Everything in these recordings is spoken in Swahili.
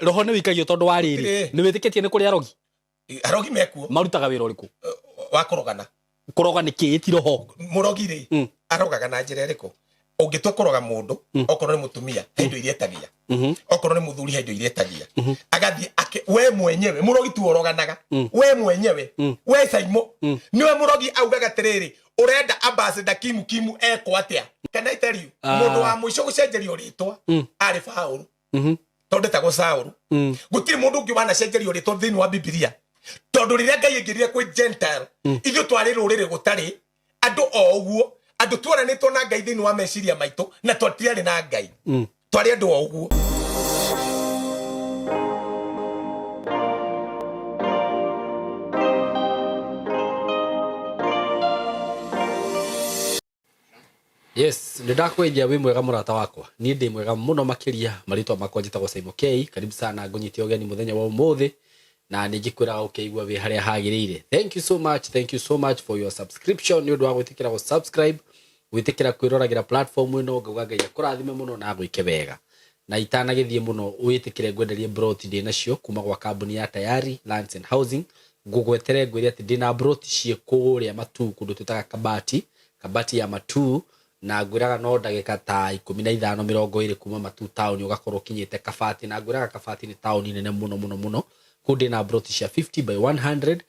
roho ni wikagio tondu wa riri ni witikitie ni kuri arogi mekuo marutaga wira uriku wa kurogana kuroga ni ki roho murogi ri arogaga na njira iriku ungitwa kuroga mundu okorwo ni mutumia hindo iria etagia okorwo ni muthuri hindo iria etagia agathi we mwenyewe murogi tu oroganaga we mwenyewe we Saimo niwe murogi augaga tiriri urenda ambassador Kimu eko atia can I tell you mundu wa mwisho gucenjerio ritwa ari Paul tondu tago Saul gutiri mundu ungi wana cenjerio ritwa thini wa Biblia tondu riria Ngai ingirire kwi Gentile ithu twari rurire gutari andu o uguo andu twaranitwo na Ngai thini wa meciria maitu na twatiari na Ngai twari andu o uguo. Yes, ndakwendia wi mwega murata wakwa. Ni ndi mwega muno makiria maritwa makwa njitagwo Saimo K. Karibu sana ngonyite ogeni muthenya wa umuthi na ningikwira ukeigwa wi haria hagirire. Thank you so much for your subscription. Ni undu wa gwitikira go subscribe, gwitikira kwiroragira platform ino ngaugaga ya kurathime muno na gwike wega. Na itana githie muno witikire ngwenderie broti ndi nacio kuma gwa kambuni ya Tayari Lands and Housing. Ngugwetere ngwiri ati ndina broti cie kuria matu kundu tutaga kabati ya matu na ngwiraga no ndagika ta 15 20 kuma matu town ugakorwo kinyite kabati na ngwiraga kabati ni town nene muno kundi na broti cia 50 by 100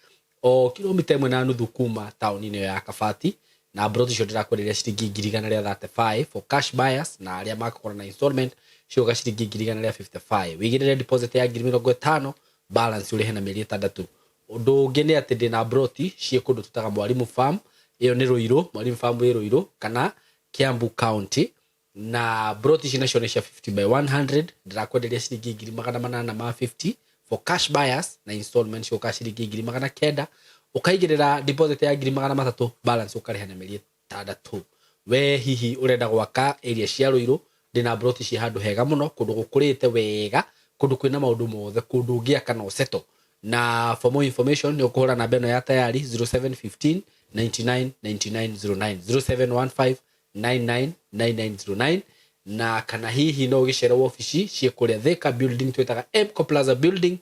o kilomita 1.5 kuma town ino ya kabati na broti cio ndirakwenderia ciringi 135 for cash buyers na aria makakora na installment cio ga ciringi 155 wigirire deposit ya 50 balance uri hena mieri 6 undu ungi ni ati ndina broti cie kundu tutaga Mwalimu Farm iyo ni Ruiru Mwalimu Farm wi Ruiru kana Kiambu County na broti cinacio ni cia 50 by 100 ndirakwenderia ciringi 850 for cash buyers na installment cio ka ciringi 900 ukaigirira deposit ya 300 balance ukariha na mieri 6 we hihi urenda gwaka area cia Ruiru ndina broti cia handu hega muno kundu gukurite wega kundu kwina maundu mothe kundu ngiaka no seto na for more information ni ukuhura na beno ya Tayari 0715 99 9909 0715 999909 na kana hihi no gicera office cie kuria Thika building twetaga Mco Plaza building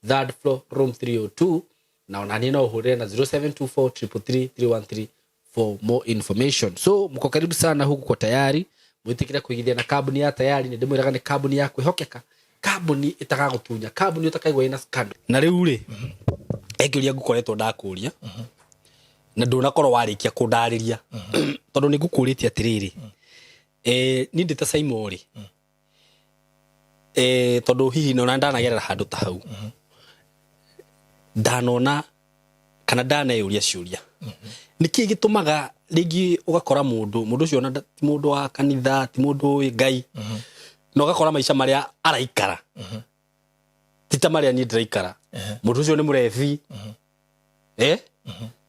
3rd floor room 302 na onani no uhure na 0724333313 for more information. So mko karibu sana huku kwa Tayari mwitikira kuigithia na kambuni ya Tayari ni ndimwiraga ni kambuni ya kwihokeka kambuni itagagutunya kambuni utakaigwa ina scandal na riu ri egiria ngukoretwo ndakuria na ndunakorwo warikia kundariria tondu ni ngukuritie atiriri ni ndita Saimo ri tondu hihi no ndanagerera handu ta hau ndanona kana ndaneyuria ciuria niki gitumaga ringi ugakora mundu cio na mundu wa kanitha ti mundu wi Ngai no gakora maica maria araikara tita maria ni ndiraikara mundu cio ni murevi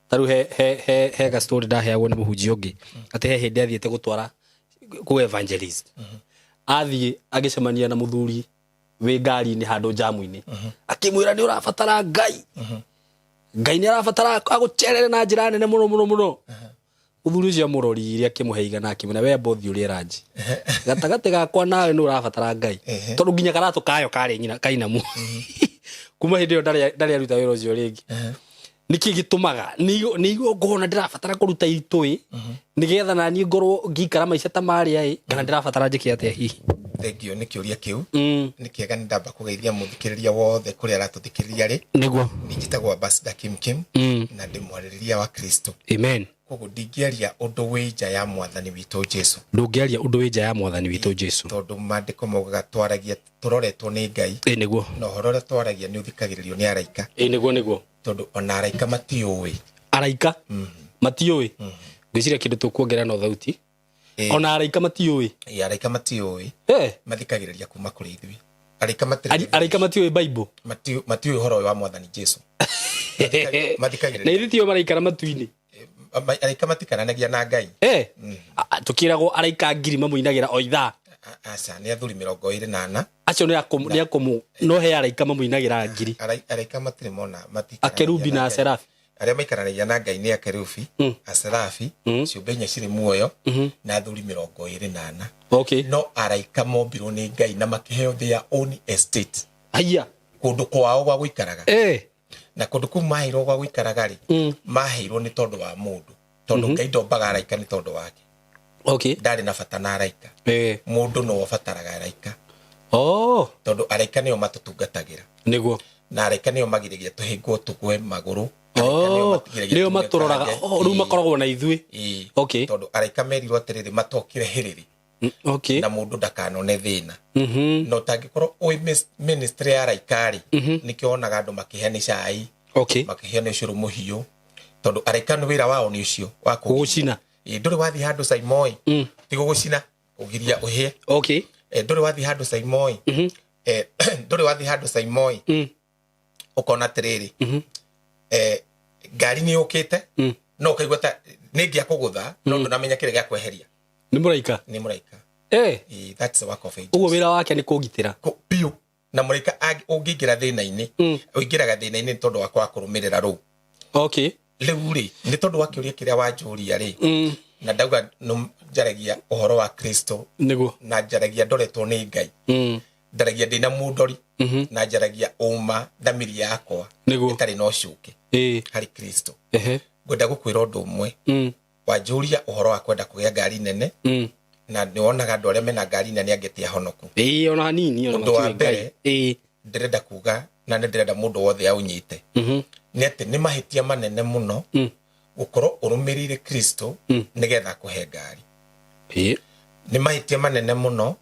taru he ga story ndaheagwo ni muhunji ungi ati he hindi athiete gutwara ku evangelist athi agicemania na muthuri wi ngari ni handu jamu-ini akimwira ni urabatara Ngai Ngai ni arabatara agucerere na njira nene muno muthuri ucio amuroriire akimuheiga na akimena we bothi uri ranji gatagate gakwa nawe ni urabatara Ngai tondu nginya karatu kayo kari nyina kainamu kuma hindi yo ndari aruta wira ucio ringi niki gitumaga nigo ngona ndirabatara kuruta itui nigetha na ni ngorwo ngikara maica ta maria kana ndirabatara njike atia hihi thengio ni kiuria kiu nikiega ndamba kugeithia muthikiriria wothe kuri aratuthikiriria ri niguo ningitagwo Ambassador Kim na ndimwaririria wa Kristo amen koguo ndingiaria undu wi nja ya mwathani witu Jesu ndungiaria undu wi nja ya mwathani witu Jesu tondu mandiko mogaga twaragia turoretwo ni Ngai niguo no horore twaragia ni uthikagiririo ni araika niguo tondu ona araika matiui araika matiui ngwiciria kindu tukuongerera no thauti ona araika matiui mathikagiriria kuma kuri ithui araika matiui Bible matiui horo wa mwathani Jesu mathikagiriria na ithitio maraikara matuini araika matikananagia na Ngai tukiragwo araika ngiri mamuinagira o ithaa aca ni athuri 24 acio ni akumu no he araika mamuinagira ngiri araika matire mona akerubi na serafi aria maikaranagia na Ngai ni akerubi aserafi ciumbe inya ciri muoyo na athuri 24 okay no araika mombirwo ni Ngai na makiheo their own estate aya kundu kwao gwa guikaraga na kundu ku mahiro gwa guikaraga ri mahiro ni tondu wa mundu tondu Ngai ndombaga araika ni tondu wake ndari na bata na araika mundu no wabataraga araika tondu araika nio matutungatagira niguo na araika nio magirigia tuhingwo tugwe maguru nio maturoraga riu makoragwo na ithui tondu araika merirwo atiriri matokire hiriri na mundu ndakanone thina no tangikorwo oi ministry ya araikari nikionaga andu makiheni cai makiheni ucuru muhiu tondu araika no wira wao ni ucio wa kugucina nduri wathi handu Saimoi tigo gucina ugiria uhie nduri wathi handu Saimoi nduri wathi handu Saimoi ukona tiriri ngari ni ukite no kaigwa ta ningia kugutha no ndamenya kire gya kweheria ni muraika that's the work of angels ugo wira wake ni kugitira piu na muraika ungingira thina-ini uingiraga thina-ini tondu wa kwa kurumirira ru riu ri ni tondu wa kiuria kiria wanjuria ri na ndauga njaragia uhoro wa Kristo niguo na njaragia ndoretwo ni Ngai ndaragia ndina mundori na njaragia uma thamiri yakwa itari no cuke hari Kristo ngwenda gukwira undu umwe wanjuria uhoro wa kwenda kugia ngari nene na nionaga andu aria mena ngari nene angetia honoku ona hanini ona makiri ndirenda kuga na ndirenda mundu wothe aunyite ni ati ni mahitia manene muno gukorwo urumirire Kristo nigetha kuhe ngari ni mahitia manene muno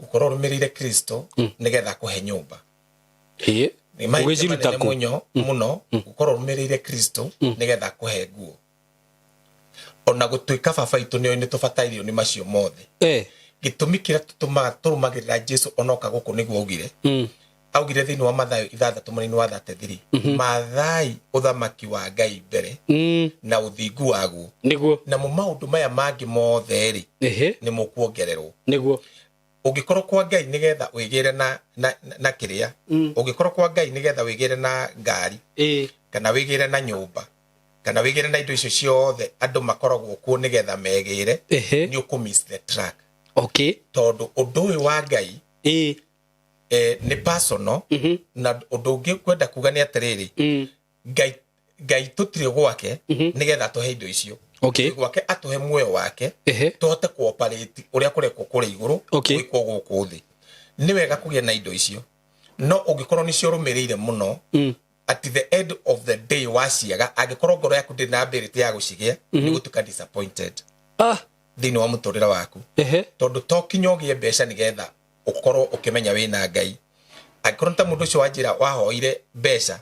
gukorwo urumirire Kristo nigetha kuhe nyumba ni mahitia manene muno gukorwo urumirire Kristo nigetha kuhe nguo ona gutuika baba itu ni tubatairio ni macio mothe gitumi kira tutumaga turumagirira Jesu onoka guku niguo ugire augire thini wa Mathayo 6:33 mathai uthamaki wa Ngai mbere na uthingu waguo niguo na mu maundu maya mangi mothe ri ni mukuongererwo niguo ugikorwo kwa Ngai nigetha wigire na kiria ugikorwo kwa Ngai nigetha wigire na ngari kana wigire na nyumba kana wigire na indo icio ciothe andu makoragwo kuo nigetha megire ni ukumiss the track tondu undu uyu wa Ngai ni personal na undu ungi kwenda kuga ni atiriri Ngai tutire gwake nigetha tuhe indo icio gwake atuhe muoyo wake tuhote kuoperate uria kureko kuri iguru gwikwo guku thi ni wega kugia na indo icio no ungikorwo ni cio rumirire muno at the end of the day waciaga angikorwo ngoro yaku ndina ability ya gucigia ni gutuka disappointed thini wa muturira waku tondu tokinya ugie mbeca nigetha ukorwo ukimenya wina Ngai akorwo ta mundu ucio wanjira wahoire mbeca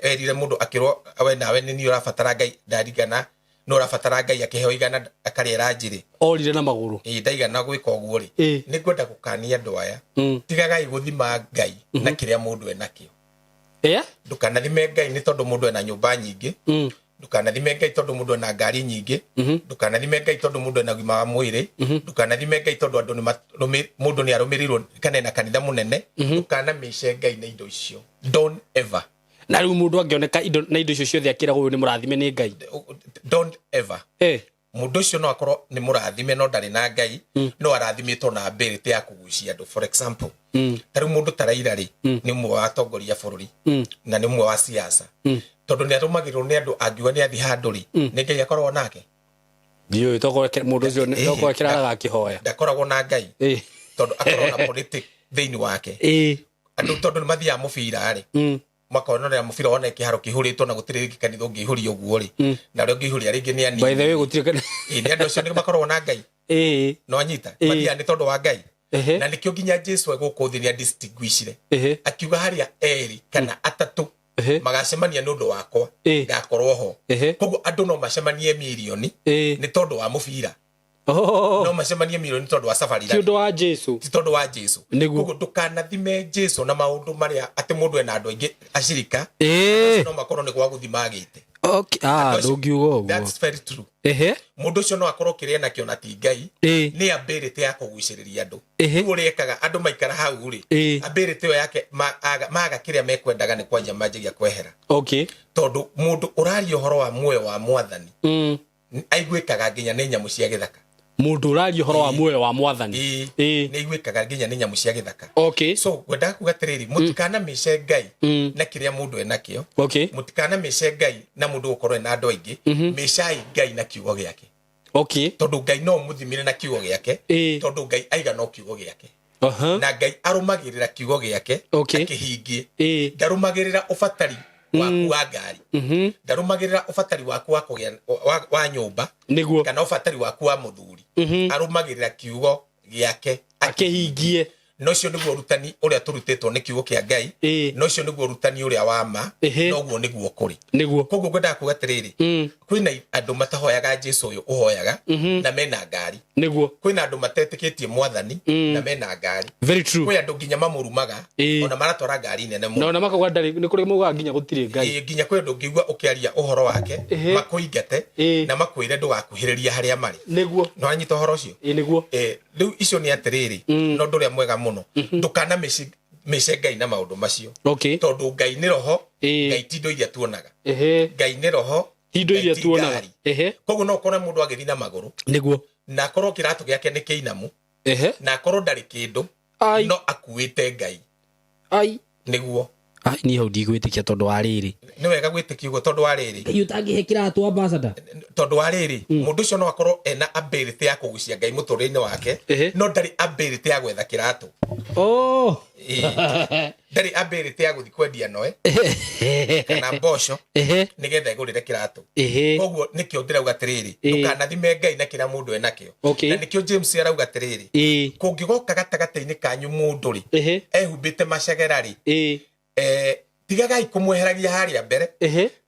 erire mundu akirwo we nawe ni urabatara Ngai ndarigana no urabatara Ngai akiheo igana akariera njiri orire na maguru ndaigana gwika uguo ri ni ngwenda gukania andu aya tigagai guthima Ngai na kiria mundu enakio ndukanathime Ngai ni tondu mundu ena nyumba nyingi ndukanathime Ngai tondu mundu ena ngari nyingi ndukanathime Ngai tondu mundu ena gima wa mwiri ndukanathime Ngai tondu andu ni mundu ni arumirirwo kana na kanitha munene ndukanamishe Ngai na indo icio don't ever na riu mundu angioneka indo na indo icio ciothe akira uyu ni murathime ni Ngai don't ever mundu ucio no akorwo ni murathime no ndari na Ngai no arathimitwo na ability ya kugucia andu for example tari mundu taraira ri ni mwe wa atongoria bururi na ni mwe wa siasa tondu ni arumagirwo ni andu angiwa ni athi handu ri ni Ngai akorwo nake dio toko mundu ucio ni toko kiraraga akihoya ndakoragwo na Ngai tondu akorwo na politics thini wake andu tondu ni mathia mubira ri makonora mubira wona kiharo kihuritwo na gutire kanitho ngihuria uguo ri na rio ngihuria ringi ni ani by the way gutire kana ni andu cio ni makorwo na Ngai no anyita mathia ni tondu wa Ngai na nikio ginya Jesu agukuthia distinguishire akiuga haria eri kana atatu magacemania nundu wakwa ngakorwo ho koguo andu no macemanie milioni ni tondu wa mubira no macemanie milioni tondu wa safari tondu wa Jesu tondu wa Jesu koguo ndukanathime Jesu na maundu maria ati mundu ena andu aingi acirika no makorwo ni gwa guthima agite ndugiugo uguo that's very true mundu ucio no akorwo kiria na kio na ti Ngai ni ability ya kuguciriria andu uriekaga andu maikara hau ri ability yake maga kiria mekwendaga ni kwanja manjigia kwehera tondu mundu uraria uhoro wa muoyo wa mwathani aiguikaga nginya ni nyamu cia githaka mundu urario horo wa muoyo wa mwathani nĩ igwĩkaga nginya nĩ nyamũ cia gĩthaka. Okay. So ngwendaga kuga atĩrĩrĩ, mũtikana mĩce Ngai na kĩrĩa mũndũ enakĩo. Okay. Mũtikana mĩce Ngai na mũndũ gũkorwo ena andũ aingĩ. Mĩcai Ngai na kiugo gĩake. Okay. Tondũ Ngai no mũthimire na kiugo gĩake, tondũ Ngai aiga no kiugo gĩake. Na Ngai arũmagĩrĩra kiugo gĩake akĩhingie. Ndarũmagĩrĩra ũbatari waku wa ngari, ndarũmagĩrĩra ũbatari waku wa kũgĩa wa nyũmba kana ũbatari waku wa mũthuri. Arũmagĩrĩra kiugo gĩake akĩhingie. Nocio nĩguo ũrutani ũrĩa tũrutĩtwo nĩ kiugo kĩa Ngai. Nocio nĩguo ũrutani ũrĩa wa ma, noguo nĩguo kũrĩ. Koguo ngwendaga kuga atĩrĩrĩ, kwĩna andũ matahoyaga Jesũ ũyũ ũhoyaga na mena ngari. Kwĩna andũ matetĩkĩtie mwathani na mena ngari. Very true. Kwĩ andũ nginya mamũrumaga ona maratwara ngari nene mũno. Na makauga ndarĩ nĩ kũrĩ maugaga nginya gũtirĩ Ngai. Nginya kwĩ andũ ngĩigua ũkĩaria ũhoro wake makũingate na makwĩre ndũgakuhĩrĩria harĩa marĩ. No anyita ũhoro ũcio. Rĩu icio nĩ atĩrĩrĩ, no ndũrĩa mwega mũno. Ndũkana mĩce Ngai na maũndũ macio. Tondũ Ngai nĩ roho, Ngai ti indo iria tuonaga. Ngai nĩ roho, indo iria tuonaga. Koguo no ũkore mũndũ agĩthiĩ na magũrũ na akorwo kĩratũ gĩake nĩ kĩinamu na akorwo ndarĩ kĩndũ no akuĩte Ngai. Nĩguo niĩ hau ndigwĩtĩkia tondũ wa rĩrĩ. Nĩ wega gwĩtĩkia ũguo tondũ wa rĩrĩ. Ngai ũtangĩhe kĩratũ ambassador. Tondũ wa rĩrĩ, mũndũ ũcio no akorwo ena ability ya kũgucia Ngai mũtũrĩre-inĩ wake, no ndarĩ ability ya gwetha kĩratũ. Ndarĩ ability ya gũthiĩ kwendia noe kana mboco nĩgetha ĩgũrĩre kĩratũ. Koguo nĩkĩo ndĩrauga atĩrĩrĩ, ndũkanathime Ngai na kĩrĩa mũndũ enakĩo. Na nĩkĩo James arauga atĩrĩrĩ, kũngĩgoka gatagatĩ-inĩ kanyu mũndũ rĩ ehumbĩte macegera-rĩ, tigagai kũmweheragia harĩa mbere,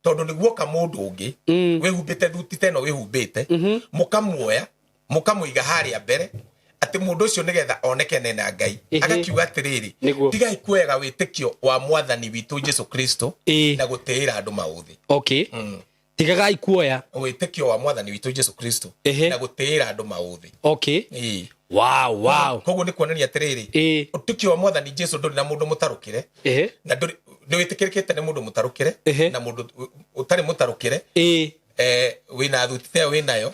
tondũ nĩguoka mũndũ ũngĩ wĩhumbĩte thuti teno wĩhumbĩte, mũkamuoya mũkamũiga harĩa mbere atĩ mũndũ ũcio nĩgetha onekane na Ngai. Agakiuga atĩrĩrĩ, tigai kuoyaga wĩtĩkio wa mwathani witũ Jesũ Kristo na gũtĩĩra andũ maũthĩ. Tigagai kuoya wĩtĩkio wa mwathani witũ Jesũ Kristo na gũtĩĩra andũ maũthĩ. Wow. Koguo nĩ kuonania atĩrĩrĩ, ũtĩkio wa mwathani Jesũ ndũrĩ na mũndũ mũtarũkĩre na ndũrĩ wĩtĩkĩrĩkĩte nĩ mũndũ mũtarũkĩre na mũndũ ũtarĩ mũtarũkĩre wĩna thuti theo wĩnayo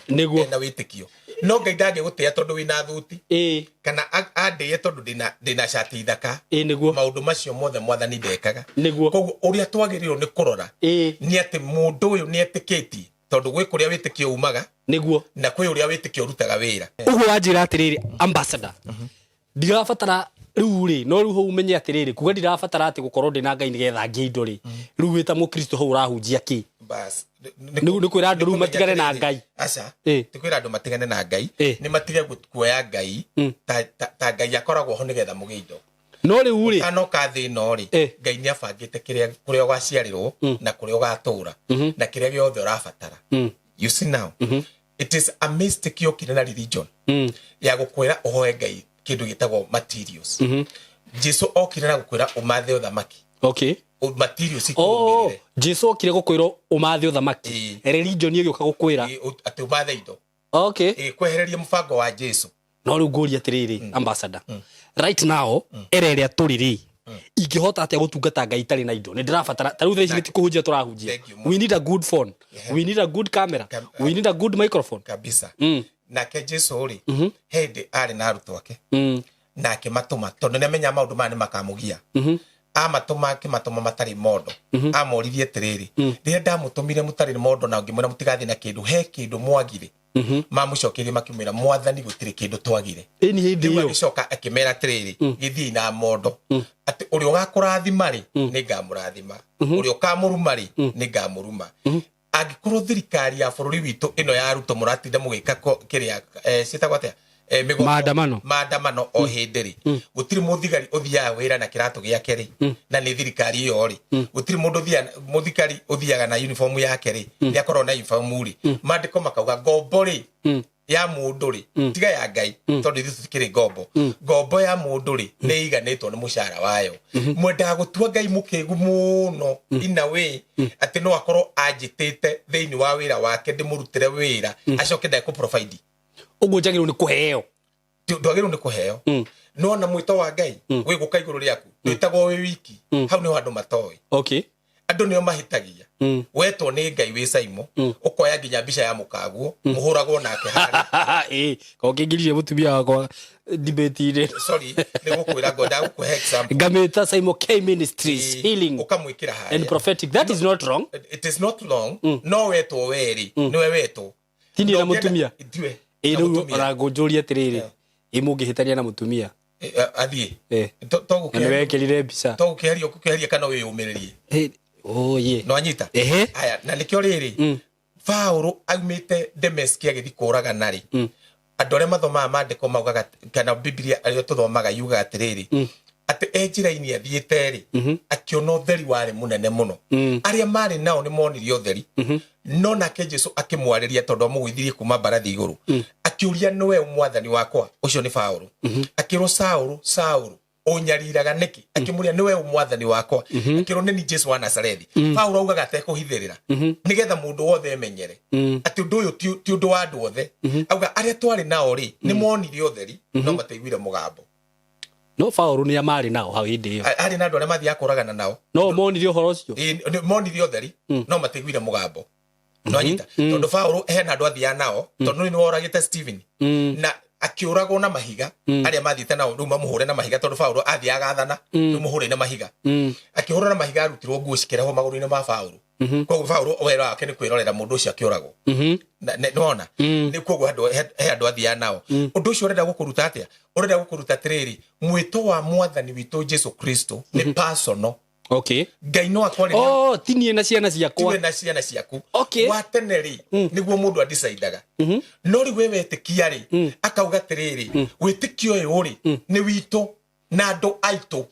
na wĩtĩkio. No Ngai ndangĩgũtĩĩa tondũ wĩna thuti kana andĩye tondũ ndĩna cati thaka. Maũndũ macio mothe mwathani ndekaga. Koguo ũrĩa twagĩrĩirwo nĩ kũrora nĩ atĩ mũndũ ũyũ nĩ etĩkĩtie, tondũ gwĩ kũrĩa wĩtĩkio umaga na kwĩ ũrĩa wĩtĩkio ũrutaga wĩra. Ũguo wanjĩra atĩrĩrĩ ambassador, ndirabatara rĩu rĩ, no rĩu hau umenye atĩrĩrĩ, kuga ndirabatara atĩ gũkorwo ndĩna Ngai nĩgetha ngĩe indo rĩ, rĩu wĩta mũkristo hau ũrahunjia kĩ? Nĩ kwĩra andũ rĩu matigane na Ngai. Aca, ti kwĩra andũ matigane na Ngai, nĩ matige kuoya Ngai ta Ngai akoragwo ho nĩgetha mũgĩe indo. No rĩu rĩ, anoka thĩ ĩno rĩ, Ngai nĩ abangĩte kũrĩa ũgaciarĩrwo na kũrĩa ũgatũũra na kĩrĩa gĩothe ũrabatara. You see now, it is a mistake yokire na religion ya gũkwĩra ũhoe Ngai kĩndũ gĩtagwo materials. Jesũ okire na gũkwĩra ũmathe ũthamaki. Materials ikũrũmĩrĩre. Jesũ okire gũkwĩra ũmathe ũthamaki. Religion ĩgĩũka gũkwĩra atĩ ũmathe indo. Kwehereria mũbango wa Jesũ. No rĩu ngũria atĩrĩrĩ ambassador, right now era ĩrĩa tũrĩ rĩ, ingĩhota atĩa gũtungata Ngai itarĩ na indo? Nĩ ndĩrabatara ta rĩu thaa ici kũhunjia tũrahunjia. We need a good phone, we need a good camera, we need a good microphone. Kabisa. Nake Jesũ rĩ, hĩndĩ arĩ na arutwo ake na akĩmatũma tondũ nĩamenya maũndũ maya nĩ makamũgia. Amatũma akĩmatũma matarĩ mondo, amorithie atĩrĩrĩ, rĩrĩa ndamũtũmire mũtarĩ mondo na ngĩmwĩra mũtigathiĩ na kĩndũ, he kĩndũ mwagire. Mamũcokerie makĩmwĩra mwathani gũtirĩ kĩndũ twagire. Rĩu agĩcoka akĩmera atĩrĩrĩ, gĩthiĩ na mondo atĩ ũrĩa ũgakũrathima rĩ nĩ ngamũrathima, ũrĩa ũkamũruma rĩ nĩ ngamũruma. Angĩkorwo thirikari ya bũrũri witũ ĩno ya arutwo mũratinda mũgĩka kĩrĩa ciĩtagwo atĩa maandamano o hĩndĩ rĩ, gũtirĩ mũthigari ũthiaga wĩra na kĩratũ gĩake rĩ na nĩ thirikari ĩyo rĩ, gũtirĩ mũthigari ũthiaga na uniform yake rĩ, nĩ akorwo na uniform rĩ, maandĩko makauga ngombo rĩ ya mũndũ rĩ tiga ya Ngai tondũ ithuĩ tũtikĩrĩ ngombo. Ngombo ya mũndũ rĩ nĩ iganĩtwo nĩ mũcara wayo. Mwendaga gũtua Ngai mũkĩgu mũno in a way atĩ no akorwo anjĩtĩte thĩinĩ wa wĩra wake ndĩmũrutĩre wĩra acoke ndakũ provide. Ũguo njagĩrĩirwo nĩ kũheo. Ndwagĩrĩirwo nĩ kũheo. No na mwĩto wa Ngai wĩ gũka igũrũ rĩaku ndwĩtagwo wĩ wiki, hau nĩho andũ matoĩ. andu nio mahitagia wetwo ni Ngai wi Saimo ukoya nginya mbica ya mukaguo muhuragwo nake hari ko kingiririe mutumia wakwa debate ire sorry ni gukwira ngoda gukuhe example Gameta Saimo K Ministries healing ukamwikira hari and prophetic that is not wrong. It is not wrong no wetwo weri niwe wetwo tini na mutumia itwe ero ragonjoria tiriri imungihitania na mutumia athie to gukirire mbica to gukiheria kana wiyumiririe oh ye no anyita haya na nikio riri Paulo aumite Dameski agithi kuraga nari andu aria mathomaga mandiko maugaga kana Biblia aria tuthomaga yuga atiriri ati ejira-ini athiite ri akiona utheri wari munene muno aria mari nao ni monirie utheri no nake Jesu akimwariria tondu amugwithirie kuma barathi iguru akiuria niwe mwathani wakwa ucio ni Paulo akirwo Saulu onyariraga niki akimuria niwe mwathani wakwa akirwo ni Jesu wa Nazarethi Paulo augaga atekuhithirira nigetha mundu wothe emenyere ati undu uyu ti undu wa andu othe auga aria twari nao ri ni monirie utheri no mateiguire mugambo no Paulo ni amari nao hau hindi iyo ari na andu aria mathia kuragana nao no monirie uhoro ucio monirie utheri no mateiguire mugambo no anyita tondu Paulo hena andu athia nao tondu ni woragite Stephen na akiuragwo na mahiga aria mathiite nao riu mamuhure na mahiga tondu Paulo athiaga athana riu muhure na mahiga akihura na mahiga arutirwo nguo cikereho maguru-ini ma Paulo koguo Paulo wera wake ni kwirorera mundu ucio akiuragwo nona ni koguo andu athia nao undu ucio urenda gukuruta atia urenda gukuruta tiriri mwito wa mwathani witu Jesu Kristo ni personal. Okay. Ngai no akwari tini na ciana ciakwa tiwe na ciana ciaku okay. wateneri niguo mundu adecidaga no ri wewe etikia ri akauga tiriri witikio uyu uri ni wito na andu aitu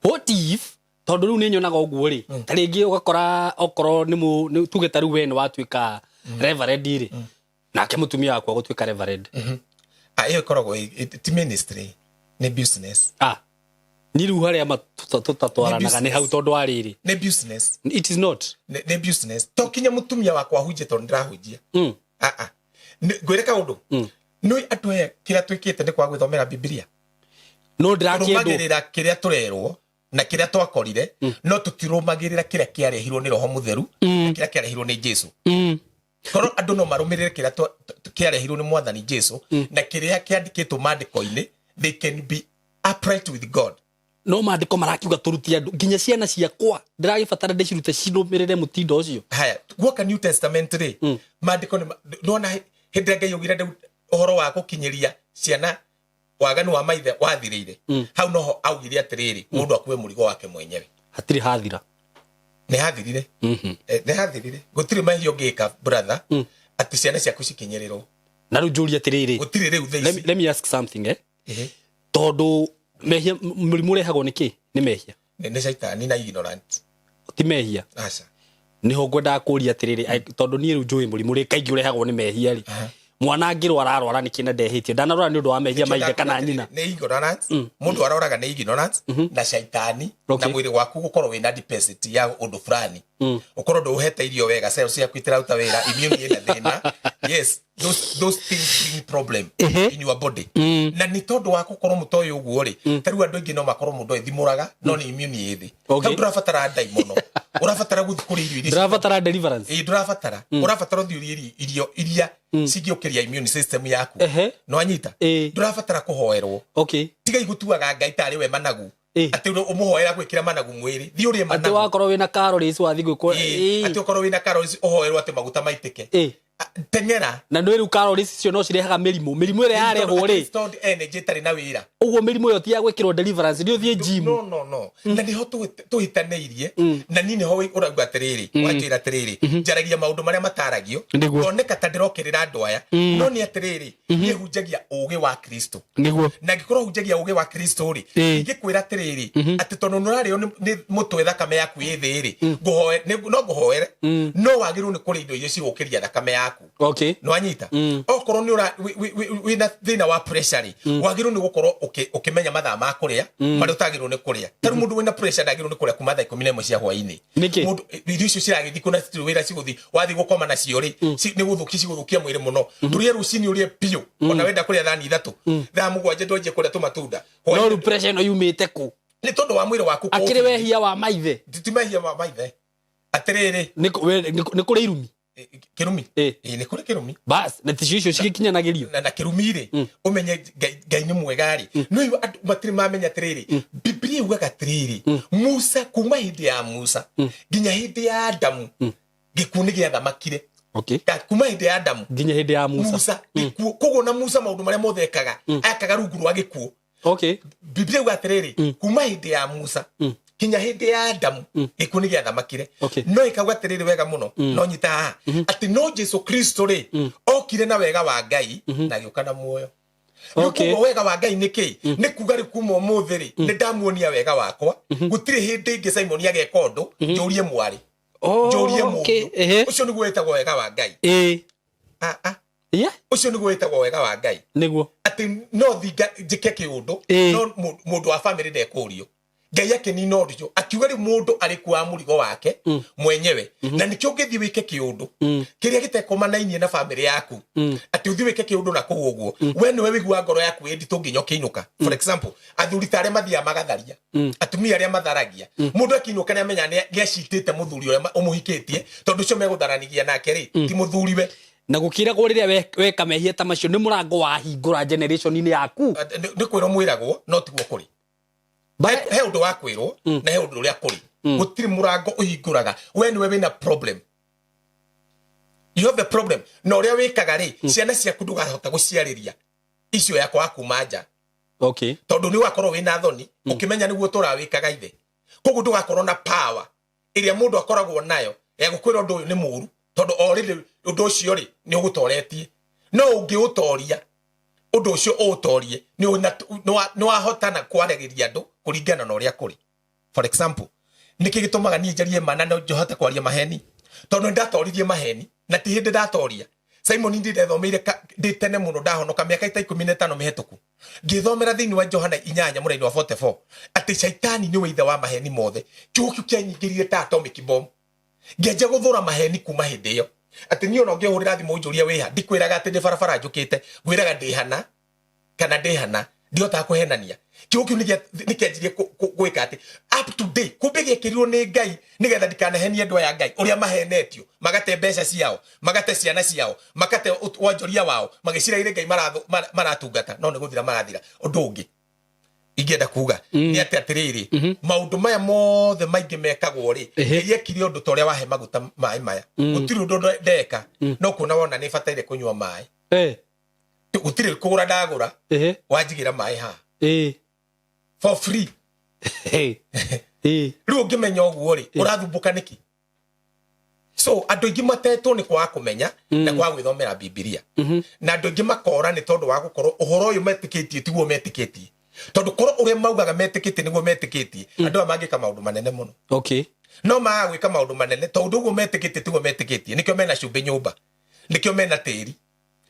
what if tondu riu ni nyonaga uguo ri taringi ugakora okoro ni tugeta riu we ni watuika reverend ri nake mutumia wakwa gutuika reverend iyo koragwo ti ministry ni business ni riu haria tutatwaranaga ni hau tondu ariri ni business it is not ni business to kinya mutumia wakwa hunje tondu ndirahunjia ngwireka undu no andu aya kira twikite ni kwa gwithomera Biblia no ndirakĩendwo kiria turerwo na kiria twakorire no tutirumagirira kiria kiarehirwo ni Roho Mutheru kiria kiarehirwo ni Jesu koro andu no marumirire kiria kiarehirwo ni mwathani Jesu na kiria kiandikitwo mandiko-ini they can be upright with God. No mandiko marakiuga turuti andu nginya ciana ciakwa ndiragibatara ndicirute cinumirire mutindo ucio haya guoka New Testament ri mandiko nona hindi Ngai ugire uhoro wa gukinyiria ciana waganu wa maithe wathirire hau noho augire atiriri mundu akuwe murigo wake mwenyewe hatiri hathira ni hathirire ni hathirire gutiri mahio ngika brother ati ciana ciaku cikinyirirwo na riu njuri atiriri gutiri riu let me ask something tondu mehia murimu rehagwo niki ni mehia ni shaitani na ignorant ti mehia aca niho ngwenda kuria atiriri tondu ni riu njui murimu ri kaingi urehagwo ni mehia ri mwana ngirwa ararwara nikina ndehitie ndanarwara ni undu wa mehia maithe kana nyina ni ignorance mundu aroraga ni ignorance na shaitani na mwiri waku gukorwo wina dependency ya undu fulani ukorwo nduhete irio wega cells ciaku itirauta wira immune ina thina yes those things bring problem in your body na ni tondu wa gukorwo mutoyo uguo ri tariu andu ingi no makorwo mundu ethimuraga no ni immune yithi hau ndurabatara ndai muno urabatara guthikura irio iria ndurabatara deliverance ndurabatara urabatara thiuri irio iria cingiokiria immune system yaku no anyita ndurabatara kuhoerwo tiga igutuaga Ngai tari we managu ati umuhoera gwikira managu mwiri thiuri managu ati wakorwo wina calories wathi gwikwo ati wakorwo wina calories uhoerwo ati maguta maitike tengera na no riu calories cio no cirehaga mirimu ire yarehwo ri stored energy tari na wira uguo mirimu yo ti ya gwikirwo deliverance ni uthie gym no na niho tuhitaneirie na nini ho uragwa atiriri wajira atiriri njaragia maundu maria mataragio oneka ta ndirokirira andu aya no ni atiriri ni hunjagia ugi wa Kristo niguo na ngikorwo hunjagia ugi wa Kristo ri ngikwira atiriri ati tondu nurario ni mutwe thakame yaku ithi ri nguhoe no nguhoere no wagiru ni kuri indo iria cigukiria thakame yaku no anyita okorwo ni ura wina thina wa pressure wagiru ni gukorwo ukimenya mathaa ma kuria mari utagiru ni kuria taru mundu wina pressure ndagiru ni kuria kuma thaa 11 cia hwaini mundu irio icio ciragithii kuna wira ciguthi wathi gukoma na cio ri ni guthukia mwiri muno turie rucini urie pio ona wenda kuria thani ithatu thaa mugwanje ndonje kuria tumatunda no ru pressure no yumite ku ni tondu wa mwiri waku akiri wehia wa maithe titimehia wa maithe atiriri ni kuri irumi kirumi ni kuri kirumi bas na tishisho shikinyanagirio na kirumi ri umenye Ngai ni mwega ri no matiri mamenya atiriri Biblia ugaga atiriri Musa kuma hindi ya Musa ginya hindi ya Adamu gikuni gya thamakire okay kuma hindi ya Adamu ginya hindi ya Musa kogo na Musa maundu maria mothe ekaga akaga rungu rwa gikuo okay Biblia ugaga atiriri kuma hindi ya Musa kinya hindi ya Adamu gikuni gya thamakire no ikagwa atiriri wega muno no nyita ati no Jesu Kristo ri okire na wega wa Ngai na gioka na muoyo okay wega wa Ngai niki ni kuga ri kuma umuthi ri ni ndamuonia wega wakwa gutire hindi ingi Simon ageka undu njurie mwari njurie mundu ucio ni gwetagwo wega wa Ngai ucio ni gwetagwo wega wa Ngai niguo ati no thiga njike kiundu no mundu wa family ndekurio Ngai yake ni ndio akiuga ri mundu ari kwa murigo wake mwenyewe na nikyo ngithi wike kiundu kiria gitekomanainie na family yaku ati uthi wike kiundu na kuguo we niwe wigua ngoro yaku endi tunginyo kiinuka for example athuri tare mathia magatharia atumia aria matharagia mundu akiinuka ni amenya ni acitite muthuri uria umuhikitie tondu cio megutharanigia nake ri ti muthuri we na gukira go riria weka mehia ta macio ni murango wa hingura generation ini yaku ni kwiro mwiragwo no tiguo kuri he undu wa kwirwo na he undu uria kuri gutiri murango uhinguraga we niwe wina problem you have the problem no uria wikaga ri ciana ciaku ndugahota guciariria icio yakwa akumanja okay tondu ni wakorwo wina thoni ukimenya niguo turawikaga ithe koguo ndugakorwo na power iria mundu akoragwo nayo ya gukwira undu uyu ni muru tondu already undu ucio ri ni ugutoretie no ungiutoria undu ucio utorie ni wahotana kwaragiria andu kuringana na uria kuri for example niki gitumaga ni njarie mana no johota kwaria maheni tondu ndatoririe maheni na ti hindi ndatoria Simon ndi ndethomeire nditene muno ndahonoka miaka ita 15 mihituku ngithomera thiini wa Johana 8 muraini wa 44 ati shaitani ni weitha wa maheni mothe kiukiu kianyingirire ta atomic bomb ngeje guthura maheni kuma hindi iyo ati ni ona ngihurira thimu njuria wiha ndikwiraga ati ndi barabara njukite gwiraga ndihana kana ndihana ndiota kuhenania kiukiu nikianjirie gwika ati up to date kubege kirirwo ni Ngai nigetha ndikanahenie ndwa ya Ngai uria mahenetio magate mbeca ciao magate ciana ciao makate wonjoria wao magicira ire Ngai maratungata no ni guthira marathira undu ungi ingenda kuga ni ati atiriri maundu maya mothe maingi mekagwo ri yekiri undu toria wahe maguta mai maya gutiri undu ndeka no kuna wona ni bataire kunywa mai gutiri kugura ndagura wanjigira mai ha for free riu ngimenya uguo ri urathumbuka niki so andu ingi matetwo ni kwa kumenya na kwa gwithomera Biblia na andu ingi makora ni tondu wa gukorwo uhoro uyu metikitie tiguo metikitie tondu korwo uria maugaga metikitie niguo metikitie andu amangika maundu manene muno okay no magwika maundu manene tondu uguo metikitie tiguo metikitie nikio mena cumbi nyumba nikio mena tiri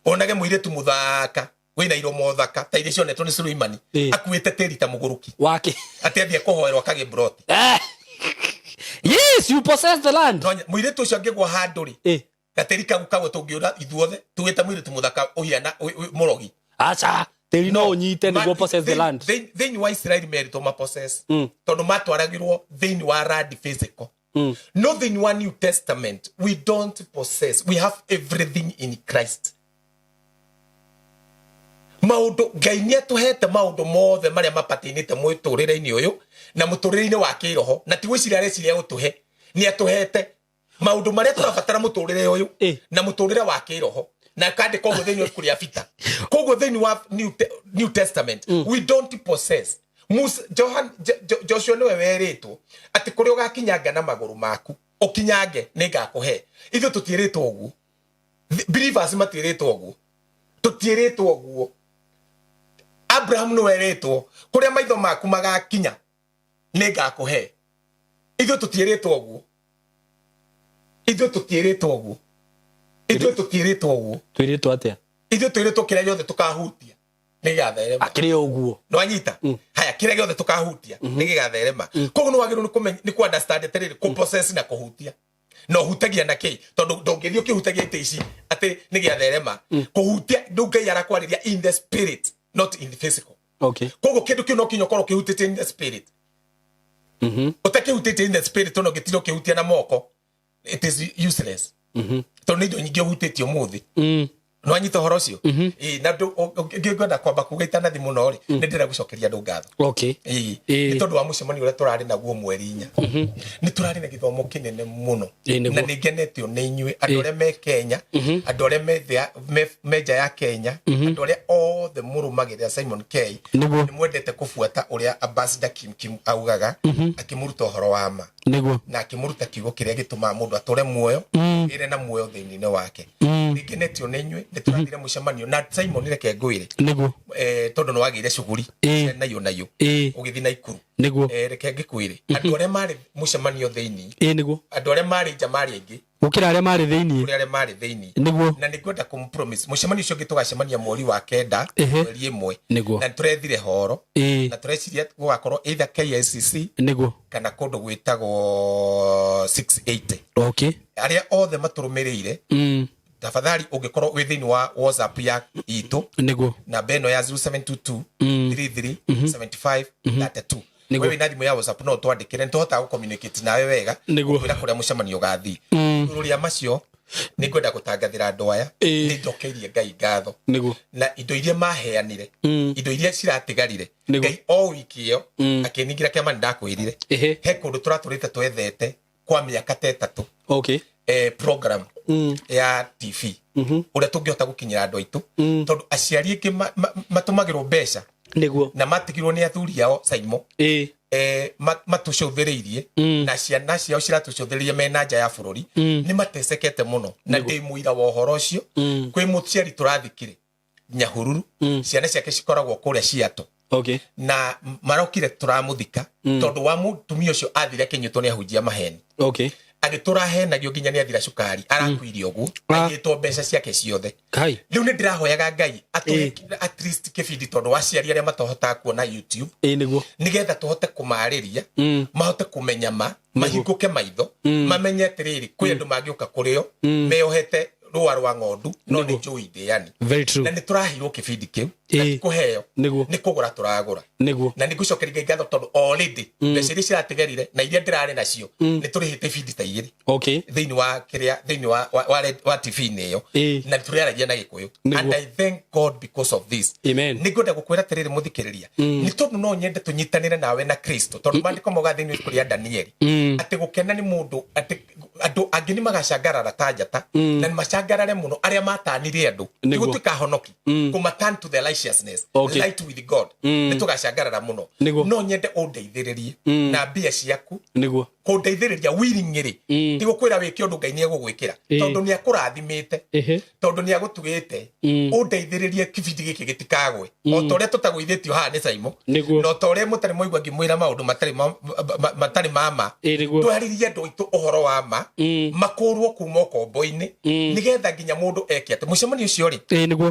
onage muiretu muthaka wina iromo thaka ta iria cionetwo ni Suleimani akuite tiri ta muguruki wake ati athie kuhoerwa kage broti yes you possess the land muiretu ucio angigwa handu ri gateri kagu kago tungiura ithuothe tuwita muiretu muthaka uhiana murogi acha tiri no unyite ni go possess the land thini wa Israel merito ma possess tondu matwaragirwo thini wa land physical no thini wa New Testament we don't possess we have everything in Christ maundu Ngai ni atuhete maundu mothe maria mapatinite muturire-ini uyu na muturire-ini wa kiroho na ti gwiciria reciria utuhe ni atuhete maundu maria turabatara muturire uyu na muturire wa kiroho na kandi kogo thini wa kuria fita kogo thini wa New Testament we don't possess Joshua niwe weritwo ati kuri ugakinyanga na maguru maku ukinyange ningakuhe ithu tutiritwo uguo believers matiritwo uguo tutiritwo uguo Abraham no weretwo kuria maitho maku magakinya ningakuhe ithu tutiritwo uguo twiritwo atia ithu twiritwo kiria giothe tukahutia nigatherema akiri uguo no anyita haya kiria giothe tukahutia nigatherema koguo no wagiru ni kumenya ni ku understand tiriri ku process na kuhutia no hutagia na ki tondu ndongithio kihutagia ici ati nigatherema kuhutia Ngai arakwariria in the spirit not in the physical okay koguo kindu kiu no kinyokoro kihutite in the spirit utakihutite in the spirit no gitiro kihutia na moko it is useless tondu indo nyingi hutitio muthi no anyita horo cio na ngĩngwenda kwamba kugaita na thimu no ri nĩ ndĩrenda gucokeria andũ ngatho nĩ tondu wa mũcemanio ũrĩa tũrarĩ naguo mweri 4 nĩ tũrarĩ na gĩthomo kĩnene mũno na nĩ ngenetio nĩ inyuĩ andũ arĩa me Kenya andũ arĩa me nja ya Kenya andũ arĩa othe mũrũmagĩrĩra Simon K nĩ mwendete kũbuata ũrĩa Ambassador Kim augaga akĩmũruta ũhoro wa ma na akĩmũruta kiugo kĩrĩa gĩtũmaga mũndũ atũre muoyo ĩrĩ na muoyo thĩinĩ wake ngenetio nĩ inyuĩ nĩ tũrathire mũcemanio na Simon reke ngwĩre tondũ nĩ wagĩire cuguri nayo ũgĩthiĩ na ikuru reke ngĩkwĩre andũ arĩa marĩ mũcemanio thĩinĩ andũ arĩa marĩ nja marĩ aingĩ gũkĩra arĩa marĩ thĩinĩ na nĩ ngwenda kũmpromise mũcemanio ũcio ũngĩ tũgacemania mweri wa 9 mweri 1 na tũrethire horo na tũreciria gũgakorwo either KICC kana kũndũ gwĩtagwo 680 arĩa othe matũrũmĩrĩire tafadhali ũngĩkorwo wĩ thĩinĩ wa WhatsApp ya itũ namba ĩno ya 0722 33 75 32 wewe na thimũ ya WhatsApp no twandĩkĩre nĩ tũhotaga gũcommunicate nawe wega kwĩra kũrĩa mũcemanio ũgathiĩ rũrĩa macio nĩ ngwenda gũtangathĩra andũ aya nĩ njokeirie Ngai ngatho na indo iria maheanire indo iria ciratigarire Ngai o wiki ĩyo akĩningira kĩama nĩ ndakwĩrire he kũndũ tũratũrĩte twethete kwa mĩaka 3 program ya TV ũrĩa tũngĩhota gũkinyĩra andũ aitũ tondũ aciari aingĩ matũmagĩrwo mbeca na matigirwo nĩ athuri ao Simon matũcũthĩrĩirie na ciana ciao ciratũcũthĩrĩria mena nja ya bũrũri nĩ matecekete mũno na ndĩ mũira wa ũhoro ũcio kwĩ mũciari tũrathikire Nyahururu ciana ciake cikoragwo kũrĩa Ciato na marokire tũramũthika tondũ wa mũtumia ũcio athire akĩnyitwo nĩ ahunjia maheni agĩtũrahenagio nginya nĩ athira cukari arakuire ũguo agĩtwo mbeca ciake ciothe rĩu nĩ ndĩrahoyaga Ngai at least kĩbindi tondũ waciari arĩa matohotaga kuona YouTube nĩgetha tũhote kũmarĩria mahote kũmenya mahingũke maitho mamenye atĩrĩrĩ kwĩ andũ mangĩũka kũrĩo meyohete rũa rwa ng'ondu no nĩ njũĩ ndĩani na nĩ tũraheirwo kĩbindi kĩu kũheo nĩ kũgũra tũragũra na nĩ ngũcokeria Ngai ngatho tondũ already mbeca iria ciratigarire na iria ndĩrarĩ nacio nĩ tũrĩhĩte ibindi ta igĩrĩ thĩinĩ wa kĩrĩa thĩinĩ wa TV-inĩ ĩyo na tũrĩaragia na Gĩkũyũ and I thank God because of this nĩ ngwenda gũkwĩra atĩrĩrĩ mũthikĩrĩria nĩ tondũ no nyende tũnyitanĩre nawe na Kristo tondũ mandĩko mauga thĩinĩ wa kũrĩa Danieli atĩ gũkena nĩ mũndũ atĩ andũ angĩ nĩ magacangarara ta njata na nĩ macangarare mũno arĩa matanire andũ nĩ gũtuĩka honoki kũmaturn to the righteousness light with God nĩ tũgacangarara mũno no nyende ũndeithĩrĩrie na mbia ciaku kũndeithĩrĩria willingly ti gũkwĩra wĩke ũndũ Ngai nĩ egũgwĩkĩra tondũ nĩ akũrathimĩte tondũ nĩ agũtugĩte ũndeithĩrĩrie kĩbindi gĩkĩ gĩtikagwe o ta ũrĩa tũtagũithĩtio haha nĩ Simon no ta ũrĩa mũtarĩ mwaigua ngĩmwĩra maũndũ matarĩ mama twarĩrie andũ aitũ ũhoro wa ma makũrwo kuma ũkombo-inĩ nĩgetha nginya mũndũ eke atĩ mũcemanio ũcio rĩ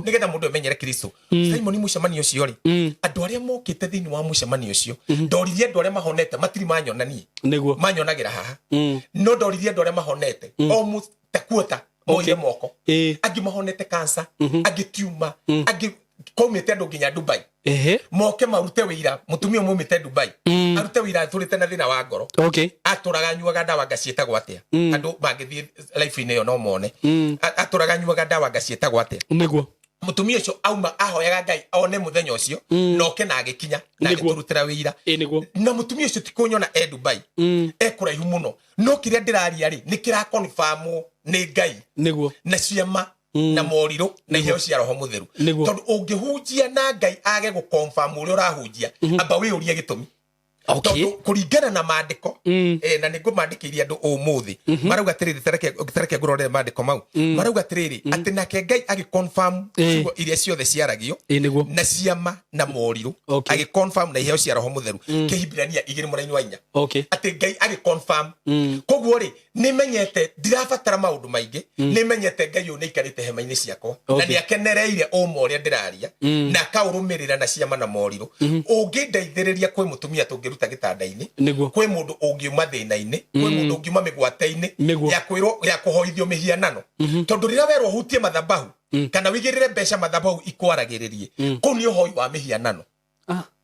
nĩgetha mũndũ amenyere Kristo Simon mũcemanio ũcio rĩ andũ arĩa mokĩte thĩinĩ wa mũcemanio ũcio ndoririe andũ arĩa mahonete matiri manyonanie manyonagĩra haha no ndoririe andũ arĩa mahonete o mũtakuota moire moko angĩ mahonete cancer angĩ tumor angĩ komete andũ nginya Dubai moke marute wĩira mũtumia mũmĩte Dubai arute wĩira tũrĩte na thĩna wa ngoro atũraga nyuaga ndawa ngaciĩtagwo atĩa andũ mangĩthiĩ life-inĩ ĩyo no mone atũraga nyuaga ndawa ngaciĩtagwo atĩa mũtumia ũcio auma ahoyaga Ngai one mũthenya ũcio noke na agĩkinya na agĩtũrutĩra wĩira na mũtumia ũcio ti kũnyona Dubai kũraihu mũno no kĩrĩa ndĩraria rĩ nĩ kĩra confirm nĩ Ngai na ciama na morirũ na iheo cia Roho Mũtheru tondũ ũngĩhunjia na Ngai age gũconfirm ũrĩa ũrahunjia amba wĩũrie gĩtũmi tondũ kũringana na maandĩko na nĩ ngũmandĩkĩire andũ ũmũthĩ marauga atĩrĩrĩ tareke ngũrorere maandĩko mau marauga atĩrĩrĩ atĩ nake Ngai agĩconfirm ciugo iria ciothe ciaragio na ciama na morirũ agĩconfirm na iheo cia Roho Mũtheru Kĩhibirania 2:4 atĩ Ngai agĩconfirm koguo rĩ nĩmenyete ndirabatara maũndũ maingĩ nĩmenyete Ngai ũyũ nĩaikarĩte hema-inĩ ciakwa na nĩakenereire ũma ũrĩa ndĩraria na akaũrũmĩrĩra na ciama na morirũ ũngĩndeithĩrĩria kwĩ mũtumia tũngĩruta gĩtanda-inĩ kwĩ mũndũ ũngiuma thĩna-inĩ kwĩ mũndũ ũngiuma mĩgwate-inĩ ya kũhoithio mĩhianano tondũ rĩrĩa werwo hutie mathabahu kana wĩigĩrĩre mbeca mathabahu ikwaragĩrĩrie kũu nĩ ũhoi wa mĩhianano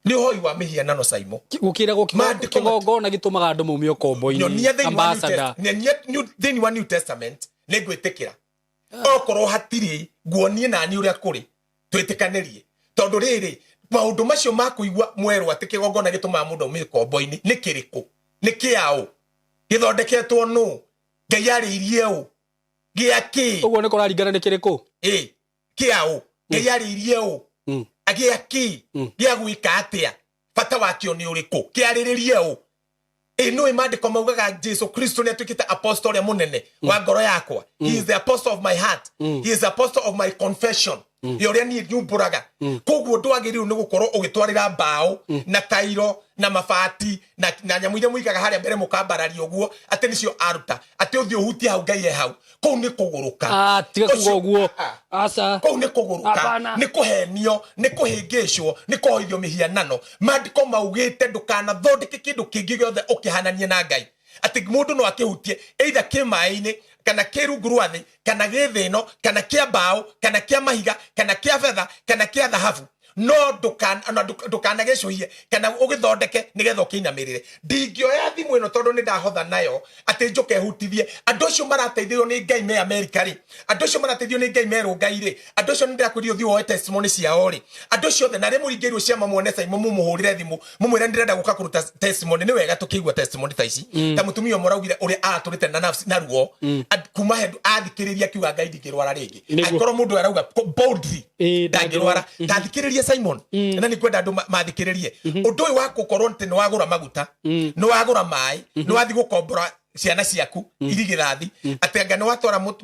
ni hoi wa mihianano Simon gukira gukigongona gitumaga andu mumio kombo-ini ambassador thini wa New Testament ni ngwitikira okorwo hatiri guonie nani uria kuri twitikanirie tondu riri maundu macio ma kuigwa mwerwa tikigongona gitumaga mundu umio kombo-ini ni kiriku ni kiao githondeketwo no Ngai ariirie u giaki uguo ni kuraringana ni kiriku kiao Ngai ariirie u agiaki gia gwika atia bata wakio ni uriku kiariririe u no imandiko maugaga Jesu Kristo ni atukite apostle ya munene wa ngoro yakwa. He is the apostle of my heart. He is the apostle of my confession. Yoria ni nyumburaga koguo ndwagiriru ni gukorwo ugitwarira mbao na tairo na mafati na nyamu iria muigaga haria mbere mukambararia uguo ati nicio aruta ati uthi uhuti hau Ngai hau kou ni kuguruka tiga kuga uguo aca kou ni kuguruka ni kuhenio ni kuhingicwo ni kuhoithio mihianano mandiko maugite ndukana thondeke kindu kingi giothe ukihanania na Ngai ati mundu no akihutie either kimai-ini kana kirungu rwathi kana githino kana kia mbao kana kia mahiga kana kia fedha kana kia dhahabu no ndukana gecohie kana ugithondeke nigetha ukiinamirire ndingioya thimu ino tondu ni ndahotha nayo ati njuke hutithie andu acio marateithio ni Ngai me America ri andu acio marateithio ni Ngai me Rungai ri andu acio ndirakwiriyo thi woe testimony ciao ri andu acio the na ri muringirwo ciama muone Simon mumuhurire thimu mumwira ndirenda guka kuruta testimony ni wega tukigwa testimony ta ici ta mutumia muraugire uri aturite na nafsi na ruo kuma hendu athikiriria kiuga Ngai ndingirwara ringi akoro mundu arauga boldly ndangirwara tathikiriria Simon na ni kwenda andu mathikiririe undu uyu wa gukorwo nti ni wagura maguta ni wagura mai ni wathi gukombora ciana ciaku irigirathi atanga ni watwara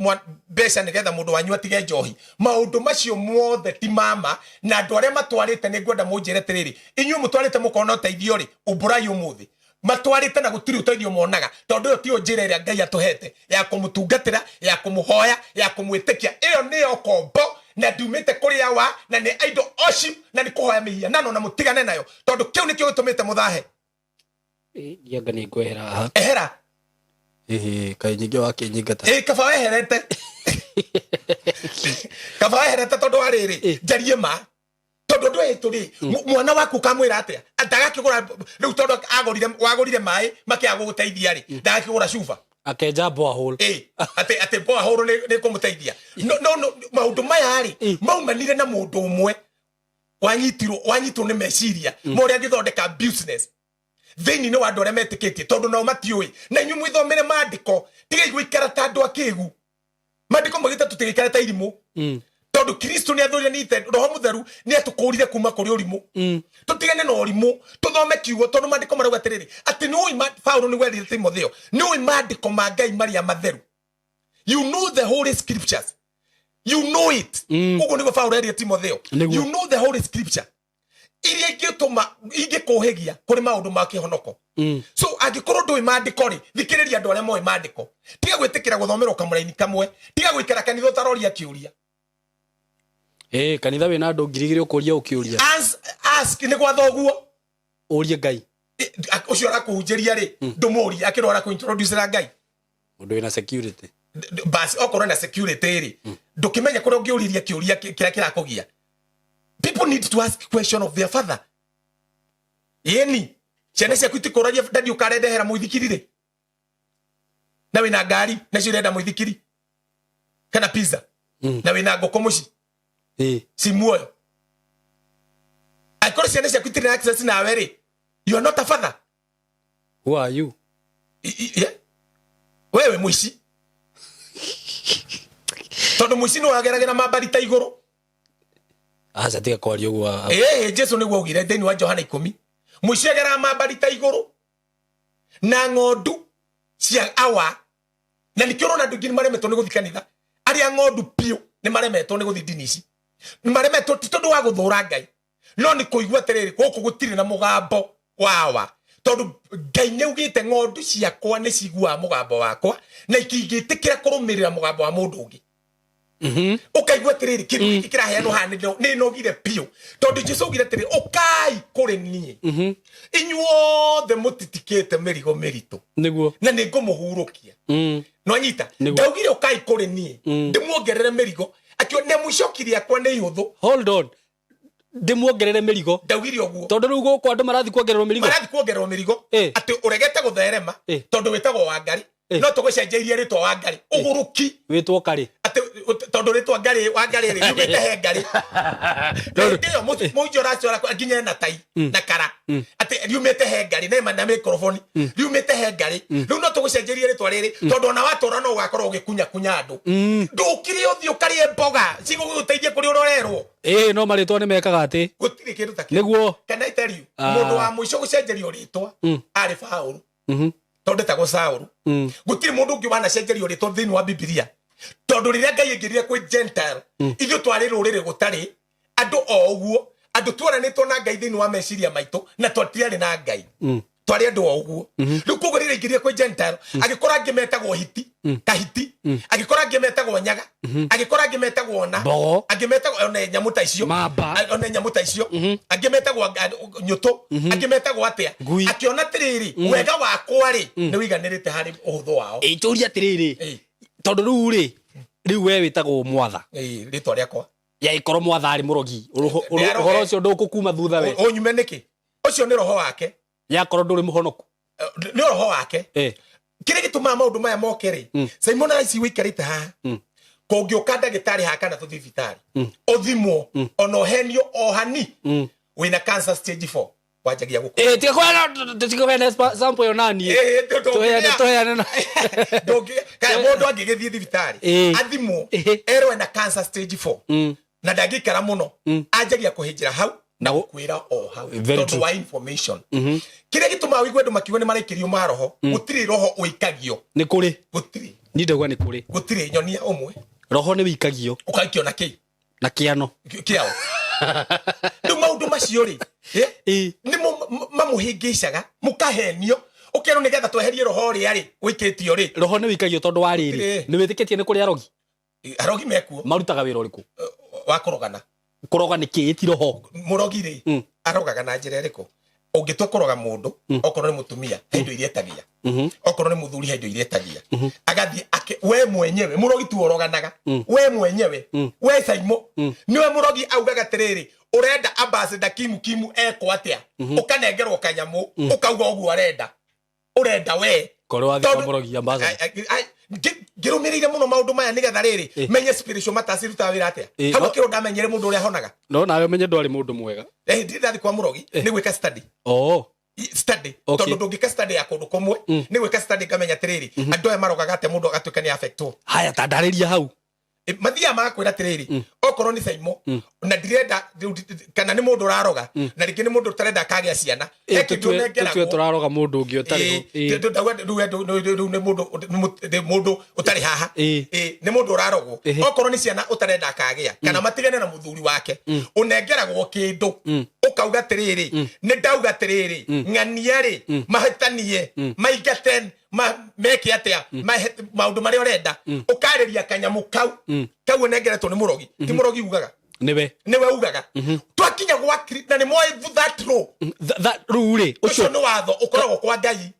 mbeca nigetha mundu wanyu atige njohi maundu macio mothe ti mama na andu aria matwarite ni ngwenda munjire tiriri inyu mutwarite mukona uteithio ri uburayo muthi matwarite na gutiri uteithio monaga tondu yo ti njira iria Ngai atuhete ya kumutungatira ya kumuhoya ya kumwitikia iyo niyo kombo na dumite kuria wa na ni idol worship na ni kuhoya mihianano na mutigane nayo tondu kiu nikio gitumite muthahe yanga ni ngwehera ha ehera kai nyingi wa kinyingata kaba weherete kaba weherete tondu ariri jarie ma tondu ndwe turi mwana waku kamwira atia ndagakigura riu tondu wagurire mai makiaga guteithia ri ndagakigura cuba akenja borehole ate borehole ni kumuteithia no maundu maya ri maumanire na mundu umwe wanyitwo ni meciria mori agithondeka business thini no andu aria metikitie tondu nao matiui na inyu mwithomere mandiko tiga igwikara ta andu akigu mandiko magita tutigikara ta irimu tondu Kristo ni athurire ni ite roho mutheru ni atukurire kuma kuri urimu tutigane na urimu tuthome kiugo tondu mandiko marauga atiriri ati no Paulo ni werire Timotheo no mandiko ma Ngai maria matheru you know the holy scriptures you know it ugo ni Paulo werire Timotheo you know the holy scripture iria ingituma ingikuhigia kuri maundu ma kihonoko so angikorwo ndui mandiko ri thikiriria andu aria moe mandiko tiga gwitikira guthomerwo kamuraini kamwe tiga gwikara kanitha taroria kiuria kanitha wina andu ngirigire ukuria ukiuria ask ni gwa thoguo urie Ngai ucio arakuhunjiria ri ndumuri akirora ku introduce ra Ngai mundu wina security bas okorwo na security ri ndukimenya kuria ungiuriria kiuria kiria kirakugia. People need to ask question of their father. Yeni ciana ciaku itikoragia dadi ukarendehera muithikirire na wina ngari na cirenda muithikiri kana pizza na wina ngoko muci si muoyo akora ciana ciaku itirina access na weri you are not a father. Who are you? Wewe muici tondu muici no ageragera mabarita iguru acha tiga kwaria uguo Jesu ni gwogire thini wa Johana 10 muici agera mabarita iguru na ng'ondu cia awa na nikiro na ndugini maremetwo ni guthi kanitha aria ng'ondu pio ni maremetwo ni guthi dini ici ni maremetwo ti tondu wa guthura Ngai no ni kuigua tereri guku gutire na mugambo wawa tondu Ngai ni ugite ng'ondu ciakwa ni cigua mugambo wakwa na ikingitikira kurumirira mugambo wa mundu ungi ukaigua tereri kindu kiraheanwo hana ni nogire pio tondu Jesu ugire tereri ukai kuri nie inyuothe mutitikite merigo meritu niguo na ni ngumuhurukia no anyita ndaugire ukai kuri nie ndimuongerere merigo akio ne mucokiria kwa ni yuthu hold on ndimuongerere mirigo ndawire oguo tondu riu guku andu marathi kuongererwo mirigo ati uregete gutherema tondu witagwo Wangari no tugucenjerie ritwa Wangari uguruki witwo kari ati tondu ritwa Wangari ri yumite he ngari ndio mujora cora nginya na tai na kara ati yumite he ngari na microphone yumite he ngari riu no tugucenjerie ritwa riri tondu na watura no ugakorwo ugikunya andu ndukire uthio karie mboga ciguguteithie kuri urorerwo no maritwa ni mekaga ati gutire kindu ta niguo kana itari mundu wa muico gucenjerio ritwa ari Paulu tondu tago Saulu gutire mundu ungi wana cenjerio ritwa thini wa Biblia tondu riria Ngai ingirire kwi Gentile ithu twari rurire gutari andu o uguo andu tworanitwo na Ngai thini wa meciria maitu na twatiari na Ngai twari andu o uguo riu koguo riria ingirire kwi Gentile agikora ngimetagwo hiti kahiti agikora ngimetagwo nyaga agikora ngimetagwo na agimetagwo ona nyamuta icio ona nyamuta icio agimetagwo nyuto agimetagwo atia akiona tiriri wega wakwa ri ni wiganirite hari uhutho wao ituria tiriri tondu riu we witagwo mwatha ritwa riakwa ya ikoro mwatha ari murogi uhoro ucio ndukukuma thutha we unyume niki ucio ni roho wake ya koro nduri muhonoku ni roho wake kire gituma maundu maya mokeri Simon Raisi wikarite ha kongiuka ndagitari haka na tuthibitari othimwo ono henio ohani wina cancer stage 4 wajagia guku tiga kwena sample yo nani toyana na dogi kaya mundu angigithie thibitari athimwo erwe na cancer stage 4 na ndagikara muno ajagia kuhinjira hau na kwira o hau tondu wa information kire gituma wigwe ndu makiwe ni marekirio maroho gutiri roho uikagio ni kuri gutiri ni ndegwa ni kuri gutiri nyonia umwe roho ni wikagio ukakio na ki na kiano kiao ndu maundu macio ri ni mamuhingicaga mukahenio ukero ni getha tweherie roho ri ari wikitio ri roho ni wikagio tondu wa riri ni witikitie ni kuri arogi mekuo marutaga wira uriku wa kuroga ni ki roho murogi ri arogaga na njira iriku ungitwa kuroga mundu okorwo ni mutumia hindu iria etagia okorwo ni muthuri hindu iria etagia agathi we mwenyewe murogi tu uroganaga we mwenyewe we Saimo niwe murogi augaga tiriri urenda ambassador kimu eko atia ukanengerwo kanyamu ukauga ogu urenda we korwo athi murogi ambassador girumirire muno maundu maya nigetha riri menye spiritual matters ruta wira atia hau kiro ndamenyere mundu uria honaga no nawe menye ndwari mundu mwega ndirathi kwa murogi ni gwika study study tondu ndungika study ya kundu kumwe ni gwika study ngamenya tiriri andu aya marogaga ate mundu agatuika ni affectwo haya tandariria hau mathia makwira tiriri okorwo ni Saimo na direnda kana ni mundu raroga na ringi ni mundu tarenda kagia ciana twe turaroga mundu ungi utari ni mundu utari haha ni mundu rarogwo okorwo ni ciana utarenda kagia kana matigane na muthuri wake unengeragwo kindu ukauga tiriri ni ndauga tiriri ng'aniari mahitanie maigaten meke atia maundu mari urenda ukariria kanyamu kau nengeretwo ni murogi ti murogi ugaga niwe ugaga twakinya gwa na ni moy that row that rule ucio no watho ukoragwo kwa Ngai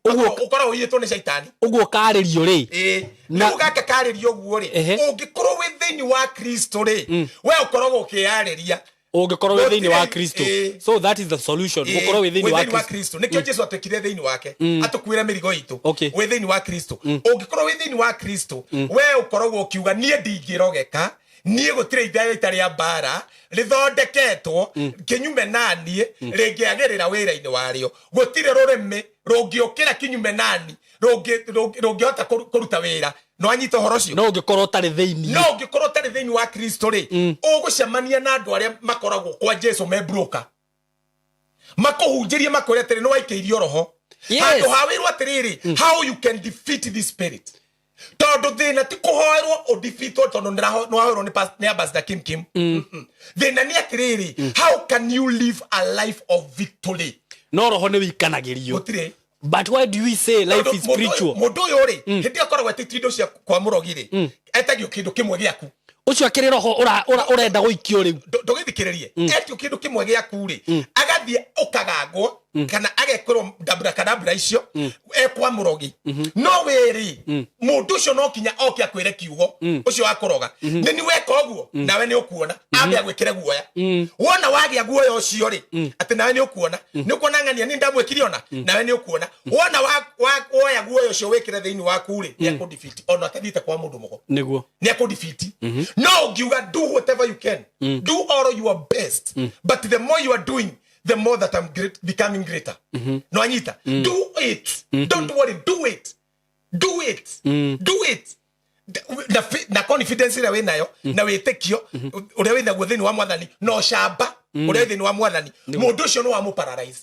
ukoragwo yitwo ni shaitani uguo karirio ri na ugaka karirio guo ri ungikorwo within wa Kristo ri we ukoragwo kiariria ungikorwo within wa Kristo so that is the solution ukorwo within wa Kristo nikyo Jesu atekire thini wake atukwira mirigo itu within wa Kristo ungikorwo within wa Kristo we ukoragwo kiuga nie ndingirogeka nie gutire ithaya itari ya bara rithondeketwo kinyume nani ringiagirira wira-ini wario gutire rurimi rungiukira kinyume nani rungihota kuruta wira no anyita horo cio no ngikorwo tari thiini wa Kristo ri ugucemania na andu aria makoragwo kwa Jesu me broker makuhunjirie makwire tiri no waikeirio roho handu hawirwo atiriri how you can defeat this spirit tondu thina ti kuhoerwo o defeatwo tondu no hoerwo ni ambassador Kim thina ni atiriri how can you live a life of victory no roho ni wikanagirio gutire. But why do we say life is spiritual? Mundu uyu ri hindi akoragwo etetindo cia kwa murogi ri etagio kindu kimwe giaku ucio akiri roho urenda guikio riu ndugithikiririe etio kindu kimwe gia kuri agathie ukagangwo kana agekirwo dabra icio ekwa murogi no weri mundu ucio no kinya okia kwire kiugo ucio akoroga ni ni weka oguo nawe ni ukuona ambe agwikire guoya wona wagia guoya ucio ri ati nawe ni ukuona ni ukuona ngania ni ndamwikiri ona nawe ni ukuona wona woya guoya ucio wikire thiini waku ri ni akudefeat ona atabite kwa mundu mugo niguo ni akudefeat no giuga do whatever you can do all your best but the more you are doing the more that I'm becoming greater. No anyita. Do it. Don't worry. Do it. Do it. Do it. Na confidence ile we nayo na wetekio ule we naguo thini wa mwathani no shamba ule thini wa mwathani mundu ucio no amu paralyze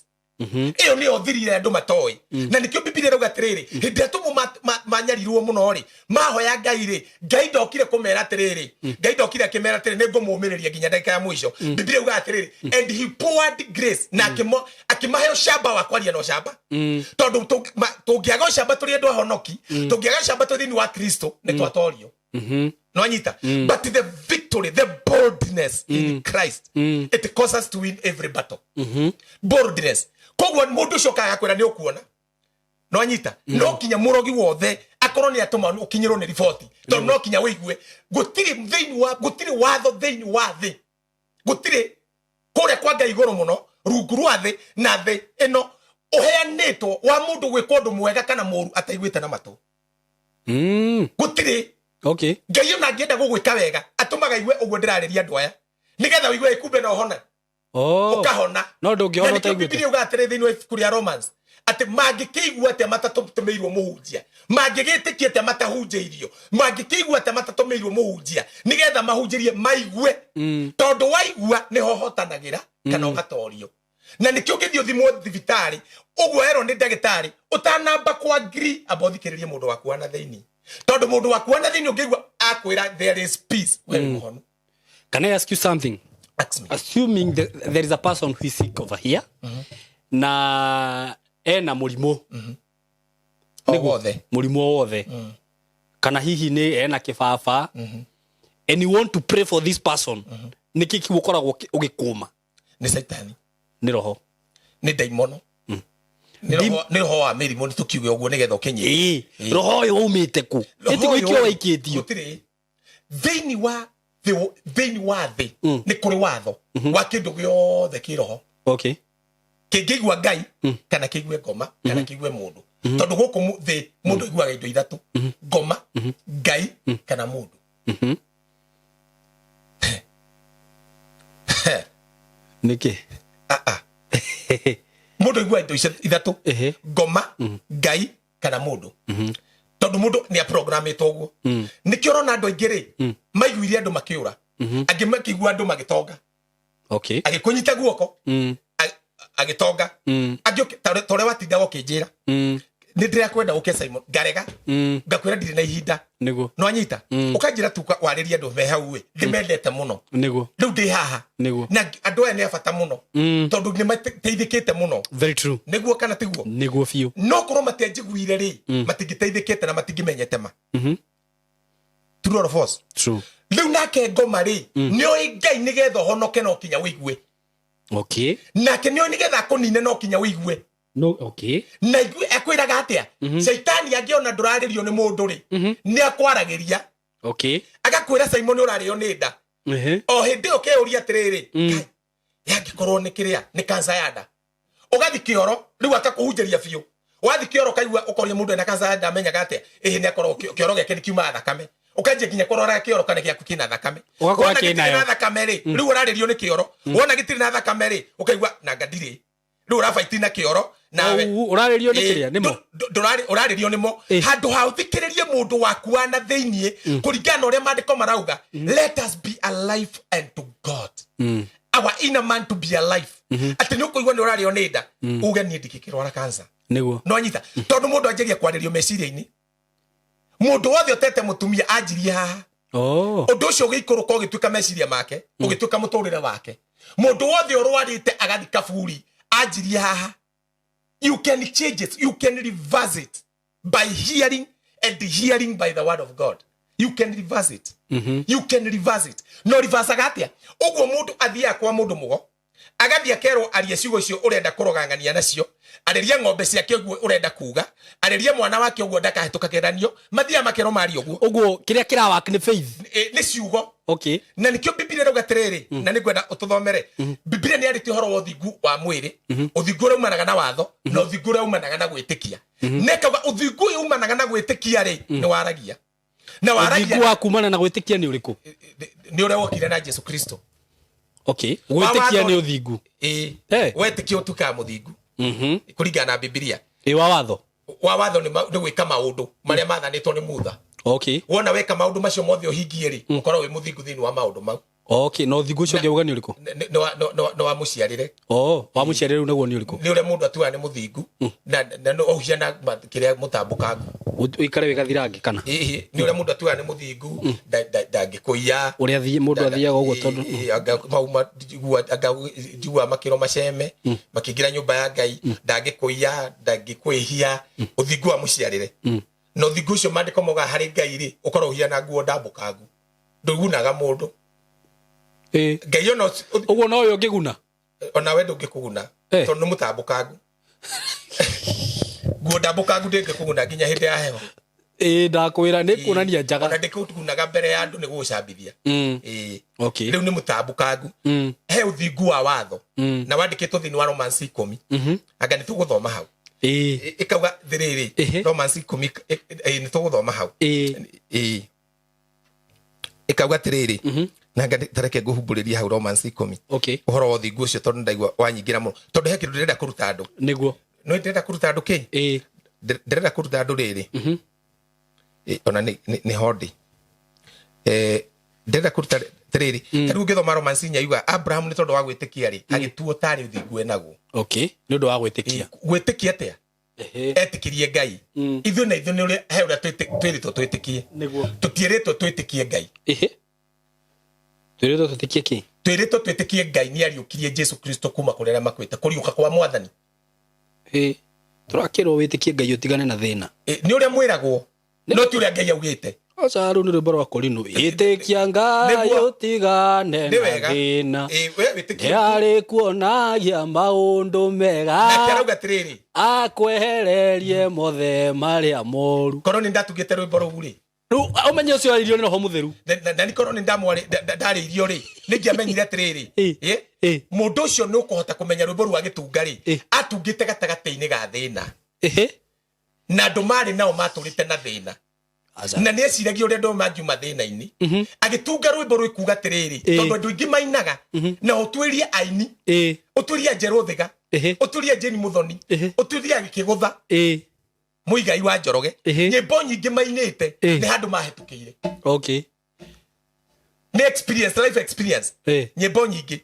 iyo ni othirire andu matoi na nikio Biblia rauga atiriri hindi atumu manyarirwo muno ri mahoya Ngai ri Ngai ndokire kumera atiriri Ngai ndokire akimera atiriri ningumuniria nginya ndaka ya mwisho Biblia rauga atiriri and he poured grace na akimahe shamba wa kwaria no shamba tondu tungiaga shamba turi andu ahonoki tungiaga shamba turi ni wa Kristo ni twatorio no anyita but the victory, the boldness in Christ it causes us to win every battle boldness kogwa mundu ucio kaga kwira ni ukuona no anyita no kinya murogi wothe akorwo ni atuma ukinyirwo ni report to no kinya wigue gutiri thiini wa gutiri watho thiini wa thi gutiri kure kwa Ngai iguru muno rungu rwa thi na thi ino uheanitwo wa mundu gwikwo ndu mwega kana muru ataigwite na matu gutiri okay Ngai ona ngienda gugwika wega atumaga igwe uguo ndirariria andu aya nigetha wigue ikumbe na uhona ukahona no ndungihona taigwite Biblia ugatire thiini wa ibuku ria Romans ati mangikigwa ate matatumeirwo muhunjia mangigitikia ate matahunjirio mangikigwa ate matatumeirwo muhunjia nigetha mahunjirie maigwe tondu waigua ni hohotanagira kana ugatorio na nikio githio thimo thibitari uguo ero ni ndagitari utanamba kwa ngiri abothikiririe mundu waku ana thiini tondu mundu waku ana thiini ungigwa akwira there is peace when you Can I ask you something? Assuming that there is a person who is sick over here na ena murimu murimu wothe kana hihi ni ena kibaba and you want to pray for this person niki kiukoragwo ugikuma ni satani ni roho ni daimono ni roho wa mirimu ni tukiuge uguo nigetha ukenye roho yo umite ku eti gwikio waikitio thiini wa thi ni kuri watho wa kindu giothe kiroho okay kingigwa Ngai kana kigwe ngoma kana kigwe mundu tondu guku thi mundu igwaga indo ithatu ngoma Ngai kana mundu niki mundu igwa indo ithatu ngoma Ngai kana mundu tondu mundu ni a program etoguo nikio rona andu aingire maiguire andu makiura agimakigwa andu magitonga okay agikunyita guoko agitonga agioke tore watinda wokinjira ni ndira kwenda uke Simon garega ngakwira ndire na ihinda niguo no anyita ukanjira tu wariria andu me hau we ndimendete muno niguo riu ndi haha niguo na andu aya ni abata muno tondu ni mateithikite muno very true niguo kana tiguo niguo fiu no korwo matenjiguire ri matingiteithikite na matingimenyete ma true or false true riu nake ngoma ri ni oi Ngai nigetha honoke no kinya wigue okay nake ni oi nigetha kunine no kinya wigue no okay na igwe akwiraga atia Saitani angiona nduraririo ni mundu ri ni akwaragiria okay agakwira Simon urario ni nda o hindi ukeuria atiriri yangikorwo ni kiria ni kansa ya nda ugathi kioro riu akakuhunjiria biu wathi kioro kaigua ukoria mundu na kansa ya nda menyaga atia ni akorwo kioro geke ni kiuma thakame ukanje kinya korora kioro kana giaku kina thakame ugakora kina thakame ri riu uraririo ni kioro wona gitiri na thakame ri ukaigua na ngadiri riu urafaiti na kioro nawe uraririo ni kiria nimo uraririo nimo handu ha uthikiririe mundu waku ana thiini kuringana uria mandiko marauga let us be alive unto God our inner man to be alive ati ni ukuigua ni urario ni nda uge ni ndikikirwara cancer niguo no anyita tondu mundu anjiria kwaririo meciria-ini mundu wothe otete mutumia anjirie haha undu ucio ugikuruka ugituika meciria make ugituika muturire wake mundu wothe urwarite agathi kaburi anjirie haha you can change it you can reverse it by hearing and hearing by the word of God you can reverse it. You can reverse it. No reverse agatia uguo mundu athia kwa mundu mugo agathia kero arie ciugo cio urenda kurogangania nacio areria ng'ombe ciake uguo urenda kuga areria mwana wake uguo ndakahituka keranio mathia makero mari uguo kiria kirawak ni faith ni ciugo. Okay, na nikio Biblia rauga tiriri na nigwenda ututhomere Biblia ni ariti horo wa uthingu wa mwiri uthingu umanaga na watho na uthingu umanaga na gwitikia nekaga uthingu umanaga na gwitikia ri ni waragia na waragia uthingu wa kumana na gwitikia ni uriku ni ure wokire na Yesu Kristo. Okay, gwitikia ni uthingu wetikia utuka muthingu kuringana na Biblia wa watho ni gwika maundu maria mathanitwo ni mutha. Okay, wona weka maundu macio mothe uhingie ri ukorwo wi muthingu thini wa maundu mau. Okay, no thigu cio ngeuga ni uriku no wa muciarire wa muciarire naguo ni uriku ni ure mundu atua ni muthingu na no uhiana kiria mutambukangu uikare wigathirangi kana ni ure mundu atua ni muthingu ndangikuia uria thie mundu athiaga uguo tondu mauma jigua makiro maceme makingira nyumba ya Ngai ndangikuia ndangikwihia uthingu wa muciarire no thigu cio mandiko moga hari Ngai ri ukorwo uhiana nguo ndambukangu ndugunaga mundu Ngai ono uguo no yo ngiguna ona we ndungikuguna tondu mutambukangu nguo ndambukangu ndingikuguna nginya hindi ya heho ndakwira ni kuonania njaga ona ndikutugunaga mbere ya andu ni gucambithia okay riu ni mutambukangu he uthingu wa watho na wandikitwo thini wa Romans 10 anga ni tuguthoma hau ikauga thiriri Romans 10 ni tuguthoma hau ikauga tiriri na tareke nguhumburiria hau Romans 10 okay uhoro wa uthingu ucio tondu ndaigua wanyingira muno tondu he kindu ndirenda kuruta andu niguo no ndirenda kuruta andu ki ndirenda kuruta andu riri ona ni hodi ndirenda kuruta tiriri riu ngithoma Romans yuga Abraham ni tondu wa gwitikia ri agituo tari uthingu enaguo. Okay, ni ndu wa gwitikia atia etikirie Ngai ithu na ithu ni uri he uri twiritwo twitikie niguo tutieritwo twitikie Ngai twiritwo twitikie ki twiritwo twitikie Ngai ni ariukirie Yesu Kristo kuma kurera makwite kuriuka kwa mwathani turakirwo witikie Ngai utigane na thina ni uri mwiragwo no ti uri Ngai augite aca ru ni rwimbo rwa Korino itikia Ngai utigane na thina yari kuonagia maundu mega na kirauga tiriri akwehererie mothe maria moru korwo ni ndatugite rwimbo rugu ri ru umenye ucio aririo ni roho mutheru na ni korwo ni ndamwari ndaririo ri ningiamenyire tiriri mundu ucio ni ukuhota kumenya rwimbo rwa gitunga ri atungite gatagati-ini ga thina na andu mari nao maturite na thina na ni eciragia uria andu mangiuma thina-ini agitunga rwimbo rwikuga tiriri tondu andu ingi mainaga na utwirie aini utwirie Njeru Thiga utwirie Jane Muthoni utwirie Gikigutha Muigai wa Njoroge nyimbo nyingi mainite ni handu mahetukire. Okay, ni experience life experience nyimbo nyingi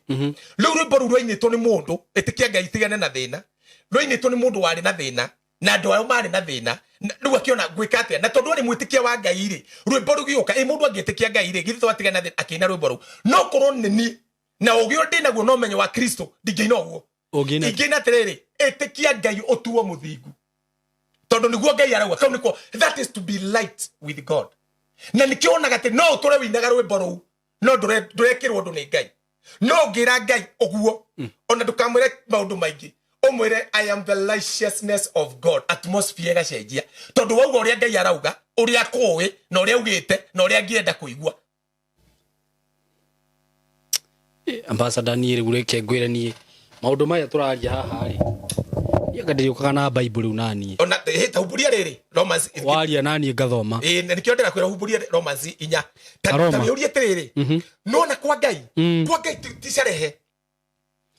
riu rwimbo ru rwainitwo ni mundu itikia Ngai tigane na thina rwainitwo ni mundu wari na thina na andu ayo mari na thina riu akiona gwika atia na tondu ni mwitikia wa Ngai ri rwimbo rugiuka mundu angitikia Ngai ri githitwo atigana na thina akina rwimbo ru no korwo ni na ugio ndinaguo no menyo wa Kristo ndingiina uguo ingina tiriri itikia Ngai utuo muthingu tondu niguo Ngai arauga kau niko that is to be light with God na nikionaga ati no tore winaga rwimbo ru no ndurekirwo ndu ni Ngai no ngira Ngai uguo ona ndukamwire maundu maingi umwire I am the righteousness of God atmosphere gacenjia tondu wauga uria Ngai arauga uria kuwi na uria ugite na uria ngienda kuigua. Ambassador ni rureke ngwire ni maundu maya turaria haha ri yakadiriukaga na Bible unani ona humburia riri Romans waria nani ngathoma nikio ndira kwira humburia Romans 4 tabiurie tiriri no na kwa Ngai ticerehe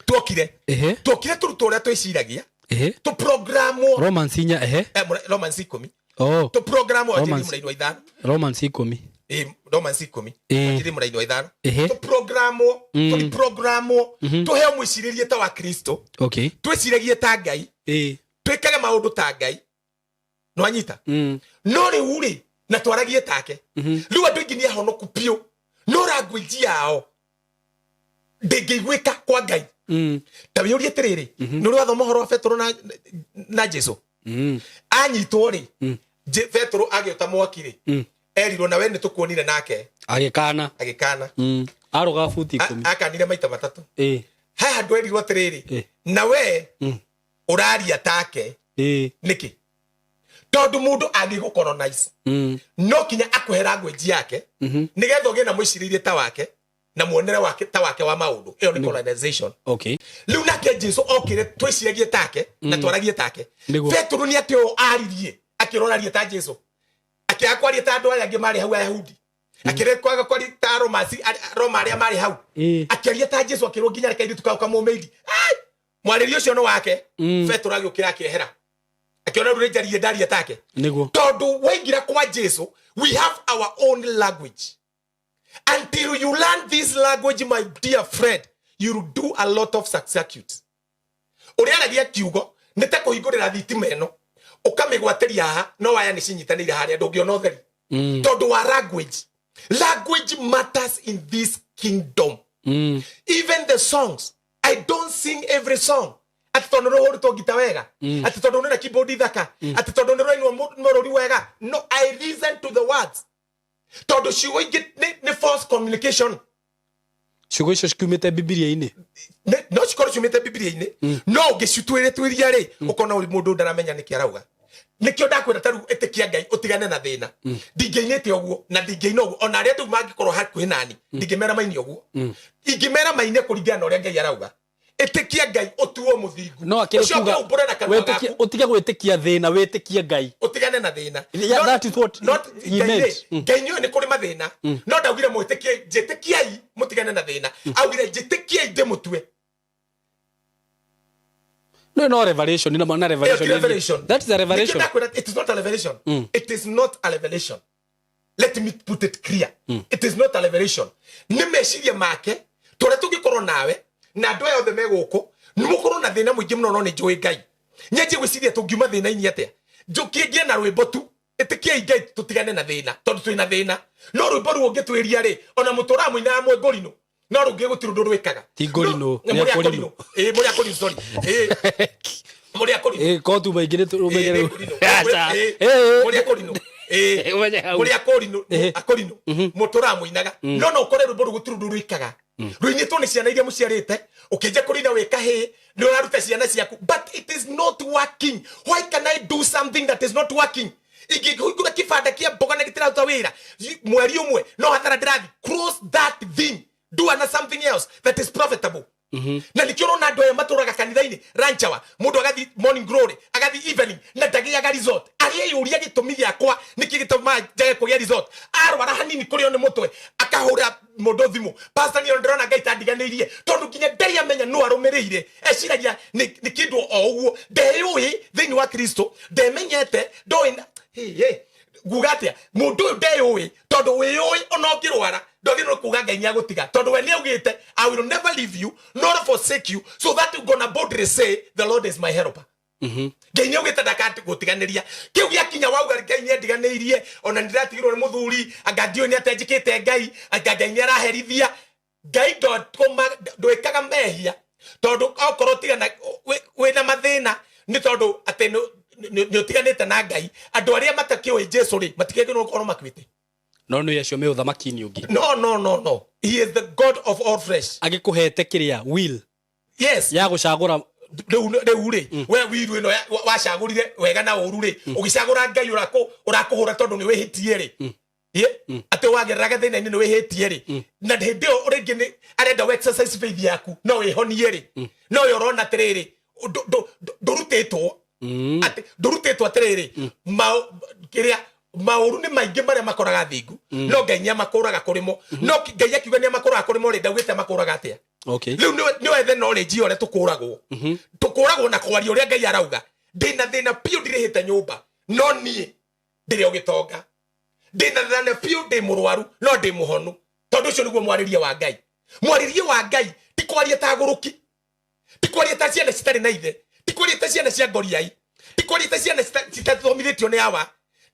twokire turuto uria twiciragia tu programo Romans 4 Romans 10 tu programo ajiri muraini wa ithano Romans 10 Romans 10 ajiri muraini wa ithano tu programo tu he mwiciririe ta wa Kristo okay twiciragie ta Ngai twikage maundu ta Ngai no anyita no riu ri na twaragie take riu andu ingi ni ahonoku pio no language yao ndingigwika kwa Ngai tabiurie tiriri ni uri wathoma horo wa Petro na Jesu anyitwo ri Petro agiota mwaki ri erirwo na we nĩ tũkuonire nake agĩkana aroga futi 10 akanire maita matatũ ha andũ erirwo atĩrĩrĩ na we ũraria take nĩkĩ tondũ mũndũ angĩgũcolonize no kinya akũhe language yake nĩgetha ũgĩe na mwĩcirĩrie ta wake na muonere wake ta wake wa maũndũ ĩyo nĩ colonization rĩu nake Jesu okire twĩciragie take na twaragie take Petro nĩ atĩ o aririe akĩroraria ta Jesu akĩakwaria ta andũ aya angĩ marĩ hau Ayahudi akĩrekwaga kwaria ta Roma arĩa marĩ hau akĩaria ta Jesu akĩrwo nginya rekaidi tukauka mũmeidi mwarĩrio ũcio no wake Petro agĩũkĩra akĩehera akiona rũrĩ njarie ndaria take tondũ waingira kwa Jesu we have our own language. Until you learn this language, my dear friend, you'll do a lot of circuits. Uriaragia kiugo nite kuhingurira thitima eno ukamigwateria haha no waya nicinyitanire haria ndungĩona ũtheri tondu wa language matters in this kingdom. Even the songs, I don't sing every song ati tondu no hurutwo ngita wega ati tondu nina keyboard thaka ati tondu nĩ roinwo mũrũri wega. No, I listen to the words tondu ciugo ingĩ nĩ false communication. Ciugo icio ciumĩte Biblia-inĩ no cikorwo ciumĩte Biblia-inĩ no ũngĩcituĩria rĩ ũkona mũndũ ndaramenya nĩkĩ arauga. Nikio ndakwĩra ta rĩu ĩtĩkia Ngai ũtigane na thĩna ndingĩinĩte ũguo na ndingĩina ũguo ona arĩa tu mangĩkorwo hakuhĩ nani ndingĩmera maini ũguo ingĩmera maine kũringana na ũrĩa Ngai arauga. Ĩtĩkia Ngai ũtuo mũthingu no akĩruga ũtige gwĩtĩkia thĩna wĩtĩkie Ngai ũtigane na thĩna. That is what he meant. Ngai nĩ kũrĩ mathĩna no ndaugire mwĩtĩkie njĩtĩkiai mũtigane na thĩna augire njĩtĩkiai ndĩmũtue. No revelation. Not revelation. That is a revelation. It is not a revelation. It is not a revelation. Let me put it clear. It is not a revelation. Nĩ meciria make tũrĩa tũngĩkorwo nawe na andũ aya othe megũkũ nĩ mũkorwo na thĩna mũingĩ mũno no nĩ njũĩ Ngai. Nyenje gwĩciria tũngiuma thĩna-inĩ atĩa njũkĩngie na rwĩmbo tu ĩtĩkiai Ngai tũtigane na thĩna tondũ twĩna thĩna no rwĩmbo rũu ũngĩtwĩria rĩ ona mũtũra mũina amwe ngorino no rũngĩ gũtirĩ ũndũ rwĩkaga ti ngorino mũrĩ akorino mũrĩ akorino sorry mũrĩ akorino kotu maingĩ nĩ tũrũmenyere mũrĩ akorino mũrĩ akorino mũtũra mũinaga no ũkore rwĩmbo rũu gũtirĩ ũndũ rwĩkaga rũinĩtwo nĩ ciana iria mũciarĩte ũkĩnja kũrina wĩka hĩ nĩ ũraruta ciana ciaku but it is not working. Why can I do something that is not working? Ingĩhingũra kĩbanda kĩa mboga na gĩtiraruta wĩra mweri ũmwe no hathara ndĩrathi close that thing, do another something else that is profitable. Na nikio rona andũ aya matũraga kanitha-inĩ ranchawa mũndũ agathi morning glory agathi evening na ndagĩaga resort arĩa yũria gĩtũmi gĩakwa nĩkĩ gĩtũma njage kũgĩa resort arwara hanini kũrĩo nĩ mũtwe akahũra mũndũ thimũ pastor nĩ ndĩrona Ngai tandiganĩirie tondũ nginya Ngai amenya nũ arũmĩrĩire eciragia nĩ kĩndũ o ũguo ndeyũĩ thĩinĩ wa Kristo ndemenyete ndoĩ nguga atĩa mũndũ ũyũ ndeyũĩ tondũ wĩyũĩ ona ũngĩrwara ndogĩrwo kuga Ngai nĩagũtiga tondũ we nĩaugĩte I will never leave you nor forsake you so that you gonna boldly say the Lord is my helper. Ngai nĩaugĩte ndakagũtiganĩria kĩu gĩakinya wauga Ngai nĩandiganĩirie ona nĩndĩratigirwo nĩ mũthuri anga ndiũĩ nĩatenjĩkĩte Ngai anga Ngai nĩaraherithia Ngai ndwĩkaga mehia tondũ okorwo tigana wĩna mathĩna nĩ tondũ atĩ nĩ ũtiganĩte na Ngai. Andũ arĩa matakĩũĩ Jesu rĩ matigagĩrĩirwo gũkorwo makuĩte no nĩ acio me ũthamaki-inĩ ũngĩ. No, he is the God of all flesh. Agĩkũhete kĩrĩa will ya gũcagũra rĩu rĩ we wiru ĩno wacagũrire wega na ũru rĩ ũgĩcagũra Ngai ũrakũhũra tondũ nĩ wĩhĩtie rĩ atĩ wagereraga thĩna-inĩ nĩ wĩhĩtie rĩ na hĩndĩ ĩyo rĩngĩ nĩ arenda exercise faith yaku no wĩhonie rĩ no yo ũrona atĩrĩrĩ ndũrutĩtwo atĩrĩrĩ kĩrĩa maũru nĩ maingĩ marĩa makoraga thingu no Ngai nĩamakũraga kũrĩmo no Ngai akiuga nĩamakũraga kũrĩmo rĩ ndaugĩte makũraga atĩa rĩu nĩ wethe knowledge ũrĩa tũkũragwo na kwaria ũrĩa Ngai arauga ndĩna thĩna piũ ndirĩhĩte nyũmba no niĩ ndĩrĩ ũgĩtonga ndĩna thĩna piũ ndĩ mũrwaru no ndĩ mũhonu tondũ ũcio nĩguo mwarĩrie wa Ngai. Mwarĩrie wa Ngai ti kwaria ta agũrũki ti kwaria ta ciana citarĩ na ithe ti kwaria ta ciana cia ngoriai ti kwaria ta ciana citathomithĩtio nĩ awa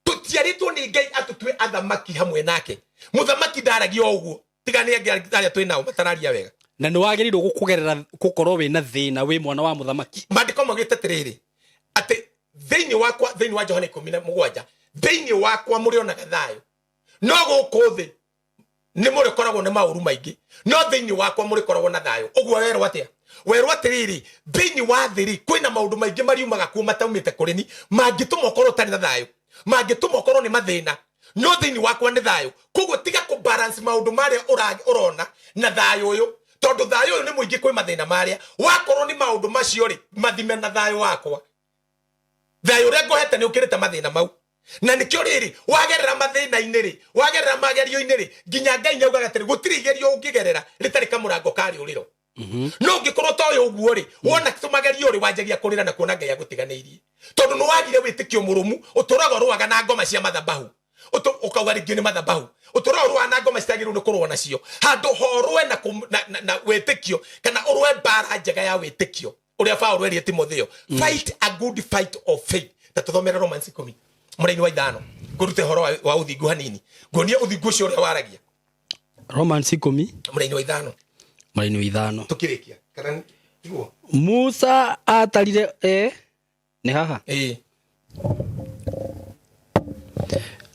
tutiarĩtwo nĩ Ngai atũtue athamaki hamwe nake. Mũthamaki ndaragia ũguo tiga nĩ arĩa twĩ nao matararia wega na nĩ wagĩrĩirwo gũkũgerera gũkorwo wĩna thĩna wĩ mwana wa mũthamaki. Maandĩko maugĩte atĩrĩrĩ atĩ thĩinĩ wa Johana 17 thĩinĩ wakwa mũrĩ onaga thayũ no gå thä nä må rä koragwo nä maå ru maingä no thä inä wakwa må rä koragwo na thayå å guo werwo atä werwo atä rä rä thä inä wa thä rä kwä na maå ndå maingä mariumaga kuo mataumä te kå rä ni mangä tå ma å korwo tarä na thayå mangä tå ma å korwo nä mathä na no thä inä wakwa nä thayå koguo tiga kå balance maå ndå marä a å rona na thayå å yå tondå thayå å yå nä må ingä kwä mathä na marä a wakorwo nä maå ndå macio rä mathime na thayå wakwa thayå å rä a ngohete nä å kä rä te mathä na mau na nä kä o rä rä wagerera mathä na-inä rä wagerera magerio-inä rä nginya ngai naugaga atä rä gå tirä igerio å ngä gerera rä tarä kamå rango karä å rä ro no å ngä korwo ta å yå å guo rä wona tå magerio rä wanjagia kå rä ra na kuona ngai agå tiganä irie tondå nä wagire wä tä kio må rå mu å tå raga rwaga na ngoma cia mathabahu å kauga rä ngä nä mathabahu å tå raga rwaga na ngoma citagä rwo nä kå rwo nacio handå horwe na wä tä kio kana å rwe mbara njega ya wä tä kio å rä a Paulo erie Timotheo fight a good fight of faith ta tå thomere Romans 10 mũraini wa 5 ngũrute horo wa ũthingu hanini nguonie ũthingu ũcio ũrĩa waragia Romans 10 mũraini wa 5 mũraini wa 5 tũkĩrĩkia kana iguo Musa atarire nĩ haha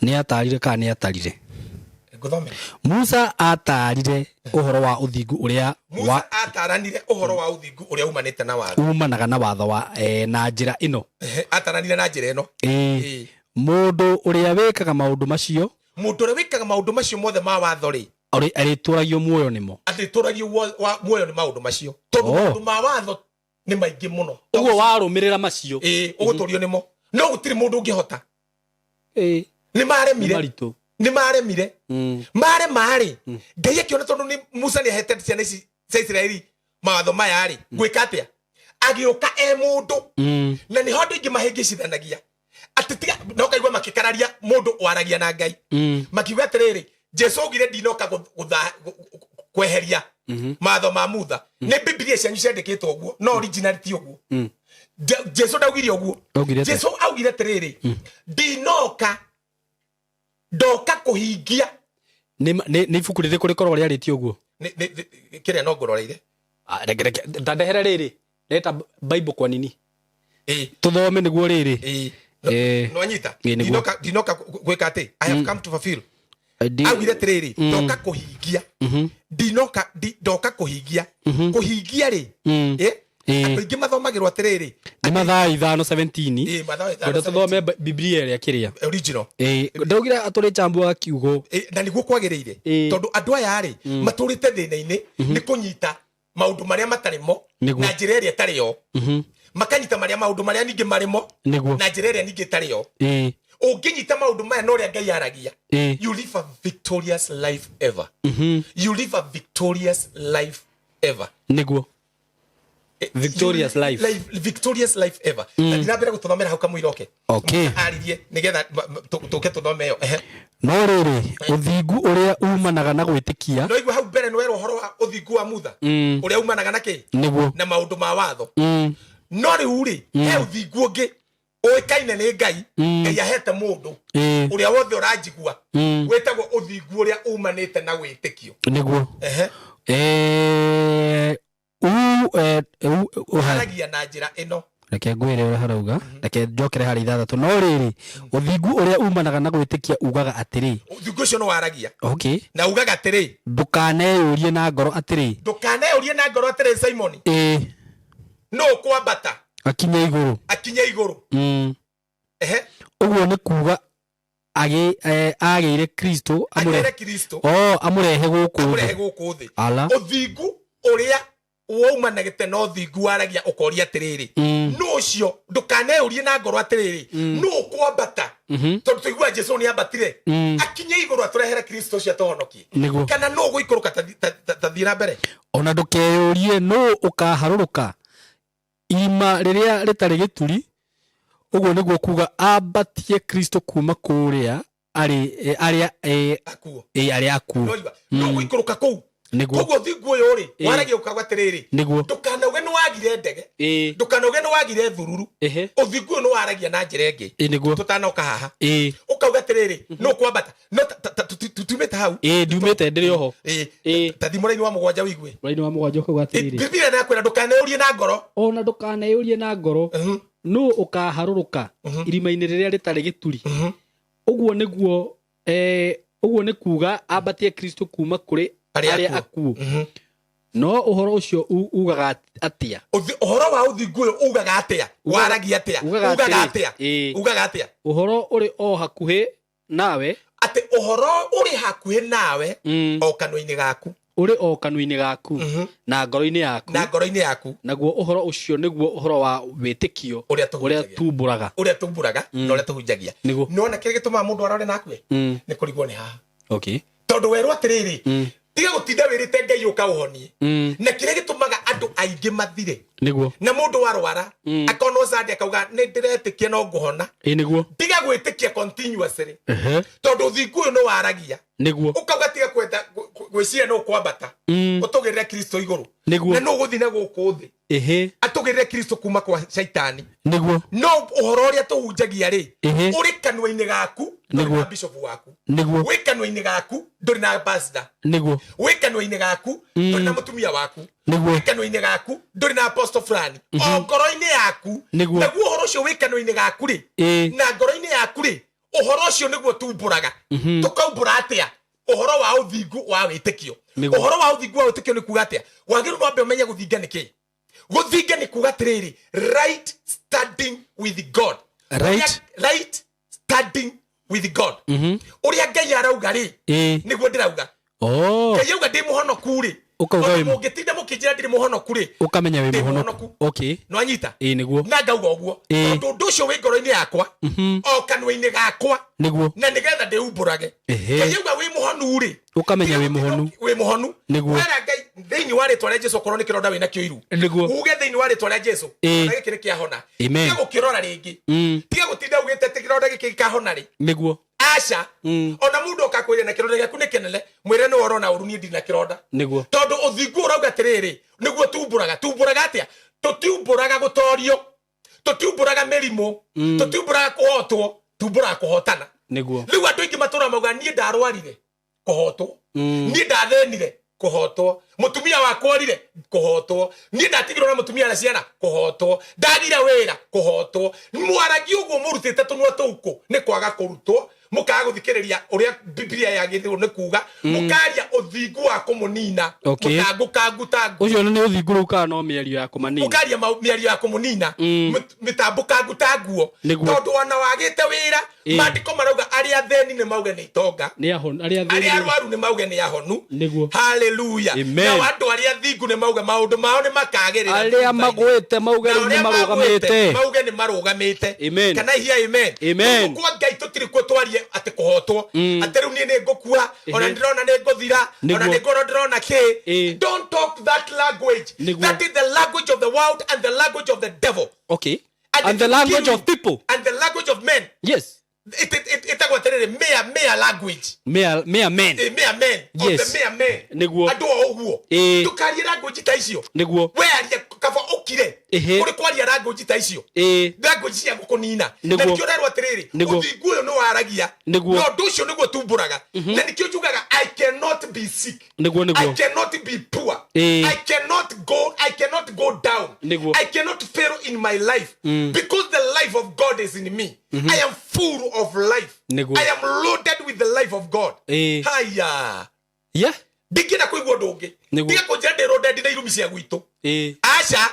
nĩ atarire kana nĩ atarire ngũthome Musa atarire ũhoro wa ũthingu ũrĩa Musa ataranire ũhoro wa ũthingu ũrĩa umanĩte na watho umanaga na watho wa na njĩra ĩno ataranire na njĩra ĩno mũndũ ũrĩa wĩkaga maũndũ macio mũndũ ũrĩa wĩkaga maũndũ macio mothe ma watho rĩ arĩtũragio muoyo nĩmo atĩtũragio muoyo nĩ maũndũ macio tondũ maũndũ ma watho nĩ maingĩ mũno ũguo warũmĩrĩra macio ũgũtũrio nĩmo no gũtirĩ mũndũ ũngĩhota nĩ maremire nĩ maremire mare marĩ ngai akĩona tondũ nĩ Musa nĩ ahete ciana ici cia Isiraeli mawatho maya rĩ gwĩka atĩa agĩũka mũndũ na nĩ ho andũ aingĩ mahĩngĩcithanagia atĩ tiga no kaigua makĩkararia mũndũ waragia na ngai makiuga atĩrĩrĩ Jesu augire ndinoka kweheria matho ma mutha nĩ Biblia cianyu ciandĩkĩtwo ũguo no original ti ũguo Jesu ndaugire ũguo Jesu augire atĩrĩrĩ ndoka kũhingia nĩ ibuku rĩrĩkũ rĩkoragwo rĩarĩtio ũguo kĩrĩa no ngũroreire ndandehere rĩrĩ reta Bible kwa nini tũthome nĩguo rĩrĩ no anyita ndinoka gwĩka atĩ I have come to fulfill augire atĩrĩrĩ ndoka kũhingia ndoka kũhingia kũhingia rĩ andũ aingĩ mathomagĩrwo atĩrĩrĩ nĩ Mathayo 5:17 kwenda tũthome Biblia ĩrĩa kĩrĩa original ndaugire atũrĩ chambuaga kiugo na nĩguo kwagĩrĩire tondũ andũ aya rĩ matũrĩte thĩna-inĩ nĩ kũnyita maũndũ marĩa matarĩ mo na njĩra ĩrĩa ĩtarĩ yo makanyita maũndũ marĩa ningĩ marĩ mo na njĩra ĩrĩa ningĩ ĩtarĩ yo ũngĩnyita maũndũ maya na ũrĩa Ngai aragia you live a victorious life ever you live a victorious life ever nĩguo victorious life ever na ndĩrambĩra gũtũthomera hau kamũira aririe nĩgetha tũke tũthome ĩyo no rĩrĩ ũthingu ũrĩa umanaga na gwĩtĩkia no igua hau mbere nĩ werwo ũhoro wa ũthingu wa mutha ũrĩa umanaga na kĩ na maũndũ ma watho no rĩu rĩ he ũthingu ũngĩ ũĩkaine nĩ Ngai Ngai ahete mũndũ ũrĩa wothe ũranjigua wĩtagwo ũthingu ũrĩa umanĩte na wĩtĩkio nĩguo ũharagia na njĩra ĩno reke ngwĩre ũrĩa harauga reke njokere harĩ 6 no rĩrĩ ũthingu ũrĩa umanaga na gwĩtĩkia ugaga atĩrĩ ũthingu ũcio no waragia na ugaga atĩrĩ ndũkaneyũrie na ngoro atĩrĩ Simon no kwambata akinye igũrũ ũguo nĩ kuga agĩire Kristo amũrehe gũkũ thĩ ũthingu ũrĩa waumanagĩte na ũthingu waragia ũkoria atĩrĩrĩ no ũcio ndũkaneyũrie na ngoro atĩrĩrĩ no kwambata tondũ tũigua Jesu nĩ ambatire akinye igũrũ atũrehere Kristo ũcio atũhonokie kana no gũikũrũka tathiĩ na mbere ona ndũkeyũrie no ũkaharũrũka irima rĩrĩa rĩtarĩ gĩturi ũguo nĩguo kuga ambatie Kristo kuma kũrĩa arĩa akuo no gũikũrũka kũu koguo thingu ũyũ rĩ waragia ũkauga atĩrĩrĩ ndũkanauge nĩ wagire ndege ndũkanauge nĩ wagire thururu ũthingu ũyũ nĩ waragia na njĩra ĩngĩ tũtanoka haha ũkauga atĩrĩrĩ no kwambata no tũtumĩte hau ndiumĩte ndĩrĩ oho tathi mũraini wa 7 wĩigue mũraini wa 7 ũkauga atĩrĩrĩ Biblia nĩyakwĩra ndũkaneyũrie na ngoro ona ndũkaneyũrie na ngoro no ũkaharũrũka irima-inĩ rĩrĩa rĩtarĩ gĩturi ũguo nĩguo uguo ni kuga ambatie Kristo kuma kuri aria akuo no uhoro ucio ugaga atia uhoro wa uthingu uyu ugaga atia waragia atia ugaga atia uhoro uri o hakuhi nawe ate uhoro uri hakuhi nawe o kanwa-ini gaku uri o kanwa-ini gaku na ngoro-ini yaku naguo uhoro ucio niguo uhoro wa witikio uria tumburaga na uria tuhunjagia nona kire gituma mundu arore nakwe ni kurigwo ni haha okay tondu weru atiriri tiga gutinda wirite Ngai uka uhonie na kire gitumaga andu aingi mathire niguo na mundu warwara akono sadi akauga ni ndiretikia no nguhona niguo tiga gwitikia continuously tondu thingu no waragia niguo ukauga tiga kwenda gwiciria no kwambata utugirira Kristo iguru na no guthina guku thi atugirire Kristo kuma kwa shaitani niguo no uhoro uria tuhunjagia ri uri kanwa-ini gaku niguo bishop waku niguo wi kanwa-ini gaku nduri na pastor niguo wi kanwa-ini gaku nduri na mutumia waku wi kanwa-ini gaku nduri na apostle fulani o ngoro-ini yaku naguo uhoro ucio wi kanwa-ini gaku ri na ngoro-ini yaku ri uhoro ucio niguo tumburaga tukaumbura atia uhoro wa uthingu wa witikio uhoro wa uthingu wa witikio ni kuga atia wagiru no ambe umenye guthinga niki guthinga ni kuga atiriri right standing with God right standing with God uria Ngai arauga ri niguo ndirauga Ngai auga ndi muhonoku ri ukauga wi mugitinda mukijira ndiri muhonoku ri ukamenya wi muhonoku okay no anyita niguo na ngauga uguo tondu undu ucio wi ngoro-ini yakwa o kanwa-ini gakwa niguo na nigetha ndiumburage Ngai auga wi muhonu ri ukamenya wi muhonu niguo wera Ngai thiini wa ritwa ria Jesu korwo ni kironda wina kio iru niguo uge thiini wa ritwa ria Jesu na giki ni kiahona tiga gukirora ringi tiga gutinda ugite kironda giki kahona ri niguo aca ona mundu okakwire na kironda giaku ni kinene mwire ni worona uruni ndi na kironda niguo tondu uthingu urauga atiriri niguo tumburaga atia tutiumburaga gutorio tutiumburaga mirimu tutiumburaga kuhotwo tumburaga kuhotana niguo riu andu ingi matura mauga nie ndarwarire kuhotwo nie ndathenire kuhotwo mutumia wakwa orire kuhotwo nie ndatigirwo na mutumia na ciana kuhotwo ndagira wira kuhotwo mwaragi uguo murutite tunwa tuku ni kwaga kurutwo mukaga guthikiriria uria Biblia yagithirwo ni kuga mukaria uthingu wa kumunina mutangukangutangu ucio ni uthingu ru kana no miario ya kumanina mukaria miario ya kumunina mitambukangutanguo tondu ona wagite wira mandiko marauga aria theni ni mauge ni itonga ni ahonu aria arwaru ni mauge ni ahonu haleluya na wandu aria thingu ni mauge maundu mao ni makagirira aria magwite mauge ni marugamite kana hiya amen kwa Ngai tutiri ko twarie ati kuhotwo ati riu ni ngukua ona ndirona ni nguthira ona ni ngoro ndirona ki don't talk that language that is the language of the world and the language of the devil okay and the language of people and the language of men yes itagwaterere mere language mere men yes of the mere men niguo andu oguo tukaria language ta icio niguo we aria kaba ukire kuri kwaria language ta icio language cia gukunina na nikio rerwa atiriri uthingu uyu no waragia no ndu ucio niguo tumburaga na nikio njugaga I cannot be sick I cannot be poor I cannot go down I cannot fail in my life because the life of God is in me I am full of life I am loaded with the life of God haya yeah digina kuigwo ndungi diga kunjira ndi loaded na irumi cia gwitu aca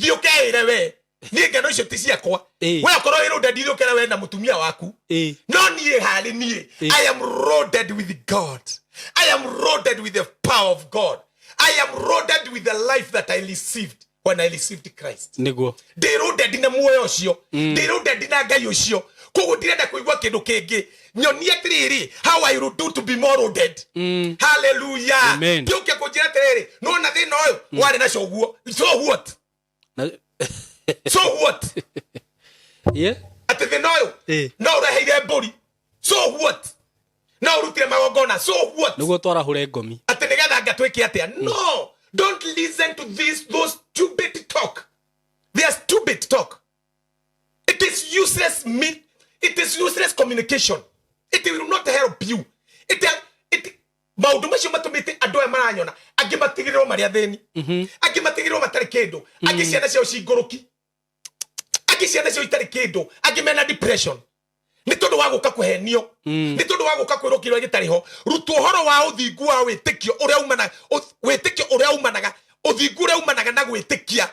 thiukeire we ni ngano icio ti ciakwa we okorwo wi loaded thiukere we na mutumia waku no nie hari nie I am loaded with God I am loaded with the power of God I am loaded with the life that I received when I received Christ niguo ndi loaded na muoyo ucio ndi loaded na Ngai ucio koguo ndirenda kuigwa kindu kingi nyonie atiriri how I will do to be more loaded hallelujah nduke kunjira atiriri no na thina uyu wari na coguo so what so what yeah ati thina uyu no ureheire mburi so what no urutire magongona so what niguo twara hure ngomi ati nigetha ngatwike atia no don't listen to those stupid talk they are stupid talk it is useless it is useless communication it will not help you maundu macio matumite andu aya maranyona angi matigiriro maria theni angi matigiriro matari kindu angi ciana cio cinguruki angi ciana cio itari kindu angi mena depression ni tondu wa guka kuhenio ni tondu wa guka kwirwo kirwa gitariho rutwo horo wa uthingu wa witikio uria umanaga uthingu uria umanaga na gwitikia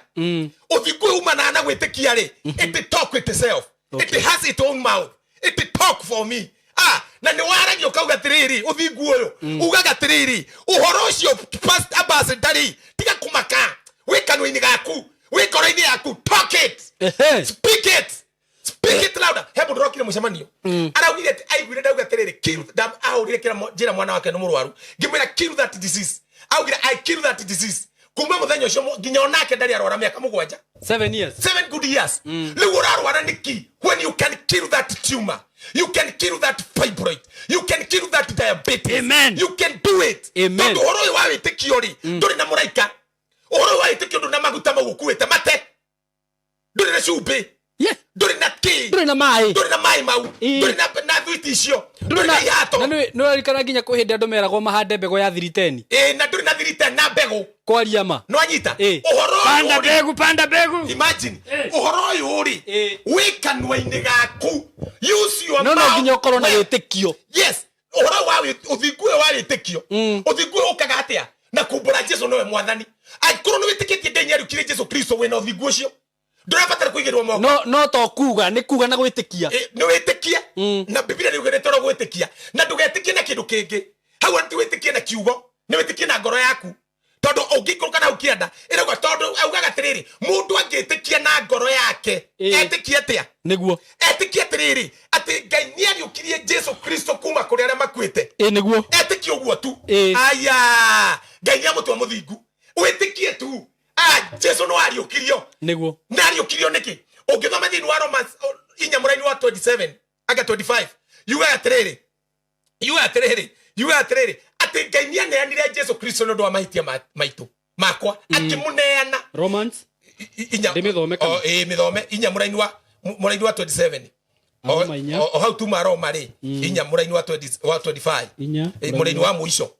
uthingu umanaga na gwitikia ri it talk with itself it has its own mouth it talk for me na ni waragio kauga tiriri uthingu uyu ugaga tiriri uhoro ucio past ambassador tiga kumaka wikanwa-ini gaku wikoro-ini yaku talk it speak it louder hebu ndorokire mucemanio araugire ati aiguire ndauga tiriri kill ahurire kira njira mwana wake no murwaru ngimwira kill that disease augire I kill that disease kuma muthenya ucio nginya onake ndari arwara miaka 7 good years riu urarwara niki when you can kill that tumor you can kill that fibroid you can kill that diabetes Amen. you can do it Amen. horo uyu wa witikio ri nduri na muraika horo wa witikio nduri na maguta magukuite mate nduri na cumbi nduri na ki nduri na mai mau nduri na thwiti icio nduri na ihato na no arikana nginya kuhinde andu meragwo mahande mbego ya thiriteni na nduri na thiriteni na mbegu kwaria ma no anyita uhoro panda mbegu imagine uhoro uyu uri wikanwa-ini gaku use your mouth no nginya ukorwo na witikio yes uhoro wa uthingu wa witikio uthingu ukaga atia na kumbura Jesu nowe mwathani aikorwo ni witikitie Ngai nyarukire Jesu Kristo wena uthingu ucio ndurabatara kuigirwo moko no to kuga ni kuga na gwitikia ni witikia na Biblia ni ugere toro gwitikia na ndugetikie na kindu kingi hau anti witikie na kiugo ni witikie na ngoro yaku tondu ungikuruka na ukienda irauga tondu augaga tiriri mundu angitikia na ngoro yake etikie atia niguo etikie tiriri ati Ngai ni ariukirie Jesu Kristo kuma kuri aria makuite niguo etikie uguo tu aya Ngai ni amutwa muthingu witikie tu Jesu no ariukirio niguo na ariukirio niki ungithoma thini wa Romans inyamuraini wa 27 aga 25 yuga atiriri ati Ngai ni aneanire Jesu Kristo no ndo mahitia maitu makwa akimuneana Romans ndimithome kana mithome inyamuraini wa 27 hau tu Roma ri inyamuraini wa 25 muraini wa muico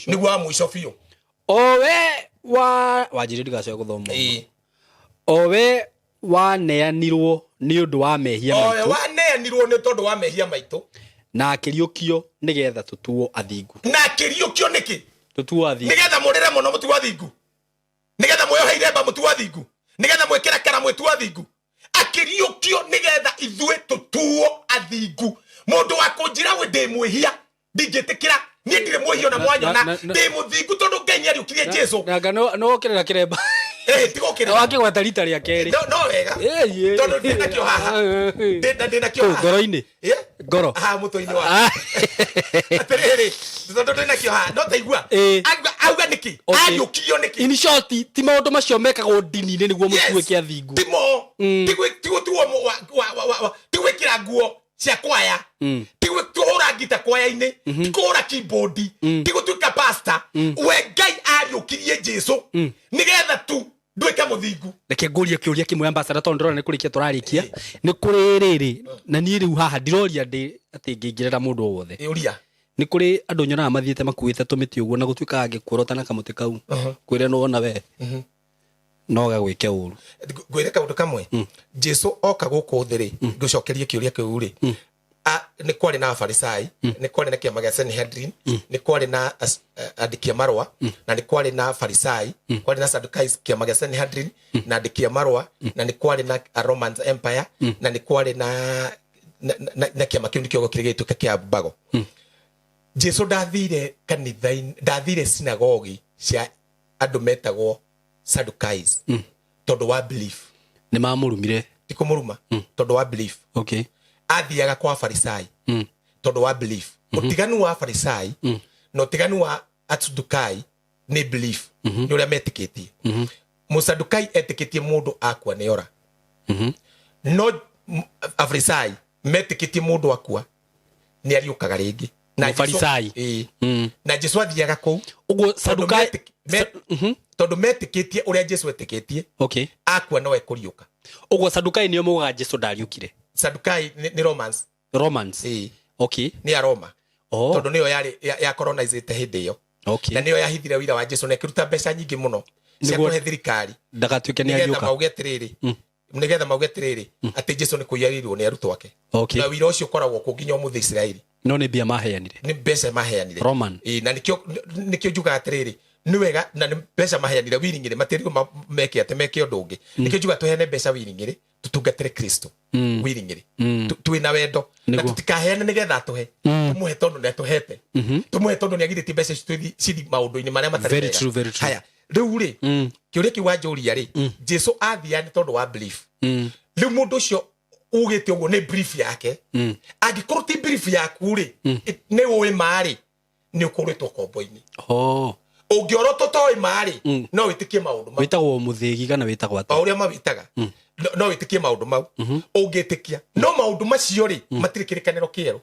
niguo wa muico biu owe wajire ndigacoe guthoma owe waneanirwo ni undu wa mehia maitu owe waneanirwo ni tondu wa mehia maitu na akiriukio nigetha tutuo athingu na akiriukio niki tutuo athingu nigetha murire muno mutu athingu nigetha mweyoheire mba mutu athingu nigetha mwekira kara mwetu athingu akiriukio nigetha ithue tutuo athingu mundu wakunjira we ndi mwihia ndingitikira ni ndire mwihio na mwanyona ndi muthingu tondu Ngai ni ariukirie Jesu nanga no okirera kiremba tigo kire wakigwata rita ria keri no wega tondu ndina kio haha ndina kio haha ngoro-ini ngoro mutu-ini wa atiriri tondu ndina kio haha no taigua auga niki ariukirio niki in short ti maundu macio mekagwo ndini-ini niguo mutue kia thingu timo tigo tigwikira nguo cia kwaya tigwihura ngita kwaya-ini tikuhura keyboard tigutwika pastor we Ngai ariukirie Jesu nigetha tu ndwike muthingu reke ngurie kiuria kimwe ambassador tondu ndorona ni kurikia turarikia ni kuri riri na ni riu haha ndiroria ndi ati ngingirira mundu wothe uria ni kuri andu nyonaga mathiete makuite tumiti uguo na gutwika angikuorota na kamuti kau kwire no ona we no gagwike uru ngwire kaundu kamwe Jesu oka guku thiri ngucokerie kiuria kiu ri ni kwari na Farisai ni kwari na kiama gia Sanhedrin ni kwari na andikia marwa na ni kwari na Farisai kwari na Sadducees kiama gia Sanhedrin na andikia marwa na ni kwari na Roman Empire na ni kwari na kiama kiu nikio gokire gituka kia bago Jesu ndathire kanitha-ini ndathire sinagogi cia andu metagwo Sadducees tondu wa belief ni mamurumire tikumuruma tondu wa belief okay athiaga kwa Farisai tondu wa belief utiganu wa Farisai no utiganu wa Sadducei ni belief ni uria metikitie Musadducei etikitie mundu akwa ni ora no Farisai metikitie mundu akwa ni ariukaga ringi na Farisai na Jesu athiaga ku uguo Sadducei tondu metikitie uria Jesu etikitie okay akwa no ekuriuka uguo Sadducei nio mugaga Jesu ndariukire Sadducei ni Romans okay ni a Roma tondu niyo yari ya colonizate hindi iyo okay na niyo yahithire wira wa Jesu na kiruta mbeca nyingi muno cia kuhe thirikari ndagatuike ni ariuka mauge atiriri nigetha mauge atiriri ati Jesu ni kuyarirwo ni arutwo ake na wira ucio koragwo ku nginya muthe Israeli no ni bia maheanire ni mbeca maheanire Roman na nikio juga atiriri ni wega na ni mbeca maheanire wiringire matirigo meke ate meke ndungi nikio juga tuhene mbeca wiringire tutungatire Kristo wiringire twina wendo na tutikaheana nigetha tuhe tumuhe tondu ne tuhete tumuhe tondu ni agirite mbeca cidi maundu-ini maria matari very true haya riu ri kiuria kiwa njuria ri Jesu athia ni tondu wa belief riu mundu ucio ugite uguo ni brief yake angikorwo ti brief yaku ri ni uwi mari ni ukuritwo kombo-ini ungiorotwo toi mari no witikie maundu mau witagwo muthigi kana witagwo ata uria mawitaga no witikie maundu mau ungitikia no maundu macio ri matiri kirikaniro kieru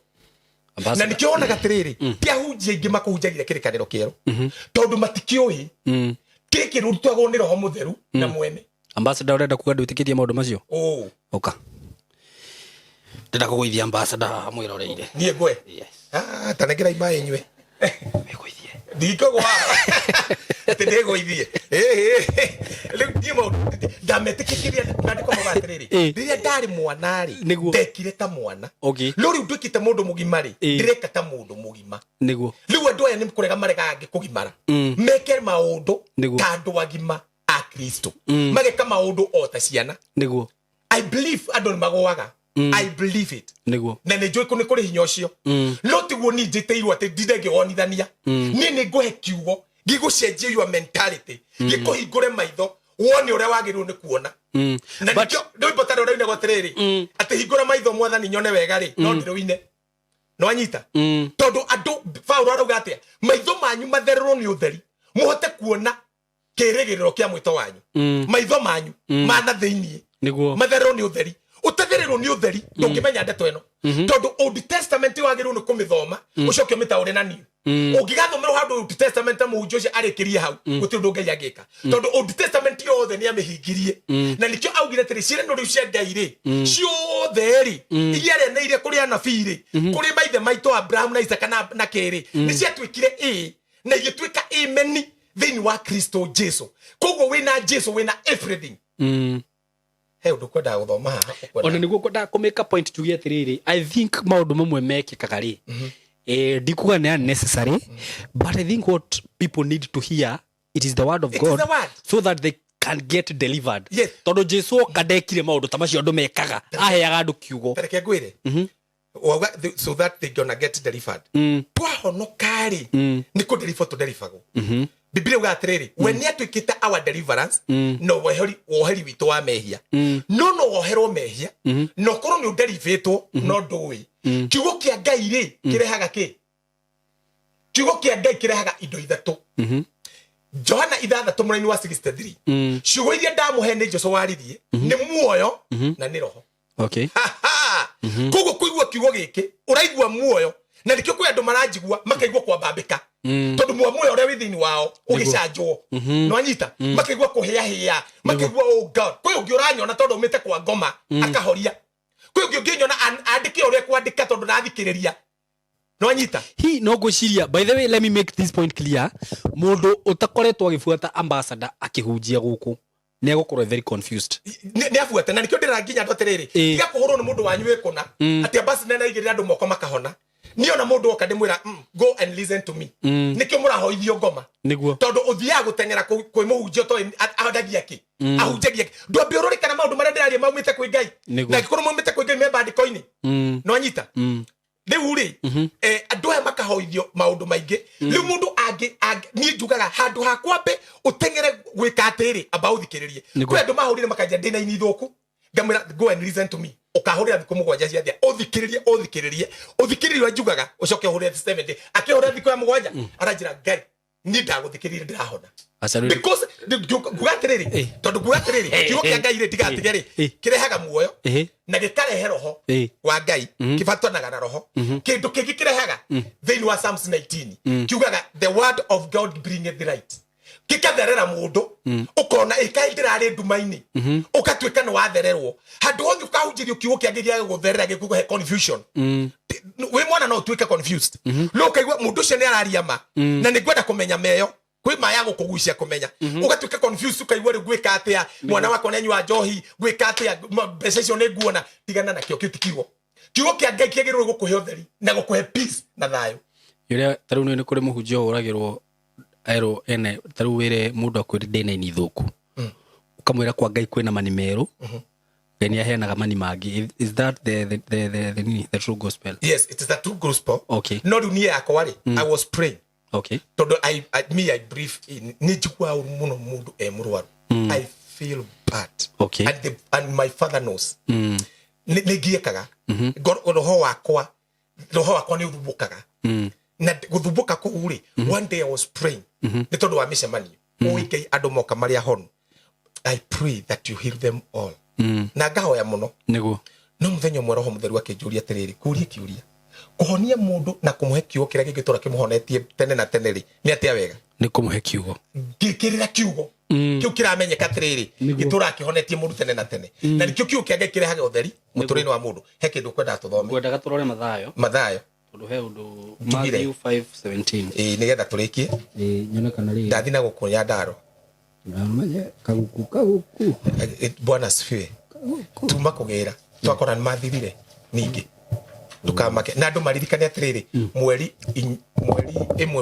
na nikionaga atiriri ti ahunjia ingi makuhunjagira kirikaniro kieru tondu matikioi kiki rutagwo ni roho mutheru na mwene ambassador urenda kuga ndwitikirie maundu macio oka ndenda kugoithia ambassador mwiroreire nie ngwe tanengera ima enywe megoithie ndikogwa ati ndegoithie riu ndimo ndametikiria ndandiko mabatiriri riria ndari mwana ri ndekire ta mwana no riu ndwikite mundu mugima ri ndireka ta mundu mugima niguo riu andu aya nimkurega marega ngikugimara meke maundu ta andu agima a Kristo mageka maundu o ta ciana niguo I believe andu nimagwaga I believe it niguo na ne joy kuni kuri hinya ucio no tiguo ni njiteirwo ati ndidege wonithania ni ni nguhe kiugo gigucenjia your mentality gikuhingure maitho wone uria wagirwo ni kuona na nikio ndoi botaro uri nego tiriri ati hingura maitho mwathani nyone wega ri no ndiruine no anyita tondu andu Paulo arauga atia maitho manyu mathererwo ni utheri muhote kuona kirigiriro kia mwito wanyu maitho manyu mana thiini niguo mathererwo ni utheri utathererwo ni utheri ndungimenya ndeto eno tondu Old Testament wagirwo ni kumithoma ucoke mitaure na ni ungigathomera handu Old Testament muhunjia arikirie hau guti undu ngai agika tondu Old Testament yothe ni amihingirie na nikio augire tiri cire no riu cia ngai ri ciothe ri iria reneire kuri anabii ri kuri maithe maito Abraham na Isaka na keri ni ciatwikire na igitwika amen thiini wa Kristo Jesu koguo wina Jesu wina everything hey udukwenda guthoma ona niguo kwenda kumeka point tugie atiriri I think maundu mamwe mekikaga ri ndikuga ni unnecessary but I think what people need to hear it is the word of God so that they can get delivered tondu Jesu kadekire maundu tamacio andu mekaga aheaga andu kiugo tereke ngwire so that they gonna get delivered twahonokari ni ku deliver to delivergo Biblia uga atiriri we ni atwikite our deliverance no woheri witu wa mehia no woherwo mehia no korwo ni uderivetwo no ndui kiugo kia Ngai ri kirehaga ki kiugo kia Ngai kirehaga indo ithatu Johana 6:63 wa 63 ciugo iria ndamuhene Jesu waririe ni muoyo na ni roho koguo kuigua kiugo giki uraigua muoyo na nikio kwi andu maranjigua makaigua kwambambika tondu muoyo uria wi thiini wao ugicanjwo no anyita makaigua kuhia makaigua oh God kwi ungi uranyona tondu umite kwa ngoma akahoria kwi ungi unginyona andike uria kwandika tondu nathikiriria no anyita hi no gwiciria by the way let me make this point clear mundu utakoretwo agifuata ambassador akihunjia guku ni agukorwo very confused ni afuata na nikio ndiranginya ndoterere tiga kuhurwo ni mundu wanyu ikuna ati ambassador na igirira andu moko makahona niona mundu oka ndimwira go and listen to me nikio murahoithio ngoma niguo tondu uthia gutengera kwi muhunjio to ahodagia ki ahunjagia ndwambe ururikana maundu maria ndiraria maumite kwi Ngai na gikorwo maumite kwi Ngai memba ndiko-ini no anyita riu ri andu aya makahoithio maundu maingi riu mundu angi ni njugaga handu ha kwambe utengere gwika atiri aba uthikiririe kwi andu mahurire makanja ndina ini thuku ngamwira go and listen to me ukahurira thiku mugwanja ciathia uthikiririe njugaga ucoke uhurire 70 akihurira thiku ya mugwanja aranjira Ngai ni ndaguthikiririe ndirahona because gugatiriri tondu gugatiriri kiugo kia Ngai ri tigatigeri kirehaga muoyo na gikarehe roho wa Ngai kibatanaga na roho kindu kingi kirehaga thiini wa Psalms 19 kiugaga the word of God bringeth light kikatherera mundu ukona ikaindira nduma-ini ukatwika ni wathererwo handu hothe ukahunjirio kiugo kia Ngai gia gutherera gikuhe confusion we mwana no twike confused no kaigwa mundu ucio ni araria ma na ni ngwenda kumenya meyo kwi maya gukugucia kumenya ugatuika confused ukaigwa ri gwika atia mwana wako nenywa njohi gwika atia mbeca icio ni nguona tigana nakio kiutikirwo kiugo kia Ngai kiagirwo gukuhe utheri na gukuhe peace na thayo yule taru ni kuri muhunjio uragirwo aero ene taru wire mundu akwiri ndina ini thuku ukamwira kwa Ngai kwina mani meru Ngai aheanaga mani mangi. Is that the true gospel? Yes, it is the true gospel. Okay. No dunia akwari I was praying. Okay. Todo I brief in nijikwa muno mundu murwaru. I feel bad. Okay. And my father knows. Nigiekaga. Roho wakwa ni uthubukaga. Na guthubuka ko uri. One day I was praying. Ni todo wa micemani. Oike andu moka maria honu. I pray that you heal them all. Na ngahoya muno. Niguo. No muthenya mwe roho mutheru akinjuria atiriri kuria kiuria. Kuhonia mundu na kumuhe kiugo kiria gigitura kimuhonetie tene na tene ri ni atia wega ni kumuhe kiugo gikirira kiugo kiu kiramenyeka atiriri gitura kihonetie mundu tene na tene na nikio kiugo kia gikire hage utheri muturini wa mundu he kindu kwenda tuthome kwenda turore mathayo tondu he undu Matthew 5:17 nigetha turikie nyonekana ri ndathina gukunya ndaro namenye kaguku Bwana asifiwe tuma kugira twakora mathirire ningi tukamake na andu maririkane atiriri mweri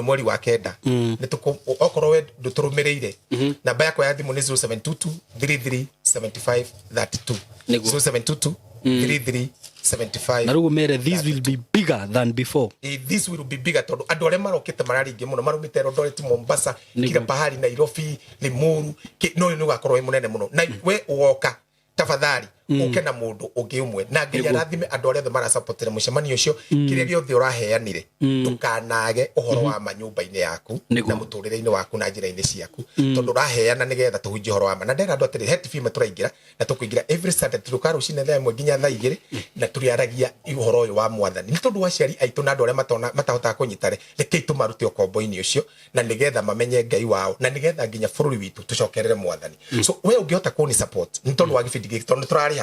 mweri wa kenda nituko okoro we nduturumireire namba yakwa ya thimu ni 0722 3375 32 0722 3375 na rugo mere this will be bigger than before. This will be bigger tondu andu are marokite mararingi muno marumite Eldoret Mombasa kila pahali Nairobi Limuru no ni ugakorwo munene muno na we uoka tafadhali uke na mundu ungi umwe na Ngai arathime andu aria mara supportire mucemanio ucio kiria giothe uraheanire tukanage uhoro wa manyumba-ini yaku na muturire-ini waku na njira-ini ciaku tondu uraheana nigetha tuhunjie uhoro wa ma na ndera andu atiri HTV turaingira na tukuingira every Saturday turuka rucine thaa 1 nginya thaa 2 na turiaragia uhoro uyu wa mwathani ni tondu waciari aitu na andu aria matahota kunyitare rekei tumarute ukombo-ini ucio na nigetha mamenye Ngai wao na nigetha nginya bururi witu tucokerere mwathani so we ungihota kuni support ni tondu wa gibindi giki tondu turari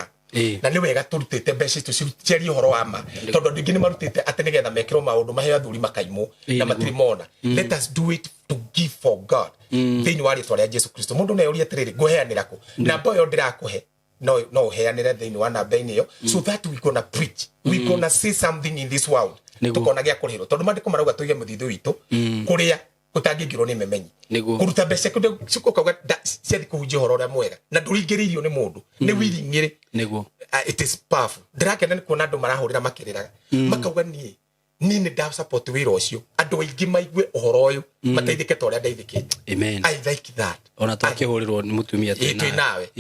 na ni wega turutite mbeca tu ciari uhoro wa ma tondu ndingi ni marutite ati nigetha mekiro maundu mahe athuri makaimo na matirimona let us do it to give for God thini wari twaria Jesu Kristo mundu ne uri atiriri guheanira ku namba yo ndirakuhe no uheanire thini wa namba iyo so that we gonna preach we gonna say something in this world tukona gia kurihiro tondu mandiko marauga tuige muthithu witu kuria kutangingirwo ni memenyi kuruta mbeca kundu cikauga ciathi kuhunjia uhoro uria mwega na nduringiriirio ni mundu ni wiringire niguo it is powerful ndrakena ni kuona andu marahurira makiriraga makauga ni nda support wira ucio andu aingi maigue uhoro uyu mateithike ta uria ndeithikite amen I like that ona twakihurirwo ni mutumia tena nawe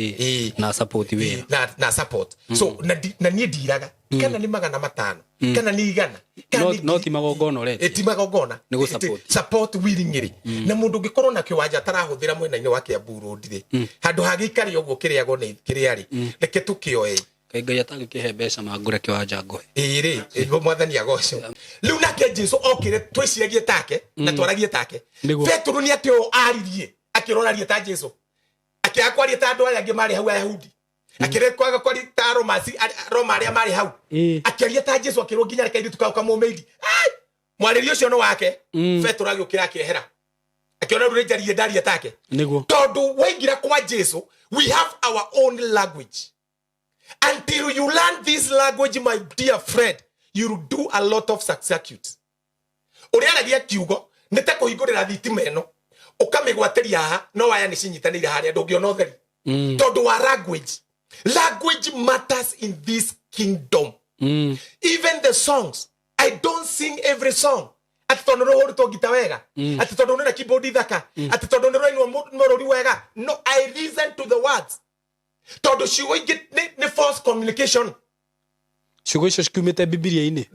na support wira na support so na ni ndiraga kana ni 500 kana ni 100 no ti magongona ore ti magongona ni go support wiringiri na mundu ngikorwo na kiwanja tarahuthira mwena-ini wa Kiambu Road ri handu hagikari uguo kiriago ni kiriari reke tukioe Ngai atangikihe mbeca mangure kiwanja ngoe iri mwathani agoco riu nake Jesu okire twiciagie take na twaragie take Petro ni atio aririe akirorarie ta Jesu akiakwarie ta andu aya angi mari hau Ayahudi akirekwaga kwari ta Roma aria mari hau akiaria ta Jesu akirwo nginya rekaidi tukauka mumeidi mwaririo cio no wake Petro agiukira akihera akiona rurejarie ndaria take tondu waingira kwa Jesu we have our own language. Until you learn this language, my dear friend, you'll do a lot of circuits. Uriaragia kiugo nite kuhingurira thitima eno ukamigwatiria ha no waya ni cinyitanire haria ndungiona utheri tondu wa language matters in this kingdom. Even the songs, I don't sing every song ati tondu no horuto gita wega ati tondu no na keyboard thaka ati tondu no ino morori wega no I listen to the words tondu ciugo ingi ni false communication ciugo icio ciumite Biblia-ini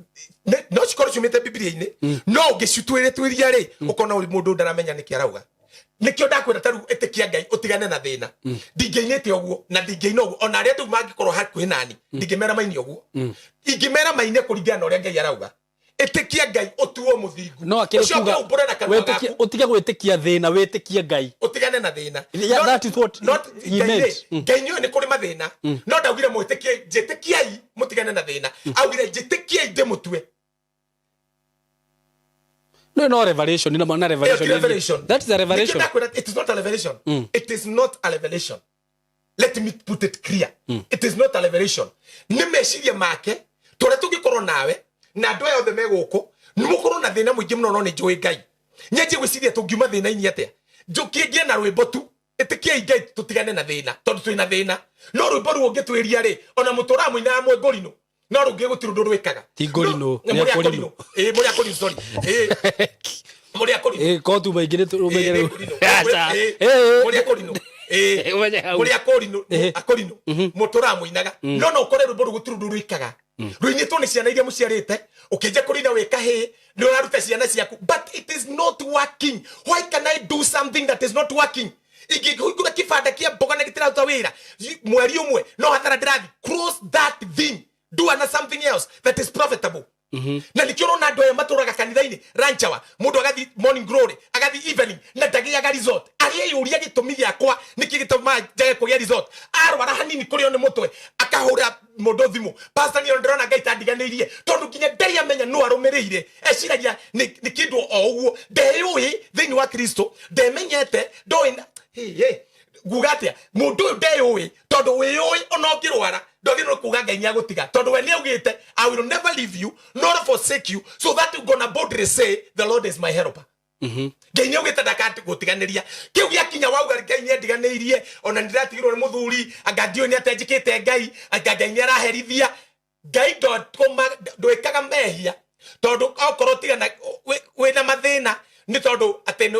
no cikorwo ciumite Biblia-ini no ngicitwire twiria ri ukona mundu ndaramenya niki arauga nikio ndakwira taru etikia Ngai utigane na thina ndingeinite oguo na ndingeina oguo ona aria tu mangikorwo hakuhi nani ndingimera maini oguo ingimera maine kuringana na uria Ngai arauga etikia Ngai utuo muthingu no akiruga utige gwitikia thina witikie Ngai utigane na thina that is what he meant Ngai ni kuri mathina no ndaugire mwitikie njitikiai mutigane na thina augire njitikiai ndimutue no no revelation na revelation. That is a revelation. It is not a revelation. It is not a revelation. Let me put it clear. It is not a revelation. Ni meciria make tore tugikorwo nawe na andu aya othe meguko ni mukorwo na thina muingi muno no ni njui Ngai nyenje gwiciria tungiuma thina ini atia njukingie na rwimbo tu itikie Ngai tutigane na thina tondu twina thina no rwimbo ru ungitwiria ri ona mutura muina amwe ngorino no rungi gutiru rwikaga ti ngorino muri akorino muri akorino sorry muri akorino ko tu maigire tu muri akorino muri akorino mutura muinaga no ukore rwimbo ru gutiru rwikaga rwinyitwo ni ciana iria muciarite ukinje kurina weka he ni uraruta ciana ciaku but it is not working. Why can I do something that is not working? Igikura kifanda kia mboga na gitira utawira mweri umwe no hathara ndirathi cross that thing, do something else that is profitable. Na nikiona na ndo maturaga kanitha-ini ranchawa mundu agathi morning glory agathi evening na ndagiaga resort arie yuria gitumi giakwa nikigituma njage kugia resort arwara hanini kuri one mutwe akahura mundu thimu pastor ni ndrona Ngai tandiganirie tondu kinya Ngai amenya no arumirire eciragia ni kindu o uguo ndeyui thiini wa Kristo ndemenyete ndoina gugatia mundu ndeyui tondu wiyui ona ukirwara ndothi no kuga Ngai nyagutiga tondu we ni augite I will never leave you nor forsake you, so that you gonna boldly say the Lord is my helper. Ngai ni augite ndakati gutiganiria kiu giakinya wauga Ngai ni ndiganirie ona ndiratigirwo ni muthuri angadio ni atenjikite Ngai Ngai ni araherithia Ngai ndwikaga mehia tondu okorwo tigana wina mathina ni tondu ati ni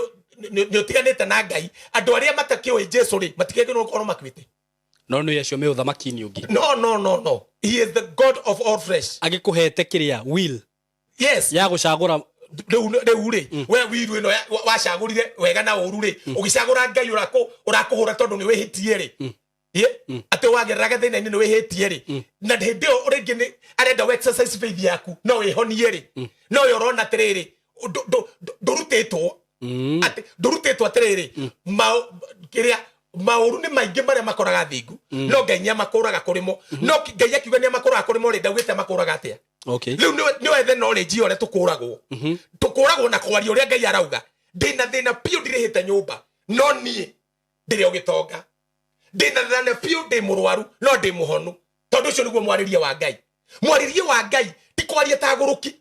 utiganite na Ngai andu aria matakioi Jesu ri matigegirwo korwo makwite no yacio me uthamaki-ini ungi no he is the God of all flesh agikuhete kiria will yes ya gucagura reu ri we wiru ino wacagurire wega na uru ri ugicagura Ngai urakuhura tondu ni wihitie ri ate wagereraga thina ni wihitie ri na hindi uringi ni arenda we exercise faith yaku no wihonie ri no yorona tiriri ndurutitwo ate ndurutitwo tiriri kiria mauru ni maingi maria makoraga thingu no Ngai nya makuraga kurimo no Ngai akiuga ni makuraga kurimo ri ndagwite makuraga atia okay riu ni wethe knowledge ore tukuragwo na kwaria uria Ngai arauga ndina thina pio ndirihite nyumba no nie ndire ugitonga ndina thina pio ndi murwaru no ndi muhonu tondu ucio niguo mwaririe wa Ngai ti kwaria ta guruki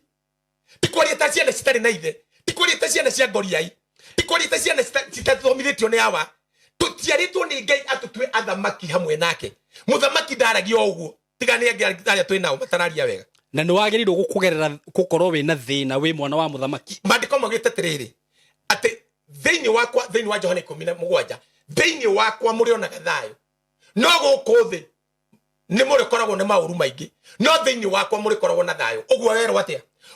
ti kwaria ta ciana citari na ithe ti kwaria ta ciana cia ngoriai ti kwaria ta ciana citathomithitio ni awa tutiaritwo ni Ngai atutwe athamaki hamwe nake muthamaki ndaragio uguo tigani aria twinao matararia wega na ni wagirirwo gukugerera gukorwo wina thina wi mwana wa muthamaki mandiko magite tiriri ati thiini wa Johana 17 thiini wakwa muri onaga thayo no guku thi ni muri koragwo ni mauru maingi no thiini wakwa muri koragwo na thayo uguo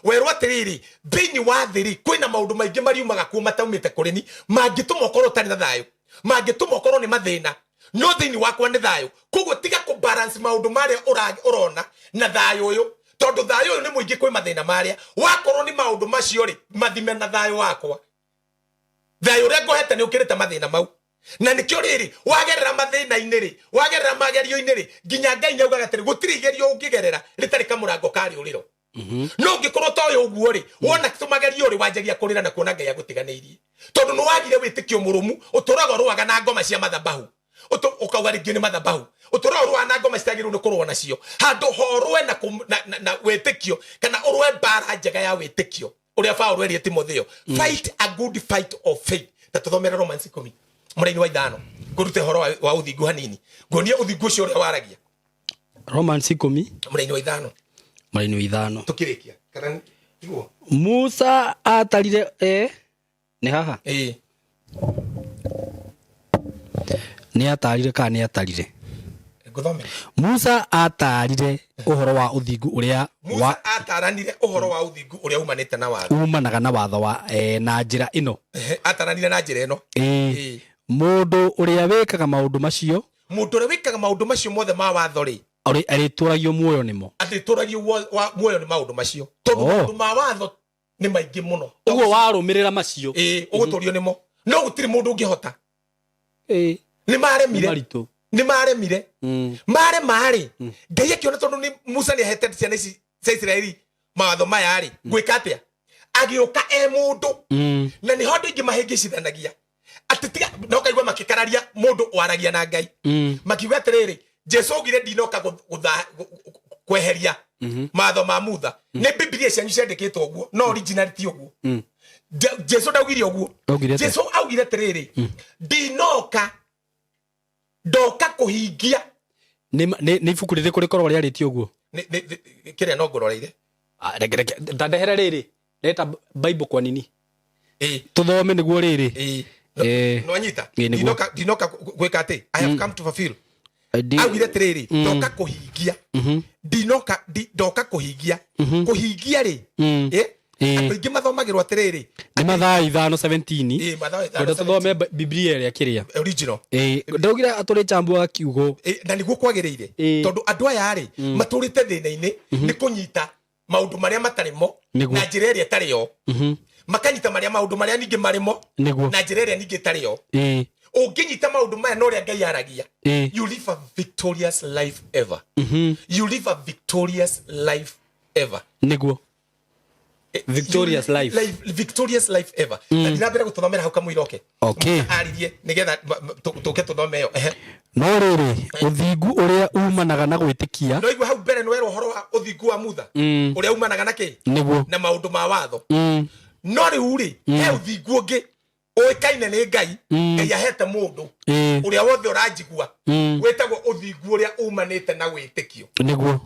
werwo atiriri thiini wa thiri kwina maundu maingi mariumaga kuma taumite kureni mangituma korwo tari na thayo mangituma korwo ni mathina no thiini wakwa ni thayo koguo tiga ku balance maundu maria urona na thayo uyu tondu thayo uyu ni muingi kwi mathina maria wakorwo ni maundu macio ri mathime na thayo wakwa thayo uria ngohete ni ukirite mathina mau na nikio riri wagerera mathina-ini ri wagerera magerio-ini ri nginya Ngai nyaugaga atiri gutiri igerio ungigerera ritari kamurango kari uriro no ngikorwo toyo uguo ri wona tumagerio ri wanjagia kurira na kuona Ngai agutiganirie tondu no wagire witikio murumu uturaga ruaga na ngoma cia mathabahu ukauga ringi ni mathabahu uturaga ruaga na ngoma citagirwo ni kurwo nacio handu horwe na witikio kana urwe bara njega ya witikio uria Paulo erie Timotheo fight a good fight of faith tatuthomera Romans 10 muraini wa 5 ngurute horo wa uthingu hanini ngonia uthingu ucio uria waragia Romans 10 muraini wa 5 tukirikia kana iguo Musa atarire ni haha ni atarire kana ni atarire nguthome Musa atarire uhoro wa uthingu uria Musa ataranire uhoro wa uthingu uria umanite na watho umanaga na watho wa na njira ino ataranire na njira ino mundu uria wikaga maundu macio mothe ma watho ri arituragio muoyo nimo atituragio muoyo ni maundu macio tondu maundu ma watho ni maingi muno uguo warumirira macio uguturio nimo no gutiri mundu ungihota ni maremire mare Ngai akiona tondu ni Musa ni ahete ciana ici cia Israeli mawatho maya ri gwika atia agioka mundu na ni hondu ingi mahingicithanagia atitiga no kaigwa makikararia mundu waragia na Ngai makiuga atiriri Jesu ugire ndinoka kweheria matho ma mutha ni Biblia cianyu ciandikitwo uguo no original ti uguo Jesu ndaugire uguo Jesu augire atiriri ndinoka ndoka kuhingia ni ibuku riri kuri korwo ria riti uguo kire no ngororeire ndandehera riri leta Bible kwa nini tuthome niguo riri no anyita ndinoka gwika ati I have come to fulfill augire atiriri ndoka kuhingia ndinoka ndoka kuhingia kuhingia ri Aingi mathomagirwo atiriri ni mathaa 5:17 kwenda tuthome Biblia iria kiria original ndaugira aturi chambuaga kiugo na niguo kwagiriire tondu andu aya ri maturite thina-ini ni kunyita maundu maria matarimo na njira iria tario makanyita maundu maria ningi marimo na njira iria ningi tario unginyita maundu maya no ria Ngai aragia you live a victorious life ever you live a victorious life ever niguo victorious life ever na ndinabira gututhomera hau kamwe iroke aririe nigetha tuke tuthome yo no riri uthingu uria umanaga na gwitikia no igwa hau mbere no wero horo wa uthingu wa mutha uria umanaga na ki na maundu ma watho no riu ri he uthingu ungi oikaine ni Ngai Ngai ahete mundu uria wothe uranjigua wetagwo uthingu uria umanite na gwitikio niguo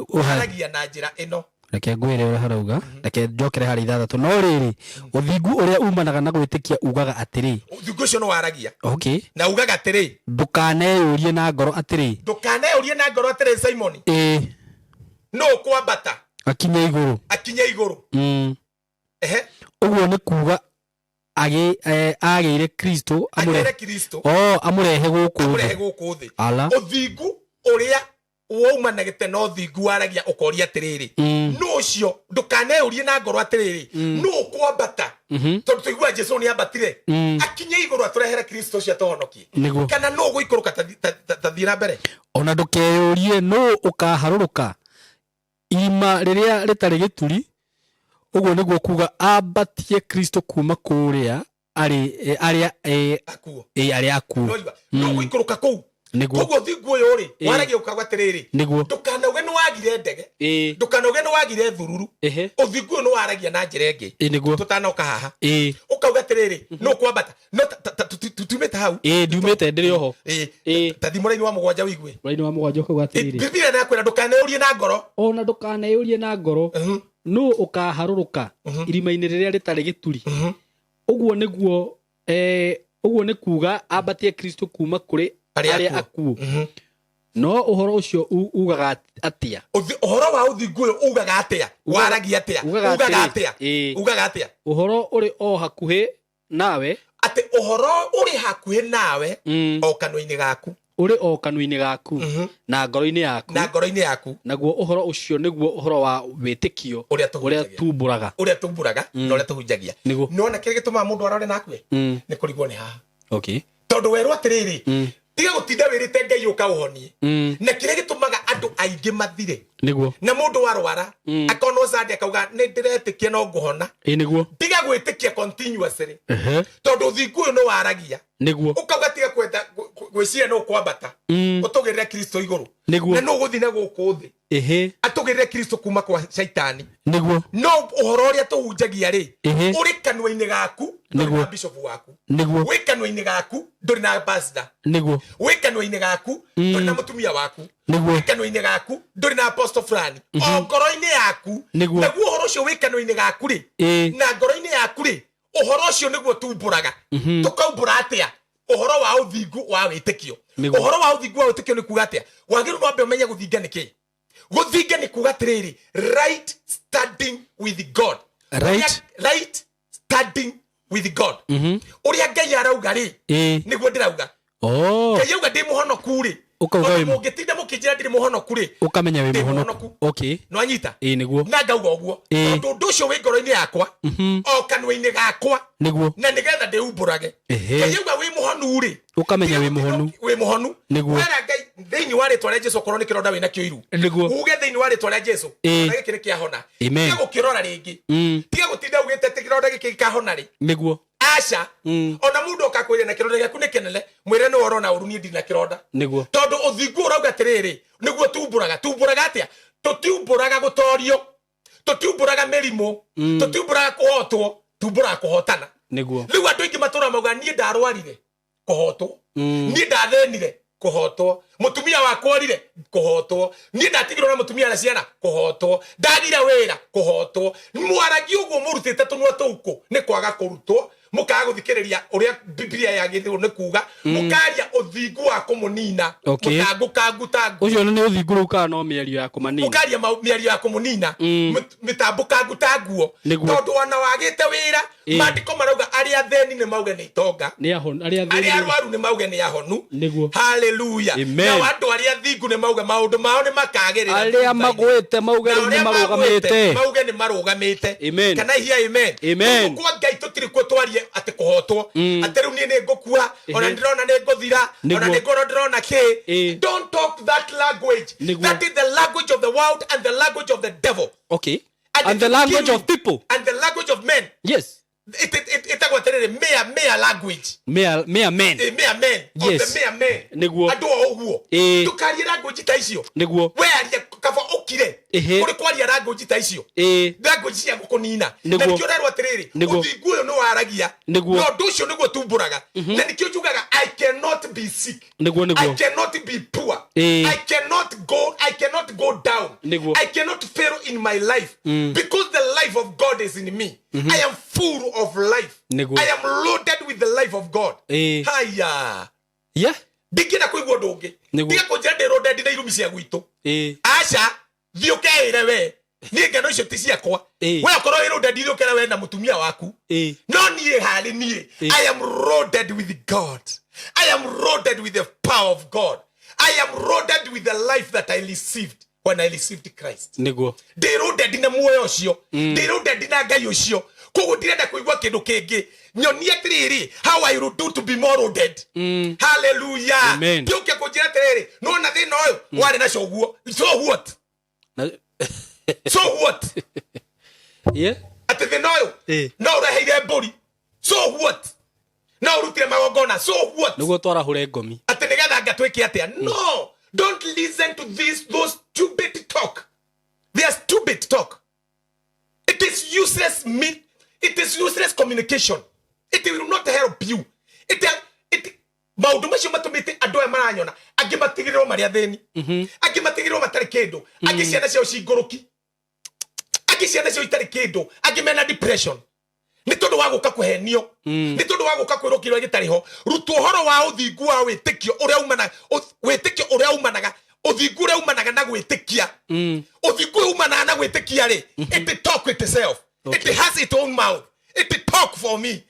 uharagia na njira ino reke ngwire ura harauga reke njokere hari 6 no riri uthingu uria umanaga na gwitikia ugaga atiri uthingu ucio no waragia na ugaga atiri ndukaneyurie na ngoro atiri Simon no kwambata akinye iguru uguo ni kuga ageire Kristo amurehe guku thi uthingu uria waumanagite no thingu waragia ukoria atiriri no cio ndukaneyurie na ngoro atiriri no kwambata tondu tuigua Jesu ni ambatire akinye iguru aturehere Kristo cia tohonokie kana no guikuruka tathira mbere ona ndukeyurie no ukaharuruka ima riria ritari gituri uguo niguo kuga ambatie Kristo kuma kuria ari akuo no guikuruka kuu koguo thingu yo ri waragia ukagwa atiriri ndukanauge ni wagire ndege ndukanauge ni wagire thururu uthingu no waragia na njira ingi tutanoka haha ukauga atiriri no kwambata no tutumite hau ndumite ndiri oho tathimura-ini wa mugwanja wigwe raini wa mugwanja ukauga atiriri Biblia na kwira ndukaneyurie na ngoro ona ndukaneyurie na ngoro no ukaharuruka irima-ini riria ritari gituri uguo niguo uguo ni kuga ambatie Kristo kuma kuri aria akuo no uhoro ucio ugaga atia uhoro wa uthingu uyu ugaga atia waragia atia ugaga atia uhoro uri o hakuhi nawe ati uhoro uri hakuhi nawe o kanwa-ini gaku uri o kanwa-ini gaku na ngoro-ini yaku naguo uhoro ucio niguo uhoro wa witikio uria tumburaga na uria tuhunjagia nona kire gituma mundu arore nakwe ni kurigwo ni haha tondu werwo atiriri tiga gutinda wirite Ngai uka uhonie na kire gitumaga andu aingi mathire niguo na mundu warwara akono sadi akauga ni ndiretikia no nguhona niguo tiga gwitikia continuously tondu thingu no waragia niguo ukauga tiga kwenda gwiciria no kwambata utugirira Kristo iguru na no guthina guku thi atugirire Kristo kuma kwa shaitani niguo no uhoro uria tuhunjagia ri uri kanwa-ini gaku niguo bishop waku niguo wi kanwa-ini gaku nduri na pastor niguo wi kanwa-ini gaku nduri na mutumia waku wi kanwa-ini gaku nduri na apostle fulani o ngoro-ini yaku naguo uhoro ucio wi kanwa-ini gaku ri na ngoro-ini yaku ri uhoro ucio niguo tumburaga tukaumbura atia uhoro wa uthingu wa witikio uhoro wa uthingu wa witikio ni kuga atia wagiru no ambe umenye guthinga niki guthinga ni kuga atiriri right standing with God right standing with God uria Ngai arauga ri niguo ndirauga Ngai auga ndi muhonoku ri ukauga wi mugitinda mukinjira ndiri muhonoku ri ukamenya wi muhonoku no anyita niguo na ngauga uguo tondu ndu ucio wi ngoro-ini yakwa o kanwa-ini gakwa niguo na nigetha ndiumburage kayuga wi muhonu ri ukamenya wi muhonu niguo wera ngai thiini wa ritwa ria Jesu korwo ni kironda wina kio iru niguo uge thiini wa ritwa ria Jesu na giki ni kiahona tiga gukirora ringi tiga gutinda ugite kironda giki kahona ri niguo aca ona mundu okakwire na kironda giaku ni kenene mwire ni worona uru ni ndina kironda niguo tondu uthingu urauga tiriri niguo tumburaga atia tutiumburaga gutorio tutiumburaga merimu tutiumburaga kuhotwo tumburaga kuhotana niguo riu andu ingi matura mauga nie ndarwarire kuhotwo nie ndathenire kuhotwo mutumia wakwa orire kuhotwo nie ndatigirwo na mutumia na ciana kuhotwo ndagira wira kuhotwo mwaragi uguo murutite tunwa tuku ni kwaga kurutwo mukaga guthikiriria uria Biblia yagithirwo ni kuga mukaria uthingu wa kumunina mutangukangutangu ucio ni uthingu ru kana no mĩario ya kumanina mukaria mĩario ya kumunina mitambukangutanguo tondu ona wagite wira mandiko marauga aria theni ni mauge ni itonga ni ahonu aria arwaru ni mauge ni ahonu haleluya na wandu aria thingu ni mauge maundu mao ni makagirira aria magwite mauge ni marugamite kana hiya amen kwa ngai tutiri ko twarie ati kuhotwo ati riu ni ngukua ona ndirona ni nguthira ona ni ngoro ndirona ki don't talk that language that is the language of the world and the language of the devil and the language of people and the language of men yes it agwaterere mere language mere men yes the mere men niguo andu oguo tukaria language ta icio niguo we aria kaba ukire kuri kwaria language ta icio language cia gukunina na nikio rerwa atiriri uthingu uyu no waragia no ndu ucio niguo tumburaga na nikio njugaga I cannot be sick I cannot be poor I cannot go down I cannot fail in my life because the life of God is in me I am full of life I am loaded with the life of God haya digina kuigwo ndungi diga kunjira ndi loaded na irumi cia gwitu aca thiukeire we ni ngano icio ti ciakwa we okorwo wi loaded thiukere we na mutumia waku no nie hari nie I am loaded with God I am loaded with the power of God I am loaded with the life that I received when I received Christ niguo ndi loaded na muoyo ucio ndi loaded na ngai ucio koguo ndirenda kuigwa kindu kingi nyonie atiriri how I will do to be more loaded hallelujah nduke kunjira atiriri no na thina uyu wari na coguo so what so what yeah ati thina uyu no ureheire mburi so what no urutire magongona so what niguo twara hure ngomi ati nigetha ngatwike atia no don't listen to those stupid talk they are stupid talk it is useless it is useless communication it will not help you it maundu macio matumite andu aya maranyona angi matigiriro maria theni angi matigiriro matari kindu angi ciana cio cingũrũki angi ciana cio itari kindu angi mena depression ni tondu wa guka kuhenio ni tondu wa guka kwirukirwo gitariho rutwo horo wa uthingu wa witikio uria umanaga uthingu uria umanaga na gwitikia uthingu umanaga na gwitikia ri it talk itself it has its own mouth it talk for me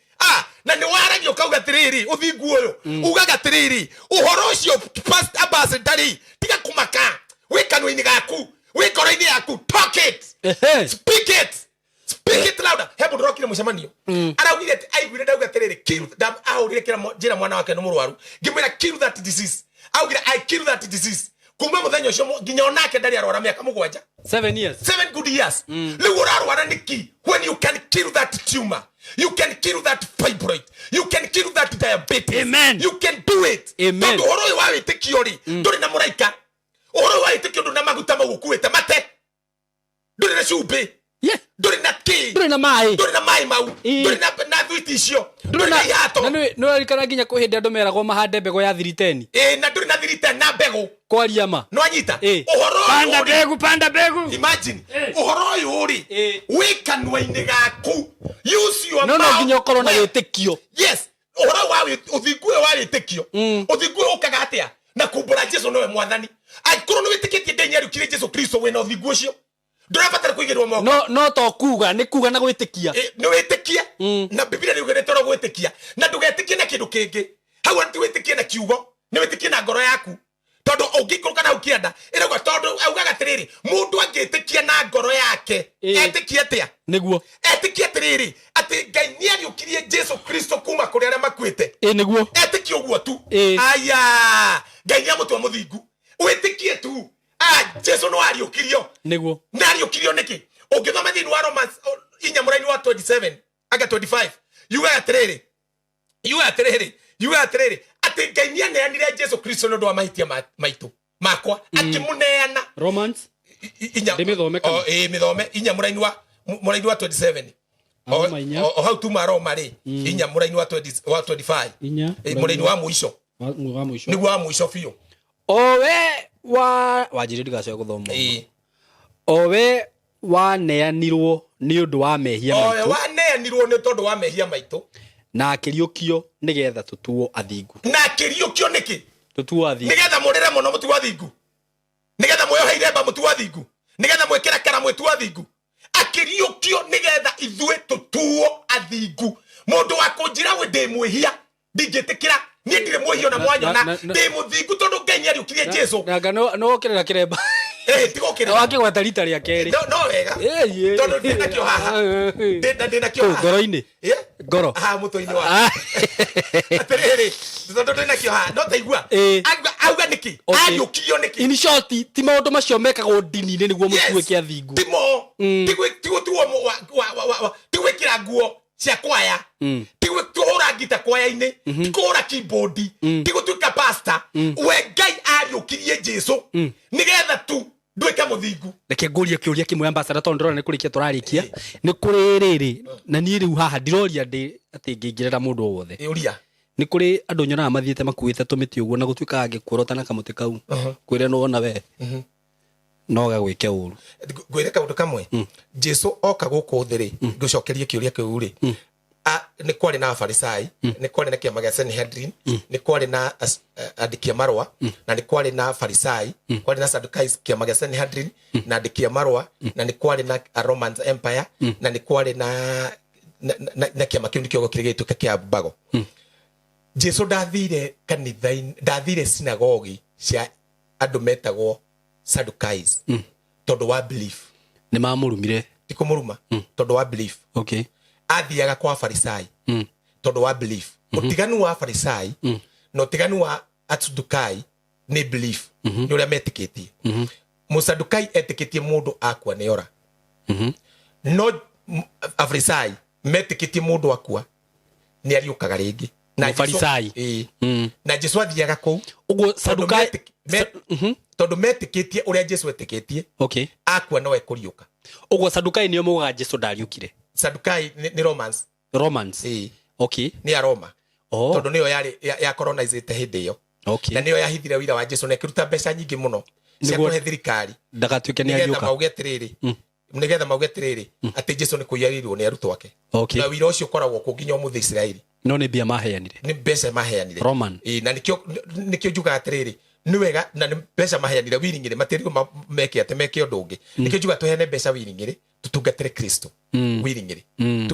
na ni waragio kauga tiriri uthingu uyu ugaga tiriri uhoro ucio past ambassador tiga kumaka wikanwa-ini gaku wikoro-ini yaku talk it speak it louder hebu ndorokire mucemanio araugire ati aiguire ndauga tiriri kill ahurire kira njira mwana wake no murwaru ngimwira kill that disease augire I kill that disease kuma muthenya ucio nginya onake ndari arwara miaka 7 good years riu urarwara niki when you can kill that tumor you can kill that fibroid you can kill that diabetes amen you can do it tondu horo uyu wa witikio ri nduri na muraika horo wa witikio ndu na maguta magukuite mate nduri na cumbi nduri na ki nduri na mai mau nduri na thwiti icio nduri na yato na no arikana nginya kuhinde andu meragwo mahande mbego ya thiriteni na nduri na thiriteni na mbego kwaria ma no anyita uhoro panda mbegu imagine uhoro uyu uri wikanwa-ini gaku use your mouth no nginya ukorwo na witikio yes uhoro wa uthingu wa witikio uthingu ukaga atia na kumbura Jesu nowe mwathani akorwo no witikitie Ngai nyarukire Jesu Kristo wena uthingu ucio ndurabatara kuigirwo moko no to kuga ni kuga na gwitikia ni witikia na Biblia ni ugere toro gwitikia na ndugetikie na kindu kingi hau ati witikie na kiugo ni witikie na ngoro yaku tondu ungikuruka na ukienda irauga tondu augaga tiriri mundu angitikia na ngoro yake etikie atia niguo etikie tiriri ati ati Ngai ni ariukirie Jesu Kristo kuma kuri aria makwite niguo etiki uguo tu Ĩ. aya Ngai ni amutua muthingu witikie tu Jesu no ariukirio niguo na ariukirio niki ungithoma thini wa Romans inya muraini wa 27 aga 25 yuga atiriri ati Ngai ni aneanire Jesu Kristo no ndo mahitia maitu makwa akimuneana Romans inya ndimithome kana mithome inya muraini wa 27 o hau tu maroma ri inya muraini wa 25 inya muraini wa muico niguo wa muico biu owe wajire ndigacoe guthoma owe waneanirwo ni undu wa mehia maitu owe waneanirwo ni tondu wa mehia maitu na akiriukio nigetha tutuo athingu na akiriukio niki tutuo athingu nigetha murire muno mutu athingu nigetha mweyoheire mba mutu athingu nigetha mwekera kara mwetu athingu akiriukio nigetha ithue tutuo athingu mundu wa kunjira we ndi mwihia ndingitikira ni ndire mwihio na mwanyona ndi muthingu tondu Ngai ni ariukirie Jesu nanga no okirera kiremba tigokira wakigwata rita ria keri no wega tondu ndina kio haha ndina kio haha ngoro-ini ngoro mutu-ini wa atiriri tondu ndina kio haha no taigua auga niki ariukirio niki in short ti maundu macio mekagwo ndini-ini niguo mutue kiathingu timo tigwikira nguo cia kwaya tigwihura ngita kwaya-ini tikuhura keyboard tigutuika pastor we Ngai ariukirie Jesu nigetha tu nduike muthingu reke ngurie kiuria kimwe ambassador tondu ndorona ni kurikia turarikia ni kuri riri na ni riu haha ndiroria ndi ati ngingirira mundu wothe uria ni kuri andu nyonaga mathiete makuite tumiti uguo na gutuika angikuorota na kamuti kau kwire no ona we no gagwike uru ngwire kaundu kamwe Jesu oka guku thiri ngucokerie kiuria kiu ri ni kwari na Farisai ni kwari na kiama gia Sanhedrin ni kwari na andikia marwa na ni kwari na Farisai kwari na Sadducees kiama gia Sanhedrin na andikia marwa na ni kwari na Roman Empire na ni kwari na kiama kiu nikio gokire gituka kia Bago Jesu ndathire kanitha-ini ndathire sinagogi cia andu metagwo Sadducees tondu wa belief ni mamurumire tikumuruma tondu wa belief okay athiaga kwa Farisai tondu wa belief utiganu wa Farisai no utiganu wa Sadducei ni belief ni uria metikitie Musadducei etikitie mundu akwa ni ora no Farisai metikitie mundu akwa ni ariukaga ringi na Farisai na Jesu athiaga ku uguo Sadducei tondu metikitie uria Jesu etikitie okay akwa no ekuriuka uguo Sadducei nio mugaga Jesu ndariukire Sadducei ni Romans okay ni a Roma tondu niyo yari ya colonizate hindi iyo okay na niyo yahithire wira wa Jesu na kiruta mbeca nyingi muno cia kuhe thirikari ndagatuike ni ariuka nigetha mauge atiriri ati Jesu ni kuyarirwo ni arutwo ake na wira ucio koragwo ku nginya muthe Israeli no ni bia maheanire ni mbeca maheanire Roman na nikio juga atiriri ni wega na ni mbeca maheanire wiringire matirigo meke ate meke undu ungi nikio juga tuhene mbeca wiringire tutungatire Kristo wiringire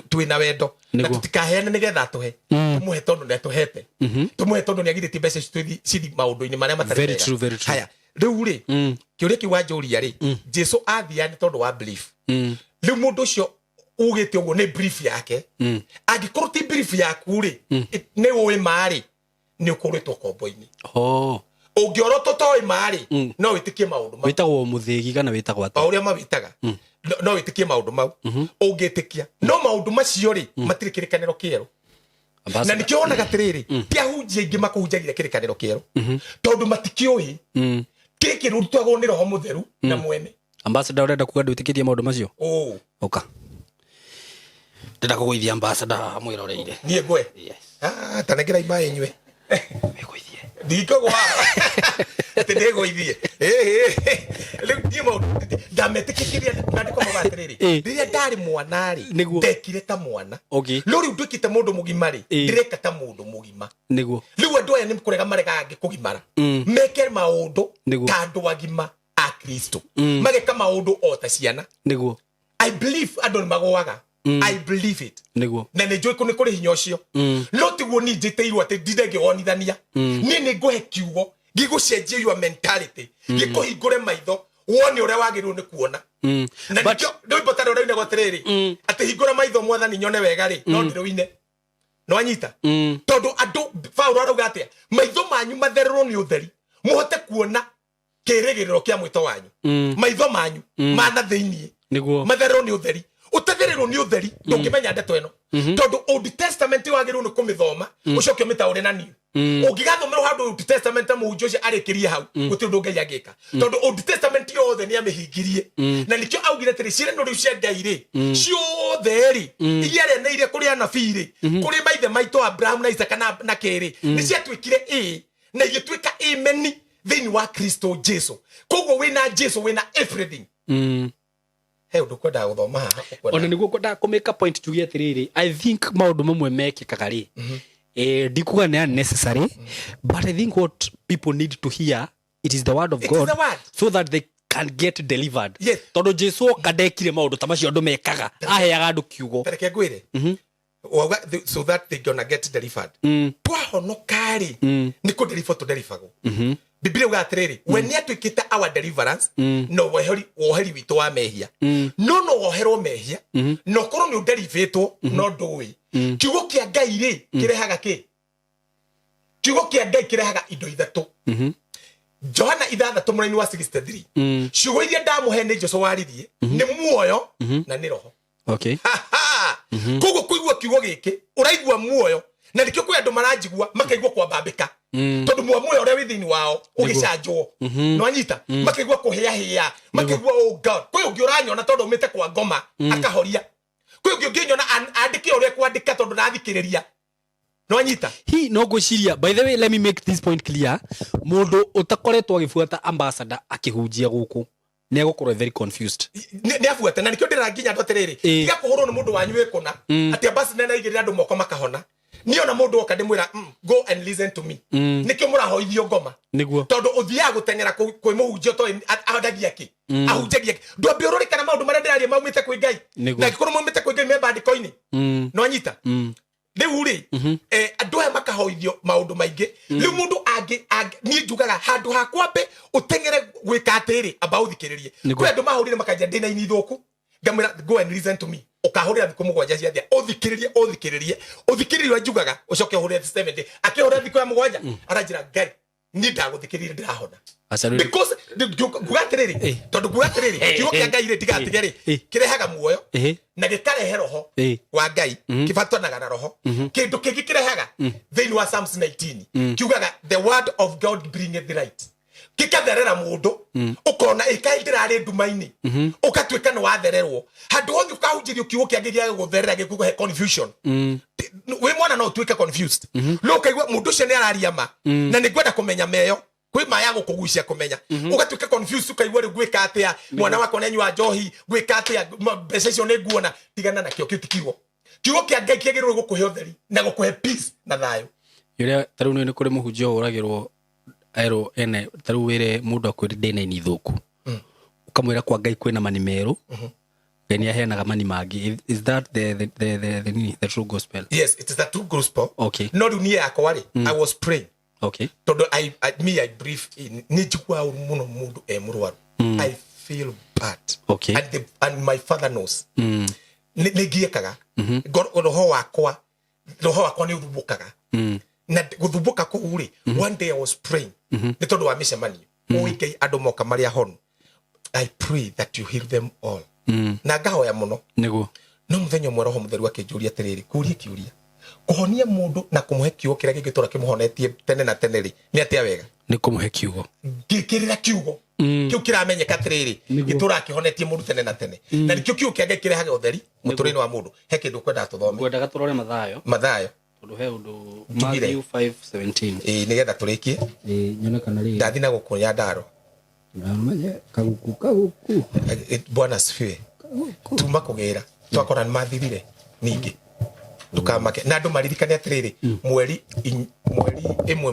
twina wendo na tutikaheana nigetha tuhe tumuhe tondu ni atuhete tumuhe tondu ni agirite mbeca cidi maundu-ini maria matari very true haya riu ri kiuria kiwa njuria ri Jesu athia ni tondu wa belief riu mundu ucio ugite uguo ni brief yake angikorwo ti brief yaku ri ni uwi mari ni ukuritwo kombo-ini ungiorotwo toi mari no witikie maundu mau witagwo muthigi kana witagwo ata uria mawitaga no witikie maundu mau ungitikia no maundu macio ri matiri kirikaniro kieru na nikio onaga atiriri ti ahunjia ingi makuhunjagira kirikaniro kieru tondu matikiui kiki rutagwo ni roho mutheru na mwene ambassador urenda kuga ndwitikirie maundu macio oka ndenda kugoithia ambassador amwiroreire nie ngwe tanengera ima inywe ndikogwa ati ndegoithie riu ndimo ndametikikiria ndandiko mabatiriri riria ndari mwana ri ndekire ta mwana no riu ndwikite mundu mugima ri ndireka ta mundu mugima niguo riu andu aya ni kurega marega ngikugimara meke maundu ta andu agima a Kristo mageka maundu o ta ciana niguo I believe andu ni magwaga I believe it niguo na ne joy kuni kuri hinya ucio no tiguo ni njiteirwo ati ndindege wonithania ni nguhe kiugo gigucenjia your mentality gikuhingure maitho woni ure wagiru ni kuona na nikyo ndio potano ure nego atiriri ati hingura maitho mwathani nyone wega ri no ndiruine no anyita tondu andu Paulo arauga atia maitho manyu mathererwo ni utheri muhote kuona kirigiriro kia mwito wanyu maitho manyu mana thiini niguo mathererwo ni utheri utathererwo ni utheri ndungimenya ndeto ino tondu Old Testament wagiru ni kumithoma ucoke mitaure na niu ungigathomera handu Old Testament muhunjia arikirie hau guti undu ngai agika tondu Old Testament yothe ni amihingirie na nikyo augire tiri cire no riu cia ngai ri ciothe ri iria reneire kuri anabii ri kuri maithe maito Abraham na Isaac na keri ni ciatwikire na igitwika amen thiini wa Kristo Jesu koguo wina Jesu wina everything hey udukwenda guthoma haha ona niguo kwenda kumeka point tugie atiriri I think maundu mamwe mekikaga ri ndikuga ni unnecessary but I think what people need to hear it is the word of God so that they can get delivered tondu Jesu kadekire maundu tamacio andu mekaga aheaga andu kiugo tereke ngwire so that they gonna get delivered twahonokari ni ku deliver to delivergo Biblia ugatiriri when ni atwikite our deliverance no woheri witu wa mehia no woherwo mehia no korwo ni uderivetwo no ndui kiugo kia ngai ri kirehaga ki kiugo kia ngai kirehaga indo ithatu Johana 6:63 wa 63 ciugo iria ndamuhene Jesu waririe ni muoyo na ni roho okay koguo kuigua kiugo giki uraigua muoyo na nikyo kwi andu maranjigua makaigua kwa babika tondu muoyo uria withini wao ugicanjwo no anyita makaigua kuhia makaigua oh God kwi ungi uranyona tondu umite kwa ngoma akahoria kwi ungi unginyona andike uria kwandika tondu nathikiriria no anyita hi no gwiciria by the way let me make this point clear mundu utakoretwo agifuata ambassador akihunjia guku ni agukorwo very confused ni afuata na nikyo ndiranginya ndoterere tiga kuhurwo ni mundu wanyu ikuna ati ambassador na igirira andu moko makahona niona mundu oka ndimwira go and listen to me nikyo murahoithio ngoma niguo tondu uthia gutengera kwi muhunjio to ahodagia ki ahunjagia ndwambe ururikana maundu maria ndiraria maumite kwi ngai na gikorwo maumite kwi ngai memba ndiko-ini no anyita riu ri andu aya makahoithio maundu maingi riu mundu angi ni njugaga handu hakwambe utengere gwika atiri aba uthikiririe kwi andu mahurire makanja ndina ini thuku ngamwira go and listen to me ukahurira thiku mugwanja cia thia uthikiririe njugaga ucoke uhurire 70 akihurira thiku ya mugwanja aranjira ngai ni ndaguthikiririe ndirahona because gugatiriri tondu gugatiriri kiugo kia ngai ri tigatigeri kirehaga muoyo na gikarehe roho wa ngai kibatanaga na roho kindu kingi kirehaga thiini wa Psalms 19 kiugaga the word of God bringeth light kikatherera mundu ukona ikaindira nduma-ini ukatwika ni wathererwo handu hothe ukahunjirio kiugo kia ngai gia gutherera gikuhe confusion we mwana no twika confused no kaigwa mundu ucio ni araria ma na ni gwenda kumenya meyo kwi maya gukugucia kumenya ugatwika confused ukaigwa gwika atia mwana wako ni anywa njohi gwika atia mbeca icio ni nguona tigana na kio kiugo kia ngai kiagirwo gukuhe utheri na gukuhe peace na thayo yure taru ni kuri muhunjio uragirwo aero ene taru wire mundu akwiri ndina ini thuku ukamwira kwa ngai kwina mani meru then yaheanaga mani mangi is that the true gospel? Yes, it is the true gospel. Okay, no dunia yako ri I was praying okay todo I brief in nijikwa muno mundu murwaru I feel bad okay and my father knows nigiekaga roho wakwa ni uthubukaga na guthubuka ku uri one day I was praying ni tondu wa micemani uike andu moka maria honu I pray that you heal them all na ngahoya muno niguo no muthenya mwe roho mutheru akinjuria atiriri kuria kiuria kuhonia mundu na kumuhe kiugo kiria kingitura kimuhonetie tene na tene ri ni atia wega ni kumuhe kiugo kirira kiugo kiu kiramenyeka atiriri gitura kihonetie mundu tene na tene na nikio kiugo kia ngai kirehaga utheri muturini wa mundu he kindu kwenda tuthome ngwendaga turore mathayo tondu he undu Matthew 5:17 nigetha turikie nyonekana ri ndathina gukunya ndaro namenye kaguku bwana asifiwe tuma kugira twakora mathirire ningi tukamake na andu maririkane atiriri mweri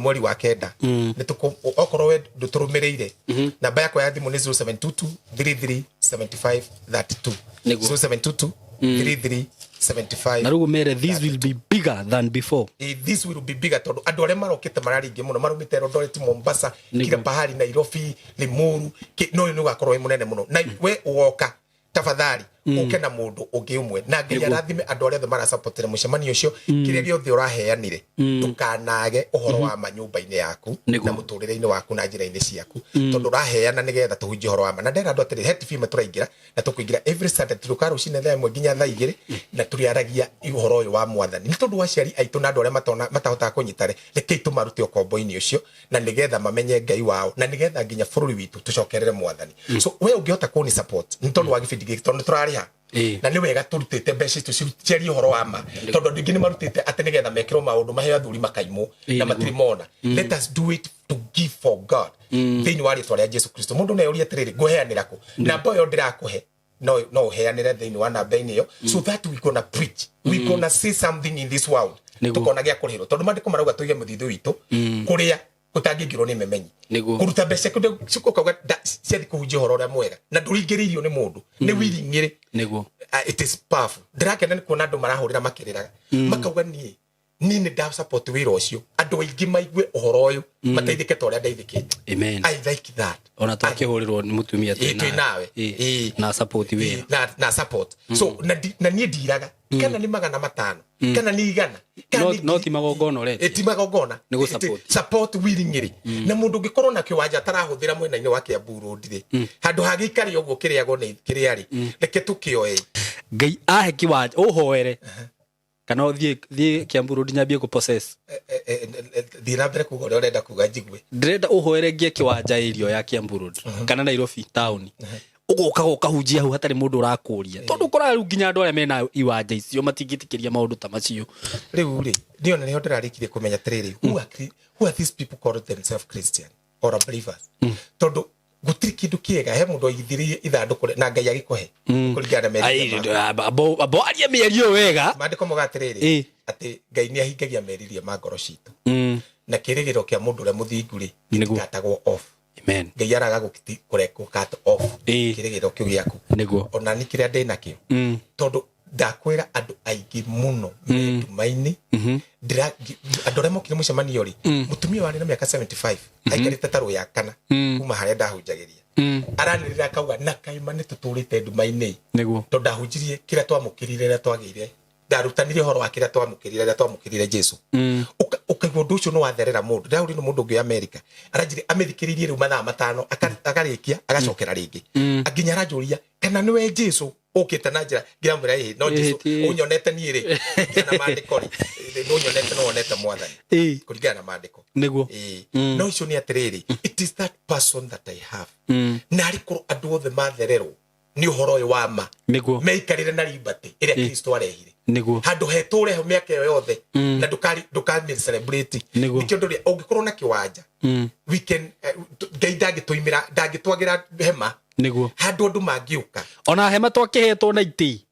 mweri wa kenda nituko okorwo we nduturumireire namba yakwa ya thimu ni 0722 337532 0722 33 75 na rugo mere this will be bigger than before. This will be bigger tondu andu aria marokite mararingi muno marumite Eldoret, Mombasa, kila pahali, Nairobi, Limuru, no ni ugakorwo munene muno na we ugoka tafadhali uke na mundu ungi umwe na nginya rathime andu aria mara supportire mucemanio ucio kiria giothe uraheanire tukanage uhoro wa manyumba-ini yaku na muturire-ini waku na njira-ini ciaku tondu uraheana nigetha tuhunjie uhoro wa ma na ndera andu atiri HTV turaingira na tukuingira every Saturday turuka rucine thaa 1 nginya thaa 2 na turiaragia uhoro uyu wa mwathani ni tondu waciari aitu na andu aria matahota kunyitare rekei tumarute ukombo-ini ucio na nigetha mamenye Ngai wao na nigetha nginya bururi witu tucokerere mwathani so we ungihota kuni support ni tondu wa gibindi giki tondu turari na ni wega turutite mbeca tu ciari uhoro wa ma tondu ndingi ni marutite ati nigetha mekiro maundu mahe athuri makaimo na matirimona let us do it to give for God thini wari twaria Jesu Kristo mundu ne uri atiriri guheanira ku namba yo ndirakuhe no uheanire thini wa namba iyo so that we gonna preach we gonna say something in this world tukona gia kurihiro tondu mandiko marauga tuige muthithu witu kuria kutangingirwo ni memenyi kuruta mbeca kundu cikauga ciathi kuhunjia uhoro uria mwega na nduringiriirio ni mundu ni wiringire it is powerful ndrakena ni kuona andu marahurira makiriraga makauga ni nda support wira ucio andu aingi maigue uhoro uyu mateithike ta uria ndeithikite amen I like that ona twakihurirwo ni mutumia nawe na support wira na support so na ni ndiraga kana ni 500 kana ni 100 no ti magongona ore ti magongona ni go support wiringiri na mundu ngikorwo na kiwanja tarahuthira mwena-ini wa Kiambu Road ri handu hagikari uguo kiriago ni kiriari reke tukioe Ngai ahe kiwanja uhoere kana uthie Kiambu Road nyambie ku possess thira mbere kuga uria urenda kuga njigwe ndrenda uhoere ngie kiwanja irio ya Kiambu Road kana Nairobi town ugoka ukahunjia hau hatari mundu urakuria tondu kora riu nginya andu aria mena iwanja icio matingitikiria maundu ta macio riu ndio na niho ndirarikirie kumenya tiriri who are these people called themselves Christian or believers tondu gutiri kindu kiega he mundu igithirie ithanduku na Ngai agikuhe kuringana meririre abo aria merio wega mandiko mugatiriri ati Ngai ni ahingagia meriria ma ngoro citu na kirigiro kia mundu uria muthingu ri ngatagwo off amen Ngai araga gukiti kureko cut off kirigiro kiu giaku niguo ona ni kiria ndina kio tondu ndakwira andu aingi muno ndumaini ndira andu aria mokire mucemanio ri mutumia wari na miaka 75 aikarite taru ya kana kuma haria ndahunjagiria aranirira akauga na kaima ni tuturite ndumaini niguo tondu ndahunjirie kira twamukirire ria twagire ndarutanire horo wa kira twamukirire Jesu ukaigwa undu ucio no watherera mundu ndauri no mundu ngi America aranjire amithikiririe riu mathaa 5 akarikia agacokera ringi aginya aranjuria kana niwe Jesu ukite na njira ngiramwira no Jesu unyonete ni ri kana mandiko ri no nyonete no wonete mwathani kuringana na mandiko niguo no icio ni atiriri it is that person that I have na arikuru andu othe matherero ni uhoro uyu wa ma niguo meikarire na liberty iria Kristo arehire niguo handu heture ho miaka yo yothe na ndukari celebrate nikio ndoria ungikorwo na kiwanja we can ndangitwagira hema niguo handu andu mangiuka ona hema twakihetwo na iti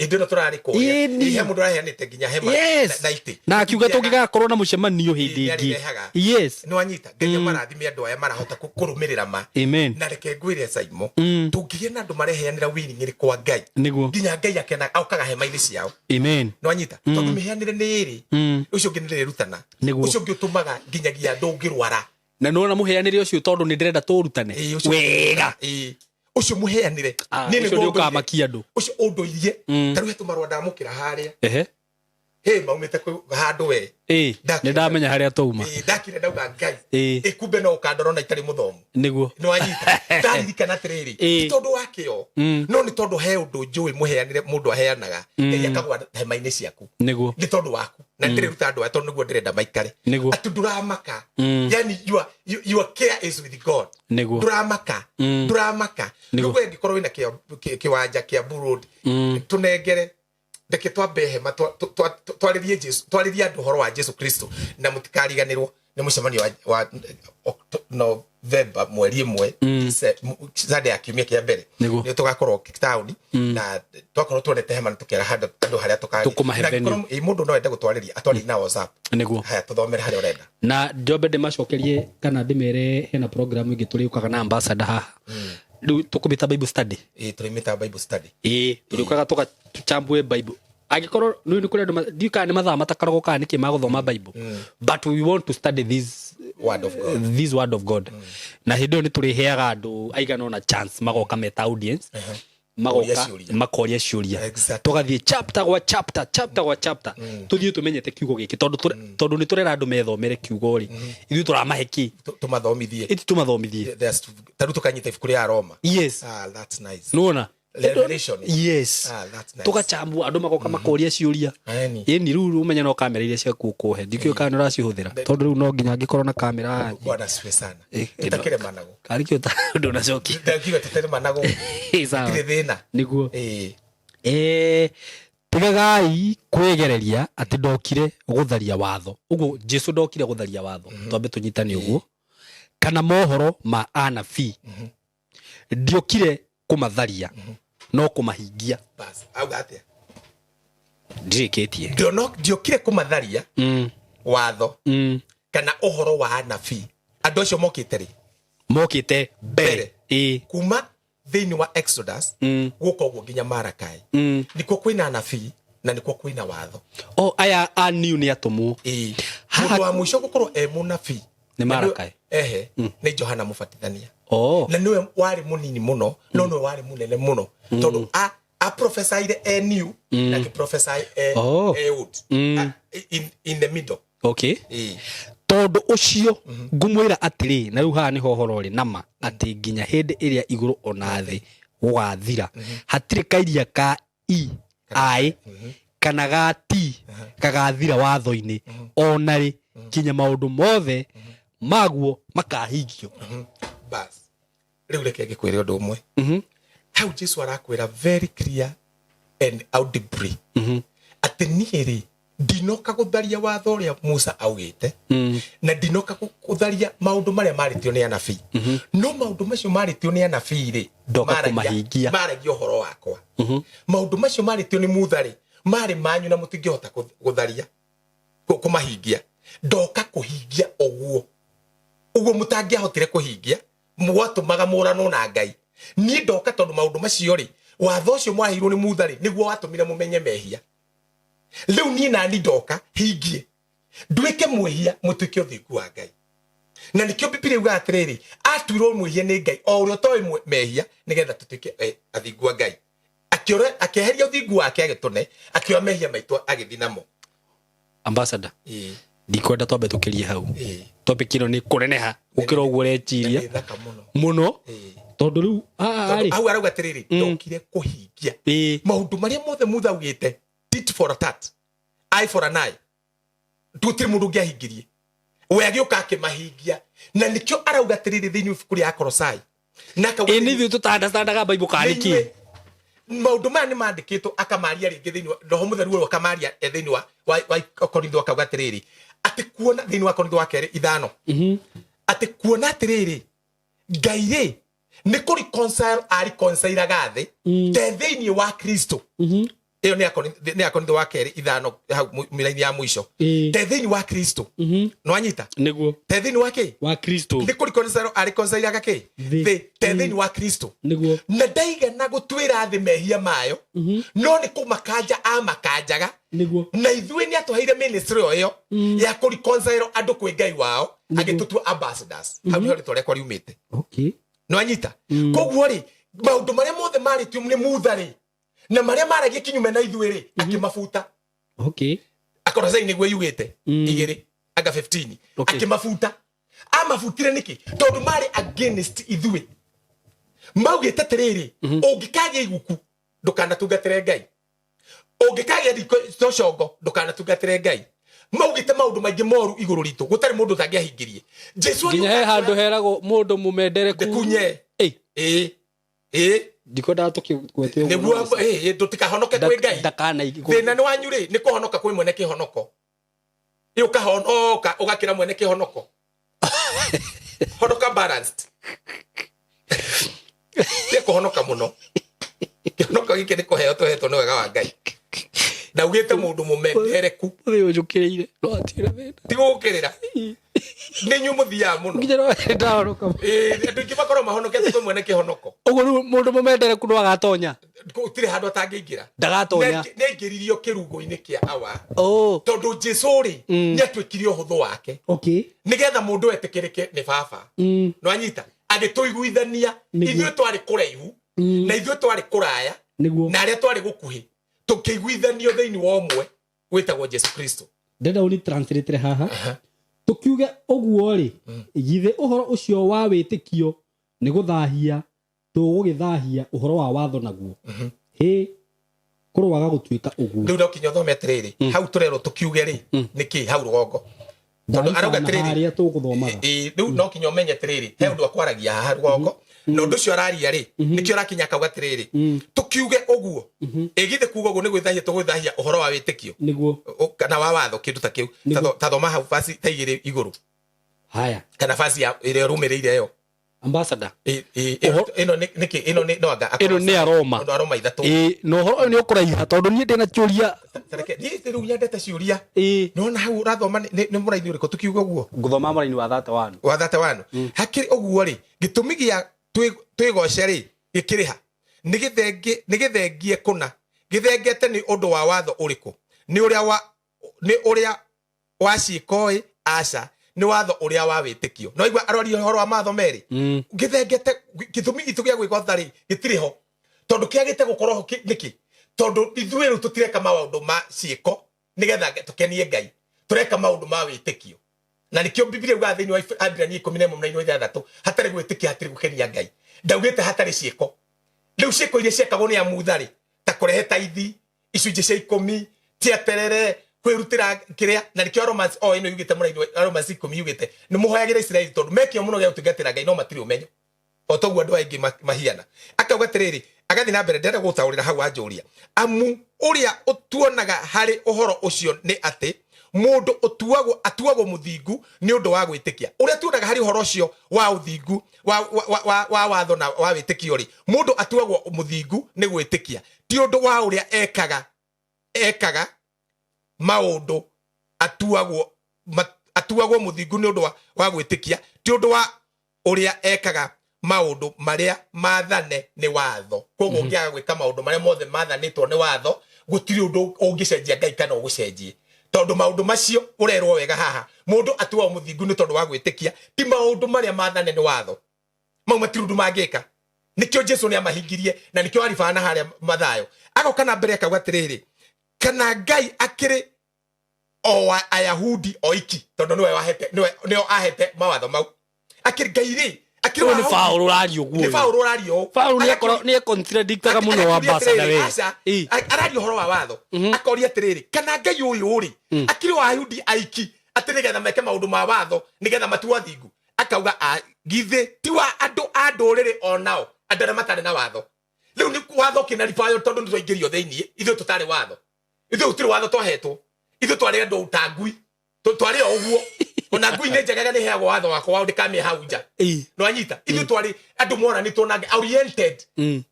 ndino turari ko he mundu araheanite nginya hema na iti na akiuga tungigakorwo na mucemanio hindi ingi yes no anyita Ngai marathime andu aya marahota kurumirira ma amen na reke ngwire Saimo tungiye na andu mareheanira wiringiri kwa Ngai niguo nginya Ngai akena aukaga hema-ini ciao amen no anyita tondu miheanire ni iri ucio ngi rutana ucio ngi utumaga nginyagia andu ngirwara na nona muheanire ucio tondu ni ndirenda turutane wega ucio muheanire ni ndio ukamakia andu ucio unduirie taru tumarwa ndamukira haria maumite handu we ni ndamenya haria tuma ndakire ndauga Ngai kumbe no ukandoro na itari muthomu niguo no anyita ndaririkana atiriri tondu wakio no ni tondu he undu njui muheanire mundu aheanaga Ngai akagwa hema-ini ciaku niguo ni tondu waku na ndiruta andu tondu niguo ndirenda maikare atu nduramaka yani your care is with God niguo nduramaka niguo ngikorwo ina kiwanja kia Burudi tunengere ndeke twambe hema twaririe Jesu twaririe andu horo wa Jesu Kristo na mutikariganirwo ni mucemanio wa November mweri 1 Sunday ya kiumia kia mbere ni tugakorwo town na twakorwo tuonete hema tukera andu haria tukumahebeni mundu no ende gutwariria atwari na WhatsApp niguo haya tuthomere haria urenda na njobe ndimacokerie kana ndimere hena program ingi turiukaga na ambassador haha riu tukumita Bible study tulimita Bible study tulikuwa toka tuchambue Bible agikoro ni kuri andu diuka ni mathaa matakaragwo kana niki maguthoma Bible but we want to study this word of God na hindo ni turiheaga andu aigana na chance magoka meta audience magoka makoria ciuria tugathie chapter gwa chapter tuthie tumenyete kiugo giki tondu ni turera andu methomere kiugo ri ithu turamahe ki tumathomithie taru tukanyita ibuku ria Roma yes that's nice nuona revelation yes that's nice tukachambua andu magoka makoria ciuria ni riu umenya no kamera iria cia kukuhe ndikio kana uracihuthira tondu riu no nginya ngikorwo na kamera bwana siwe sana tutakire manago karikio ta ndu nacoki ndakiwa tutakire manago sawa thina niguo tigagai kwegereria ati ndokire gutharia watho uguo Jesu ndokire gutharia watho twambe tunyitane uguo kana mohoro ma anabii ndiokire kumatharia no kumahingia bas auga atia ndiketie ndiokire kumatharia watho kana uhoro wa anabii andu acio mokite mbere kuma thini wa Exodus guko guo nginya Malakai niko kwina anabii na niko kwina watho aya aniu ni atumwo mundu wa mwisho gukorwo munabii ni Malakai ni Johana Mubatithania na niwe wari munini muno no niwe wari munene muno tondu a prophesied new na ki prophesy old in the middle tondu ucio ngumwira atiri na riu haha ni hohoro ri nama ati nginya hindi iria iguru ona thi gugathira hatiri kairia ka ai kana ga ti kagathira watho-ini ona ri kinya maundu mothe maguo makahingio bas riu reke ngikwire undu umwe how Jesu arakwira very clear and audibly ati niiri ndinoka gutharia watho uria Musa augite na ndinoka gutharia maundu maria maritio ni anabii no maundu macio maritio ni anabii ri ndoka kumahingia maragia uhoro wakwa maundu macio maritio ni Muthari mari manyu na mutingihota gutharia kumahingia ndoka kuhingia uguo mutangiahotire kuhingia mwatumaga murano na Ngai ni ndoka tondu maundu macio ri watho ucio mwahirwo ni Muthari niguo watumire mumenye mehia riu ni nani ndoka hingie ndwike mwehia mutuke uthiku wa Ngai na nikio Biblia iuga atiriri atwirwo mwehia ni Ngai o urio toy mehia nigetha tutuke athingu wa Ngai akeheria uthingu wake agitune akioa mehia maitu agithinamo ambassador ndikwenda twambe tukirie hau topic ino ni kuneneha ukira uguo reciria muno tondu riu au arauga atiriri ndokire kuhingia maundu maria mothe Mutha augite tit for a tat eye for an eye tutiri mundu ngiahingirie we agioka akimahingia na nikio arauga atiriri thiini ibuku ria Kolosai na ni tutandaga Bible kaniki maundu maya ni mandikitwo akamaria ringi thiini roho mutheru we akamaria thiini wa Korintho akauga atiriri ati kuona thiini wa Korintho wa 2:5 ati kuona atiriri Ngai ri ni ku reconcile gathi te thiini wa Kristo iyo ni Korintho wa 2:5 hau miraini ya mwisho te thiini wa Kristo no anyita niguo te thiini wa ki wa Kristo ni ku reconcile gaki te thiini wa Kristo niguo na ndaiga na gutwira thi mehia mayo no ni kumakanja amakanjaga niguo na ithuĩ ni atuheire ministry oyo ya ku reconcile andu kwi Ngai wao agitutua ambassadors hau ni ritwa rekwa riumite no anyita koguo ri maundu maria mothe maritio ni Muthari na maria maragia kinyume na ithuĩ ri akimafuta Kolosai niguo yugite 2 aga 15 akimafuta amafutire niki tondu mari against ithuĩ maugite atiriri ungikagia iguku ndukanatungatire Ngai ungikagia thiko cocongo ndukanatungatire Ngai maugite maundu maingi moru iguru ritu gutari mundu tangiahingirie Jesu nginya he handu herago mundu mumendere kunye ndikwenda tukigwetio niguo tutikahonoke kwi Ngai ndakana thina ni wanyu ri ni kuhonoka kwi mwene kihonoko iyo kahonoka ugakira mwene kihonoko honoka balanced ni kuhonoka muno kihonoka giki ni kuheo tuhetwo ni wega wa Ngai ndaugite mundu mumendereku uyu njukirire no atira thina ti gukirira ni nyu muthia muno ngijero ndaroka andu ingi bakoro mahonokete twe mwene kihonoko uguo mundu mumendereku no agatonya gutire handu atangiingira ndagatonya nengiririo kirugo-ini kia awa oh tondu Jesu ri ni atwikire uhuthu wake okay nigetha mundu etikirike ni baba no anyita agituiguithania ithuĩ twari kuraihu na ithuĩ twari kuraya na aria twari gukuhi tukiguithanio thiini wa umwe witagwo Jesu Kristo ndenda uni translate haha tukiuge uguo ri githe uhoro ucio wa witikio ni guthahia tugugithahia uhoro wa watho naguo he kurwaga gutuika uguo riu no kinyo thome tiriri hau turero tukiuge ri niki hau rugongo tondu arauga tiriri aria tuguthomaga riu no kinyo menye tiriri he undu akwaragia haha rugongo na undu ucio araria ri nikio rakinya kauga tiriri tukiuge uguo igithe kuga uguo ni gwithahia tugwithahia uhoro wa witikio niguo kana wa watho kindu ta kiu ta thoma hau basi ta igiri iguru haya kana basi ya ire rumirire yo ambassador ino niki ino ni noanga ino ni aroma ndo aroma ithatu no horo ni ukuraiha tondu ni ndina ciuria tareke ni riu nyendete ciuria no na hau rathoma ni muraithi uriko tukiuga uguo nguthoma muraini wa thata wanu hakiri uguo ri gitumi gia twigoce ri gikiriha ni githengie kuna githengete ni undu wa watho uriku ni uria wa cikoi aca ni watho uria wa witikio no igwa arori horo wa matho meri githengete githumi gitu gia gwikwa thari gitiriho tondu kiagite gukorwo niki tondu ithuĩ rĩu tutireka maundu ma ciĩko nigetha tukenie Ngai tureka maundu ma witikio na nikio Biblia uga thiini wa Ibrania 11:6 hatari gwitikia hatari gukenia Ngai ndaugite hatari ciĩko riu ciĩko iria ciekagwo ni amuthari ta kurehe taithi icunjĩ cia 10 tia terere kwirutira kiria na nikio Romans ino yugite muraini Romans 10 yugite ni muhoyagira Israeli tondu mekio muno gia utungatira Ngai no matiri umenyo otogu andu aingi mahiana akauga tiriri agathi na mbere ndenda gutaurira hau anjuria amu uria utuonaga hari uhoro ucio ni ati mundu atuagwo muthingu ni undu wa gwitikia uria tuonaga hari uhoro ucio wa uthingu wa watho na wa witikio ri mundu atuagwo muthingu ni gwitikia ti undu wa uria ekaga maundu atuagwo muthingu ni undu wa gwitikia ti undu wa uria ekaga maundu maria mathane ni watho koguo ngiaga gwika maundu maria mothe mathanitwo ni watho gutiri undu ungicenjia Ngai kana ugucenjie tondu maundu macio urerwo wega haha mundu atuagwo muthingu ni tondu wa gwitikia ti maundu maria mathane ni watho mau matirundu mangika nikio Jesu ni amahingirie na nikio arifana haria Mathayo agoka na mbere akauga tiriri kana Ngai akiri o Ayahudi oiki tondu niwe ahete mawatho mau akiri Ngai ri akiri ni Paulo rario guo Paulo ni contradictaga muno wa ambassador we arario horo wa watho akoria tiriri kana Ngai uyu ri akiri o Ayahudi aiki atinigetha meke maundu ma watho nigetha matuwa thingu akauga githe tiwa andu riri onao andare matare na watho riu ni watho kinarifayo tondu ni twaingirio thiini ithu tutari watho ithu tutiri watho twahetwo ithu twari andu utangui twari oguo ona ngui ne njagaga ni heagwo watho wakwa wa ndikame hau nja no anyita ithu twari andu mora ni tonage oriented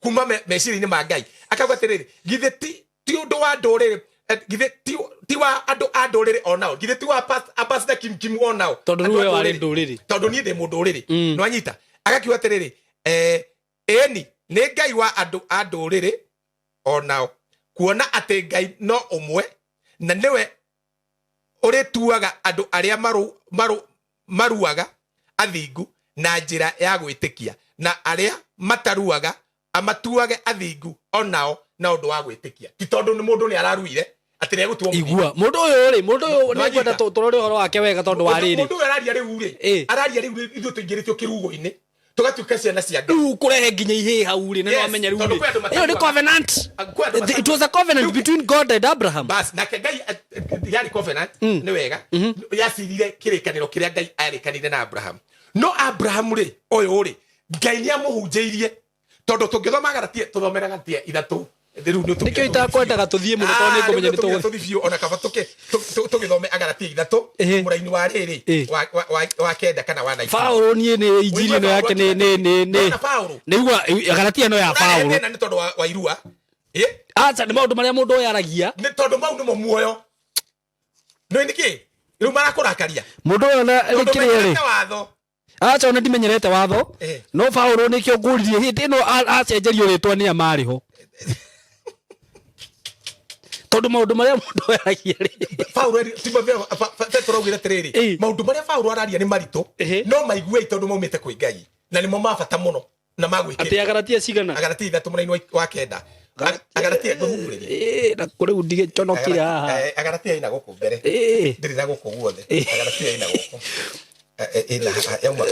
kuma meciri-ini ma Ngai akauga tiriri githe ti undu wa nduriri githe ti wa andu riri onao githe ti wa pastor Kim onao tondu niwe wari nduriri tondu ni ndi mundu riri no anyita agakiuga tiriri eni ni Ngai wa andu riri onao kuona ati Ngai no umwe na niwe urituaga andu aria maruaga athingu na njira ya gwitikia na aria mataruaga amatuage athingu onao na undu wa gwitikia ti tondu ni mundu ni araruire ati ni gutuo igua mundu uyu ni kwenda turore horo wake wega tondu wa riri mundu araria riu ithu tuingiritio kirugo-ini tugatuika ciana cia Ngai kurehe nginya ihe hau ri neno amenya ru iyo ni covenant it was a covenant between God and Abraham bas na Ngai yari covenant ni wega yacirire kirikaniro kiria Ngai arikanire na Abraham no Abraham ri uyu ri Ngai ni amuhunjiirie tondu tungithoma Galatia tuthomera Galatia ithatu nikio itakwendaga tuthie muno tondu ni kumenya ni tuthio ona kaba tugithome Galatia ithatu muraini wa riri wa kenda kana wa 9 Paulo ni injili no yake ni Paulo nigua Galatia no ya Paulo na ni tondu wa irua acha nĩ maũndũ marĩa mũndũ oyaragia nĩ tondũ mau nĩmo muoyo nĩ nĩkĩ rĩu marakũrakaria mũndũ ũyũ na rĩkĩrĩ watho acha ona ndimenyerete watho no Paulo nĩkĩo ngũririe hĩndĩ ĩno acenjerio rĩtwa nĩ amarĩ ho tondũ maũndũ marĩa mũndũ oyaragia rĩ Paulo Timotheo Petro augire atĩrĩrĩ maũndũ marĩa Paulo araria nĩ maritũ no maigwe tondũ maumĩte kwĩ Ngai na nĩmo mabata mũno na magwĩkĩra atĩ Agalatia cigana Agalatia 3 mũraini wa 9 Agalatia ngũhungurĩria na kũrĩ ndigĩconokire haha Agalatia ina gũkũ mbere ndĩrĩ na gũkũ guothe Agalatia ina gũkũ yauma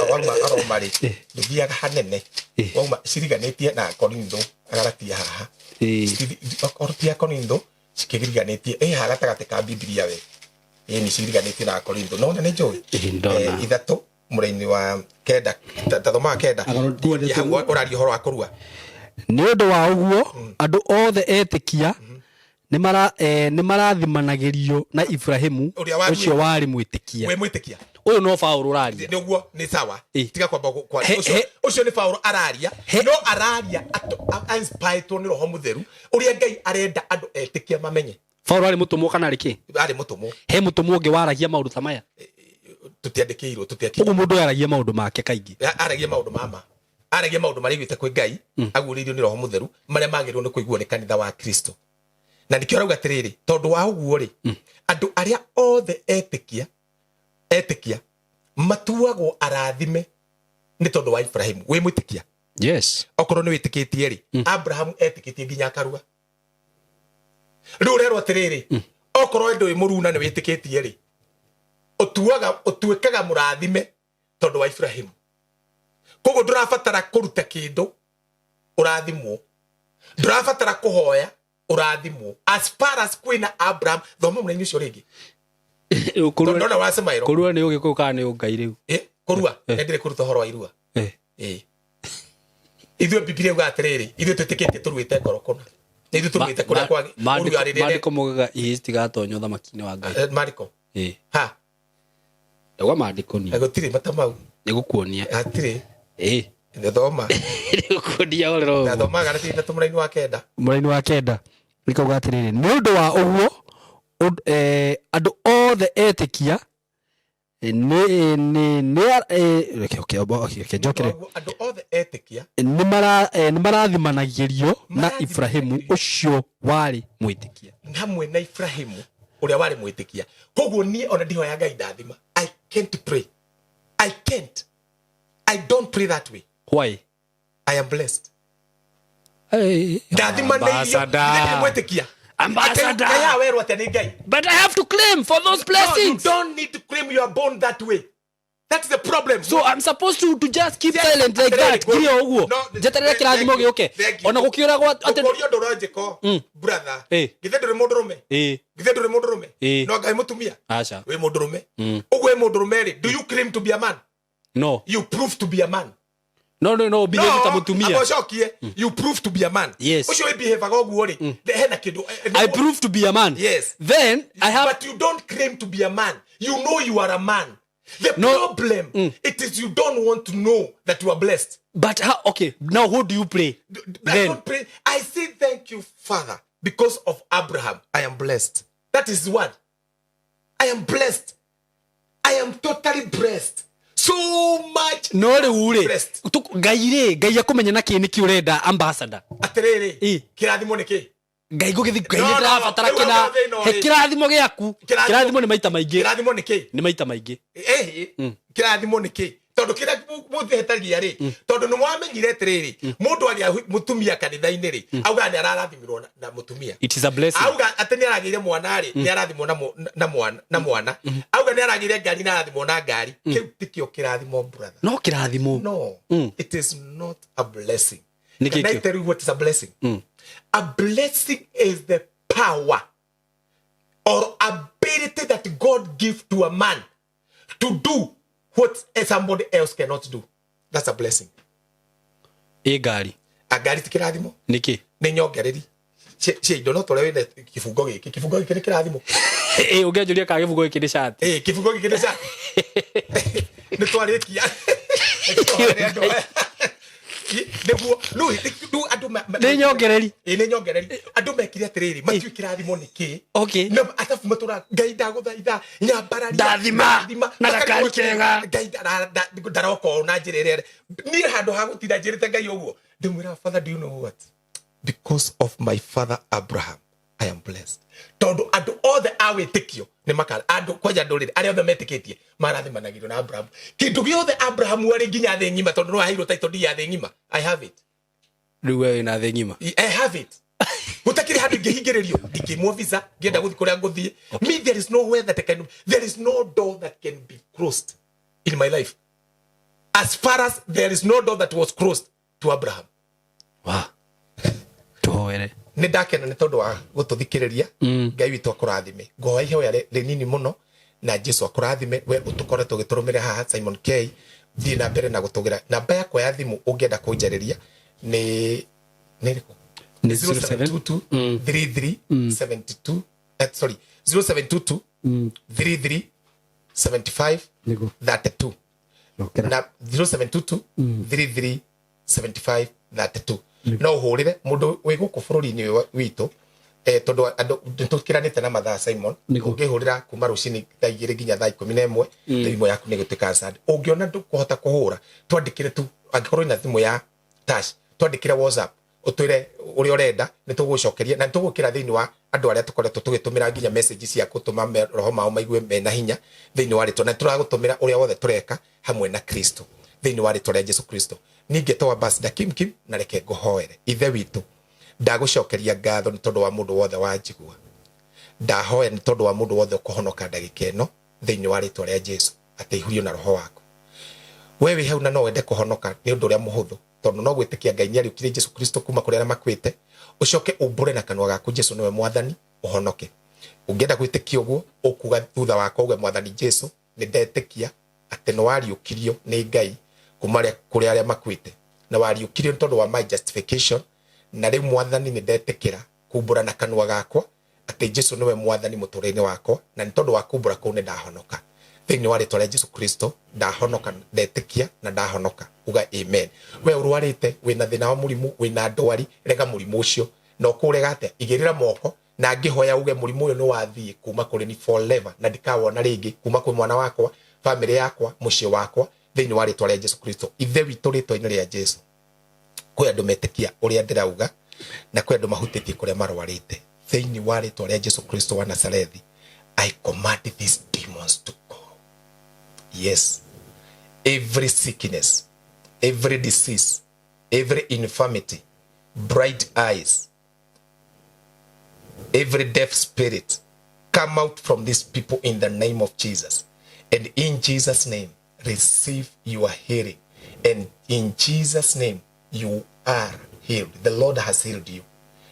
aromari ndithiaga hanene wauma ciriganĩtie na Korintho Agalatia haha Korintho Korintho cikĩgiriganĩtie haha gatagatĩ ka Biblia we ni ciriganĩtie na Korintho no na nĩ njũĩ ithatũ mũraini wa kenda tathoma kenda ũraria ũhoro wa kũrua nĩ ũndũ wa ũguo andũ othe etĩkia nĩ marathimanagĩrio na Ibrahimu ũcio warĩ mwĩtĩkia we mwĩtĩkia ũyũ no Paulo ũraria nĩguo nĩ sawa tiga kwamba kwa ũcio nĩ Paulo araria no araria inspired nĩ roho mũtheru ũrĩa Ngai arenda andũ etĩkia mamenye Paulo arĩ mũtũmwo kana arĩ kĩ arĩ mũtũmwo he mũtũmwo ũngĩ waragia maũndũ ta maya tũtiandĩkĩirwo ũguo mũndũ aragia maũndũ make kaingĩ aragia maũndũ mama aragia maũndũ marĩa igwĩte kwĩ Ngai agũrĩirio nĩ roho mũtheru marĩa magĩrĩirwo nĩ kũiguo nĩ kanitha wa Kristo na nĩkĩo arauga atĩrĩrĩ tondũ wa ũguo rĩ andũ arĩa othe etĩkia matuagwo arathime nĩ tondũ wa Ibrahimu wĩ mwĩtĩkia yes okorwo nĩ wĩtĩkĩtie rĩ Abrahamu etĩkĩtie nginya akarua rĩu rerwo atĩrĩrĩ okorwo ndũ wĩ mũruna nĩ wĩtĩkĩtie rĩ ũtuĩkaga mũrathime tondũ wa Ibrahimu koguo ndũrabatara kũruta kĩndũ ũrathimwo ndũrabatara kũhoya ũrathimwo as far as kwĩna Abraham thoma mũraini ũcio rĩngĩ ndona wasema ĩro kũrua nĩ ũgĩkũyũ kana nĩ ũngai rĩu kũrua nĩndĩrĩ kũruta ũhoro wa irua ithuĩ Biblia uga atĩrĩrĩ ithuĩ twĩtĩkĩtie tũruĩte ngorokono nĩ ithuĩ tũruĩte kũrĩa kwa Mariko mogaga itigatonywo thamaki-inĩ wa Ngai Mariko ha ndauga Mariko ni gũtirĩ mata mau nĩgũkuonia hatirĩ thoma nĩgũkuonia orero thoma Agalatia 3 mũraini wa kenda nĩkauga atĩrĩrĩ nĩ ũndũ wa ũguo andũ othe etĩkia andũ othe etĩkia nĩ marathimanagĩrio na Ibrahimu ũcio warĩ mwĩtĩkia hamwe na Ibrahimu ũrĩa warĩ mwĩtĩkia koguo niĩ ona ndihoya Ngai ndathima I can't pray I don't pray that way why I am blessed ndathima nĩ mwĩtĩkia ambassador but I have to claim for those blessings no, you don't need to claim you are born that way that's the problem so I'm supposed to just keep silent like that kile uguo jeterere kirathimo gĩũke ona gũkiura gwa atĩ ndũronjeko brother githe ndũrĩ mũndũrũme no Ngai mũtumia acha wĩ mũndũrũme ũguo wĩ mũndũrũme rĩ do you claim to be a man no you prove to be a man no behave ta mutumia abocokie you prove to be a man ucio we behave agoguo ri hena kindu I prove to be a man yes then I have but you don't claim to be a man you know you are a man the problem it is you don't want to know that you are blessed but how, okay now who do you pray I don't pray I say thank you Father because of Abraham I am blessed that is what I am blessed I am totally blessed so much no rĩu Ngai akũmenya na kĩĩ nĩkĩ ũrenda ambassador atĩrĩrĩ kĩrathimo nĩkĩ Ngai gũgĩthi Ngai ndĩrabatara kĩna he kĩrathimo gĩaku kĩrathimo nĩ maita maingĩ kĩrathimo nĩkĩ nĩ maita maingĩ kĩrathimo nĩkĩ tondũ kĩrĩa mũthehetagia rĩ tondũ nĩ mwamenyire atĩrĩrĩ mũndũ arĩa mũtumia kanitha-inĩ rĩ auga nĩ ararathimirwo na mũtumia it is a blessing auga atĩ nĩ aragĩire mwana rĩ nĩ arathimwo na mwana auga nĩ aragĩire ngari na arathimwo na ngari kĩu tikĩo kĩrathimo brother no kĩrathimo no it is not a blessing can I tell you what is a blessing a blessing is the power or ability that God gives to a man to do what somebody else cannot do. That's a blessing. Gari. A gari ti kirathimo. Niki. Nĩ nyongereri. Cio no tore wĩna kĩbungo gĩkĩ. Kĩbungo gĩkĩ nĩ kirathimo. Ũngĩanjũria ka kĩbungo gĩkĩ nĩ shati. Kĩbungo gĩkĩ nĩ shati. Nĩ twarĩkia. neguo nu andu Nĩ nyongereri. Nĩ nyongereri andu mekire atiriri matu kirathimo niki Okay. na atafu matura ngai ndaguthaitha nyambararia Ndathima na gakari kega. ngai ndaroko na njirere ni handu ha gutinda njirite ngai uguo ndimwira father, do you know what, because of my father Abraham I am blessed. Tondu andu othe awitikio ni makara andu kwaja ndurire aria othe metikitie marathimanagirwo na Abraham. Kindu giothe Abraham ari nginya thi ngima tondu no ahirwo title ya thi ngima. I have it. Riu we na thi ngima. I have it. Gutakiri handu ngihingiririo ndikimwo visa ngienda guthi kuria nguthie. Me, there is nowhere that I can, there is no door that can be closed in my life as far as there is no door that was closed to Abraham. Wow. Tuhoere. Nĩ ndakena nĩ tondũ wa gũtũthikĩrĩria. Ngai witũ akũrathime. Ngoa ihoya rĩnini mũno na Jesu akũrathime. We ũtũkoretwo ũgĩtũrũmĩrĩra haha Simon K. Thiĩ na mbere na gũtũgĩra. Namba yakwa ya thimũ ũngĩenda kũnjarĩria nĩ rĩkũ? 0722 33 72 sorry 0722 33 75 32 na 0722 33 75 32. No uhurire mundu wi guku bururi-ini witu tondu andu tukiranite na mathaa Simon ungihurira kuma rucini thaa 2 nginya thaa 11 thimũ yaku nĩ gũtuĩka answered. Ũngĩona ndũkũhota kũhũra twandĩkĩre tu, angĩkorwo na thimũ ya touch twandĩkĩre WhatsApp ũtwĩre ũrĩa ũrenda nĩ tũgũcokeria na tũgũkĩra thĩinĩ wa andũ arĩa tũkoretwo tũgĩtũmĩra nginya message cia gũtũma roho mao maigue mena hinya thĩinĩ wa rĩtwa, na tũragũtũmĩra ũrĩa wothe tũreka hamwe na Kristo thĩinĩ wa rĩtwa rĩa Jesu Kristo. Ningĩ twa Ambassador Kim na reke ngũhoere ithe witũ, ndagũcokeria ngatho nĩ tondũ wa mũndũ wothe wanjigua. Ndahoya nĩ tondũ wa mũndũ wothe ũkũhonoka ndagĩka ĩno thĩinĩ wa rĩtwa rĩa Jesu, ateithũrio na roho waku. We wĩ hau na no wende kũhonoka nĩ ũndũ ũrĩa mũhũthũ, tondũ no gwĩtĩkia Ngai nĩariũkirie Jesu Kristo kuma kũrĩ arĩa makuĩte, ũcoke ũmbũre na kanua gaku Jesu nĩwe mwathani, ũhonoke. Ũngĩenda gwĩtĩkia ũguo ũkuga thutha wakwa uge mwathani Jesu, nĩ ndetĩkia atĩ nĩ wariũkirio nĩ Ngai kuma kũrĩ arĩa makuĩte na wariũkirio nĩ tondũ wa my justification, na rĩu mwathani nĩ ndetĩkĩra kumbũra na kanua gakwa atĩ Jesu nĩwe mwathani mũtũrĩre-inĩ wakwa, na nĩ tondũ wa kumbũra kũu nĩ ndahonoka thĩinĩ wa rĩtwa rĩa Jesu Kristo. Ndahonoka, ndetĩkia na ndahonoka, uga amen. We ũrwarĩte wĩna thĩna wa mũrimũ, wĩna ndwari, rega mũrimũ ũcio na ũkũrega atĩa, igĩrĩra moko na ngĩhoya uge mũrimũ ũyũ nĩ wathiĩ kuma kũrĩ ni forever na ndikawona rĩngĩ kuma kwĩ mwana wakwa, family yakwa, mũciĩ wakwa thĩinĩ wa rĩtwa rĩa Jesu Kristo. Ithe witũ rĩtwa-inĩ rĩa Jesu, kwĩ andũ metĩkia ũrĩa ndĩrauga na kwĩ andũ mahutĩtie kũrĩa marwarĩte thĩinĩ wa rĩtwa rĩa Jesu Kristo wa Nazarethi. I command these demons to go. Yes, every sickness, every disease, every infirmity, bright eyes, every deaf spirit, come out from these people in the name of Jesus. And in Jesus' name, receive your healing. And in Jesus' name, you are healed. The Lord has healed you.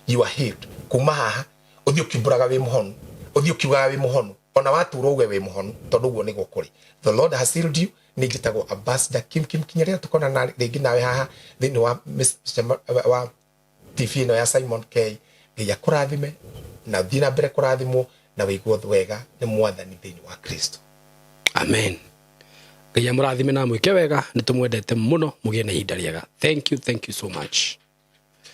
You are healed. Kumaha, uthi ukiburaga wi muhonu, uthi ukiugaga wi muhonu, ona waturwo we wi muhonu, tondu guo ni gukuri. The Lord has healed you. Ni njitagwo Ambassador Kim kinyaria tukona na ringi nawe haha thini wa TV no ya Simon K. Ngai akũrathime na thiĩ na mbere kũrathimwo na wĩiguo wega nĩ mwathani thĩinĩ wa Kristo. Amen. Ngai amũrathime na mwĩke wega, nĩ tũmwendete mũno, mũgĩe na ihinda rĩega. Thank you so much.